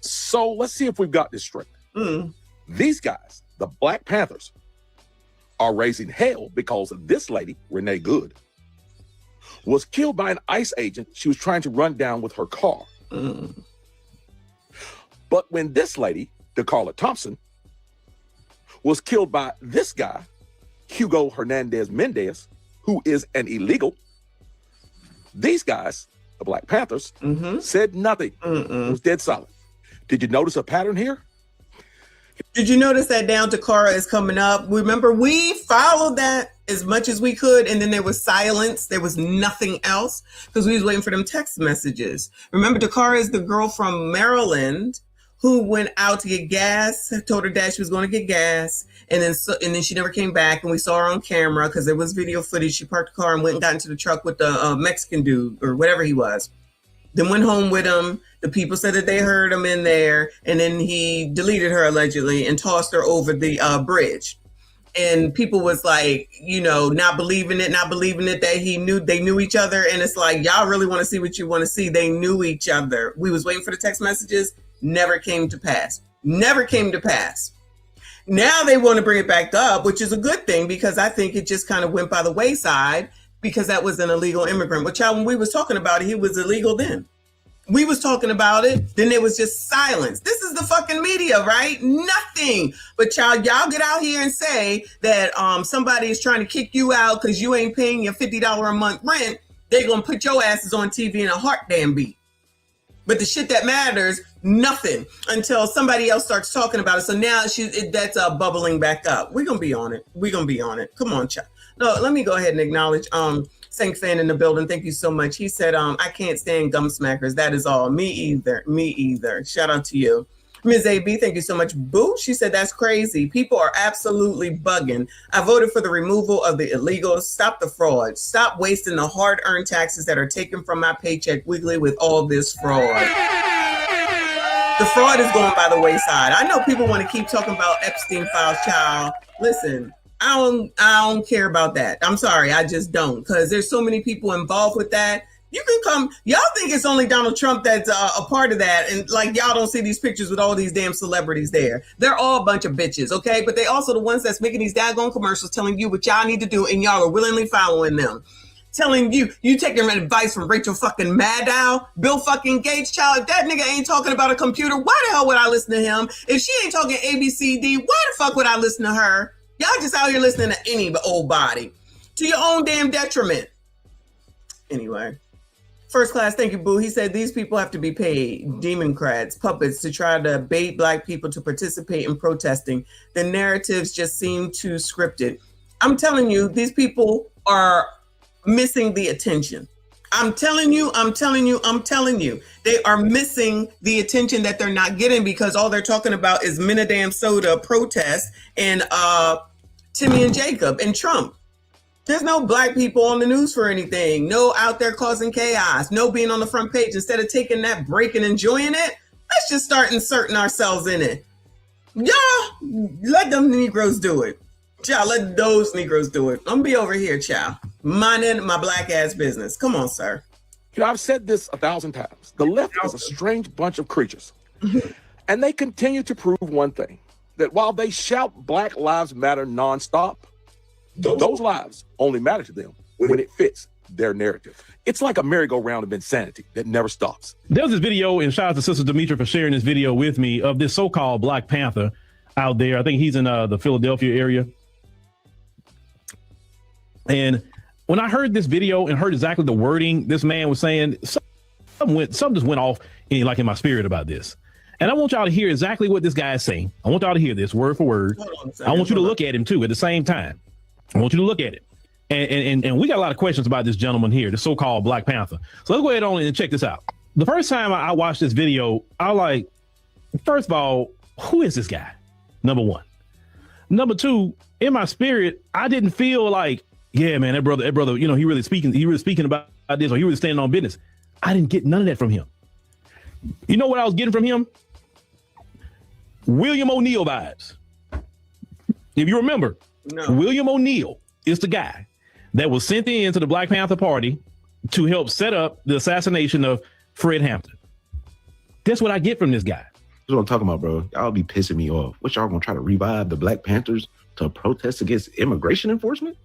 So let's see if we've got this straight. These guys, the Black Panthers, are raising hell because this lady, Renee Good, was killed by an ICE agent she was trying to run down with her car. But when this lady, DeCarla Thompson, was killed by this guy, Hugo Hernandez Mendez, who is an illegal, these guys, the Black Panthers, said nothing. It was dead silent. Did you notice a pattern here? Did you notice that Down to Cara is coming up? Remember, we followed that as much as we could, and then there was silence. There was nothing else because we was waiting for them text messages. Remember, Dakara is the girl from Maryland who went out to get gas, told her dad she was going to get gas, and then she never came back, and we saw her on camera because there was video footage. She parked the car and went and got into the truck with the Mexican dude or whatever he was. Then went home with him. The people said that they heard him in there, and then he deleted her allegedly and tossed her over the bridge. And people was like, you know, not believing it that they knew each other. And it's like, y'all really want to see what you want to see. They knew each other. We was waiting for the text messages. Never came to pass. Never came to pass. Now they want to bring it back up, which is a good thing because I think it just kind of went by the wayside because that was an illegal immigrant. But child, when we was talking about it, he was illegal then. We was talking about it, then there was just silence. This is the fucking media, right? Nothing. But child, y'all get out here and say that somebody is trying to kick you out because you ain't paying your $50 a month rent. They gonna put your asses on TV in a heart damn beat. But the shit that matters, nothing until somebody else starts talking about it. So now that's bubbling back up. We're gonna be on it. We're gonna be on it. Come on, child. No, let me go ahead and acknowledge Sank Fan in the building. Thank you so much. He said, I can't stand gum smackers. That is all. Me either. Me either. Shout out to you. Ms. AB, thank you so much. Boo, she said, that's crazy. People are absolutely bugging. I voted for the removal of the illegals. Stop the fraud. Stop wasting the hard-earned taxes that are taken from my paycheck weekly with all this fraud. The fraud is going by the wayside. I know people want to keep talking about Epstein files, child. Listen. I don't care about that. I'm sorry, I just don't, because there's so many people involved with that. You can come. Y'all think it's only Donald Trump that's a part of that, and like y'all don't see these pictures with all these damn celebrities there. They're all a bunch of bitches, okay? But they also the ones that's making these daggone commercials telling you what y'all need to do, and y'all are willingly following them. Telling you taking advice from Rachel fucking Maddow, Bill fucking Gates, child. If that nigga ain't talking about a computer, why the hell would I listen to him? If she ain't talking ABCD, why the fuck would I listen to her? Y'all just out here listening to any old body to your own damn detriment. Anyway, First Class, thank you, Boo. He said these people have to be paid, Democrats, puppets, to try to bait Black people to participate in protesting. The narratives just seem too scripted. I'm telling you, these people are missing the attention. I'm telling you. They are missing the attention that they're not getting because all they're talking about is Minnesota protest and Timmy and Jacob and Trump. There's no Black people on the news for anything. No out there causing chaos. No being on the front page. Instead of taking that break and enjoying it, let's just start inserting ourselves in it. Y'all, let them Negroes do it. Child, let those Negroes do it. I'm gonna be over here, child, minding my Black ass business. Come on, sir. You know, I've said this 1,000 times. The left is a strange bunch of creatures. And they continue to prove one thing, that while they shout Black Lives Matter nonstop, those lives only matter to them when it fits their narrative. It's like a merry-go-round of insanity that never stops. There's this video, and shout out to Sister Demetra for sharing this video with me, of this so-called Black Panther out there. I think he's in the Philadelphia area. And when I heard this video and heard exactly the wording this man was saying, something just went off in my spirit about this. And I want y'all to hear exactly what this guy is saying. I want y'all to hear this word for word. I want you to look at him too at the same time. I want you to look at it. And we got a lot of questions about this gentleman here, the so-called Black Panther. So let's go ahead on and check this out. The first time I watched this video, I was like, first of all, who is this guy? Number one. Number two, in my spirit, I didn't feel like, yeah, man, that brother, you know, he really speaking about this, or he really standing on business. I didn't get none of that from him. You know what I was getting from him? William O'Neill vibes. If you remember, William O'Neill is the guy that was sent in to the Black Panther Party to help set up the assassination of Fred Hampton. That's what I get from this guy. That's what I'm talking about, bro. Y'all be pissing me off. What, y'all gonna try to revive the Black Panthers to protest against immigration enforcement?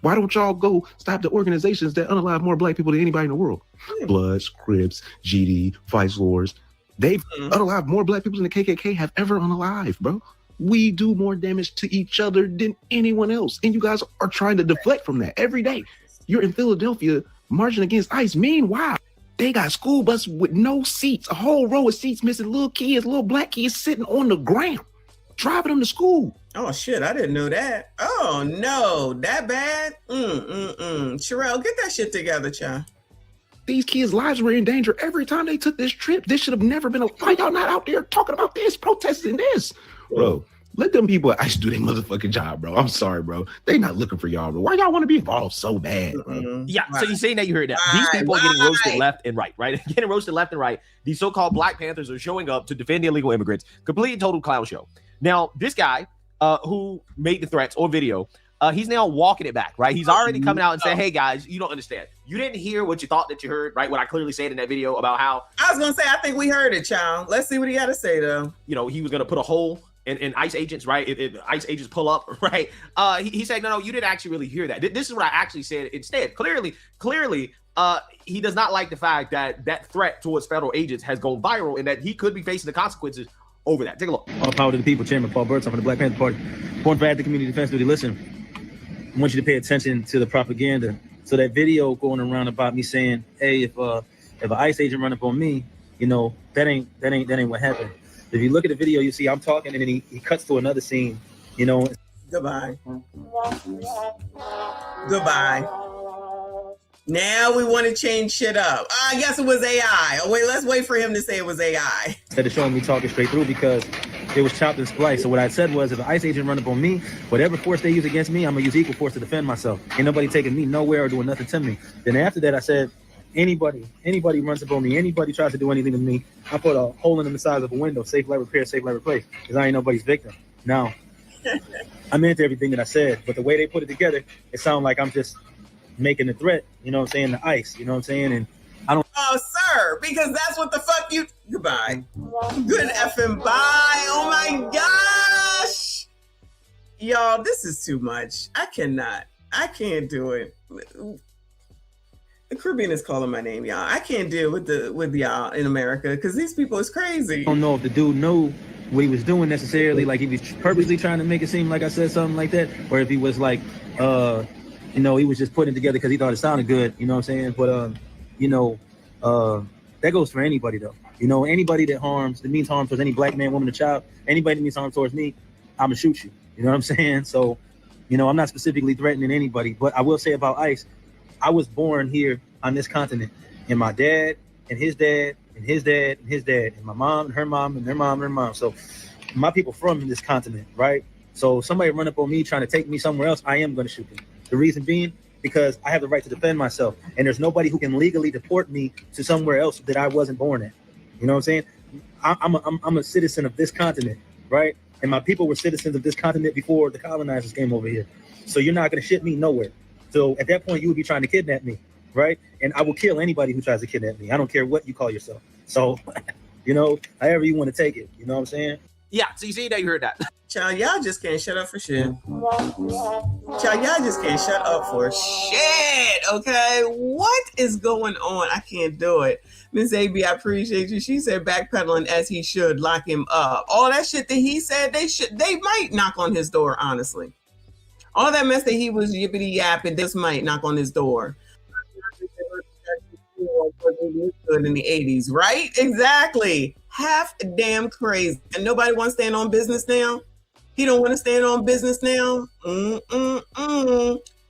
Why don't y'all go stop the organizations that unalive more Black people than anybody in the world? Bloods, Crips, GD, Vice Lords. They've unalived more Black people than the KKK have ever unalived, bro. We do more damage to each other than anyone else. And you guys are trying to deflect from that every day. You're in Philadelphia marching against ICE. Meanwhile, they got school buses with no seats, a whole row of seats missing, little kids, little Black kids sitting on the ground, driving them to school. Oh shit, I didn't know that. Oh no, that bad? Sherelle, get that shit together, child. These kids' lives were in danger every time they took this trip. This should have never been why y'all not out there talking about this, protesting this? Bro, let them people at ICE do their motherfucking job, bro. I'm sorry, bro. They not looking for y'all, bro. Why y'all want to be involved so bad, bro? Yeah, so you're saying that you heard that. These people are getting roasted left and right? Getting roasted left and right. These so-called Black Panthers are showing up to defend the illegal immigrants. Complete and total clown show. Now, this guy who made the threats on video, he's now walking it back, right? He's already coming out and saying, hey, guys, you don't understand. You didn't hear what you thought that you heard, right? What I clearly said in that video about how... I was going to say, I think we heard it, child. Let's see what he got to say, though. You know, he was going to put a hole in ICE agents, right? If ICE agents pull up, right? He said, no, you didn't actually really hear that. This is what I actually said instead. Clearly, he does not like the fact that that threat towards federal agents has gone viral and that he could be facing the consequences over that. Take a look. All power to the people. Chairman Paul Burton from the Black Panther Party. Born for active community defense duty. Listen, I want you to pay attention to the propaganda. So that video going around about me saying, hey, if an ICE agent run up on me, you know, that ain't what happened. If you look at the video, you see I'm talking and then he cuts to another scene, you know. Goodbye. Goodbye. Now we want to change shit up. I guess it was AI. Oh, wait, let's wait for him to say it was AI. Instead of showing me talking straight through because it was chopped and spliced. So what I said was if an ICE agent run up on me, whatever force they use against me, I'm going to use equal force to defend myself. Ain't nobody taking me nowhere or doing nothing to me. Then after that, I said, anybody runs up on me, anybody tries to do anything to me, I put a hole in the side of a window, safe, let repair, safe, let replace, because I ain't nobody's victim. Now, I meant everything that I said, but the way they put it together, it sounded like I'm just making a threat, you know what I'm saying, to ICE, you know what I'm saying, and I don't... Oh, sir, because that's what the fuck you... Goodbye. Good effing bye. Oh, my gosh. Y'all, this is too much. I can't do it. The Caribbean is calling my name, y'all. I can't deal with y'all in America because these people is crazy. I don't know if the dude knew what he was doing necessarily, like he was purposely trying to make it seem like I said something like that, or if he was like, you know, he was just putting it together because he thought it sounded good, you know what I'm saying? But, you know, that goes for anybody, though. You know, anybody that means harm towards any Black man, woman, or child, anybody that means harm towards me, I'm going to shoot you. You know what I'm saying? So, you know, I'm not specifically threatening anybody, but I will say about ICE, I was born here on this continent, and my dad and his dad and his dad and his dad, and my mom and her mom and their mom and their mom. So my people from this continent, right? So somebody run up on me trying to take me somewhere else, I am going to shoot them. The reason being, because I have the right to defend myself, and there's nobody who can legally deport me to somewhere else that I wasn't born in. You know what I'm saying? I'm a citizen of this continent, right? And my people were citizens of this continent before the colonizers came over here. So you're not going to ship me nowhere. So at that point, you would be trying to kidnap me, right? And I will kill anybody who tries to kidnap me. I don't care what you call yourself. So, you know, however you want to take it. You know what I'm saying? Yeah, so you see that you heard that. Child, y'all just can't shut up for shit. Child, y'all just can't shut up for shit, okay? What is going on? I can't do it. Miss AB, I appreciate you. She said backpedaling as he should, lock him up. All that shit that he said, they might knock on his door, honestly. All that mess that he was yippity yapping, this might knock on his door. Good in the 80s, right? Exactly. Half damn crazy. And nobody wants to stand on business now. He don't want to stand on business now.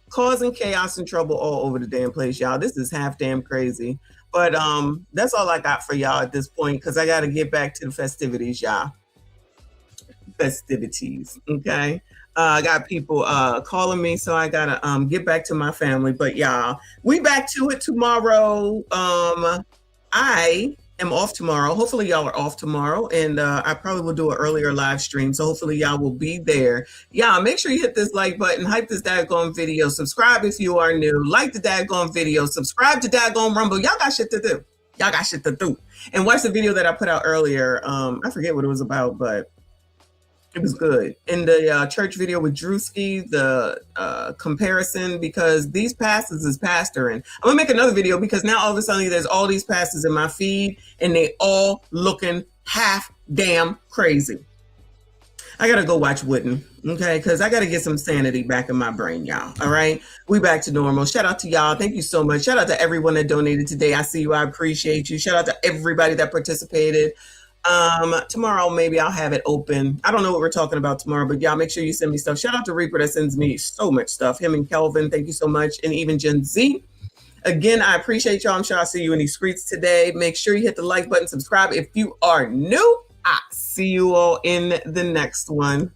Causing chaos and trouble all over the damn place, y'all. This is half damn crazy. But that's all I got for y'all at this point, because I got to get back to the festivities, y'all. Festivities, okay? I got people calling me, so I gotta get back to my family. But y'all, we back to it tomorrow. I am off tomorrow. Hopefully y'all are off tomorrow, and I probably will do an earlier live stream. So hopefully y'all will be there. Yeah, make sure you hit this like button, hype this daggone video, subscribe if you are new, like the daggone video, subscribe to daggone Rumble. Y'all got shit to do. Y'all got shit to do. And watch the video that I put out earlier. I forget what it was about, but it was good. In the church video with Drewski, the comparison, because these pastors is pastoring. I'm gonna make another video because now all of a sudden there's all these pastors in my feed and they all looking half damn crazy. I gotta go watch Wooden, okay? Because I gotta get some sanity back in my brain, y'all. All right, we back to normal. Shout out to y'all. Thank you so much. Shout out to everyone that donated today. I see you. I appreciate you. Shout out to everybody that participated. Tomorrow maybe I'll have it open. I don't know what we're talking about tomorrow, but y'all make sure you send me stuff. Shout out to Reaper that sends me so much stuff. Him and Kelvin, thank you so much. And even Gen Z. Again, I appreciate y'all. I'm sure I'll see you in these streets today. Make sure you hit the like button, subscribe if you are new. I see you all in the next one.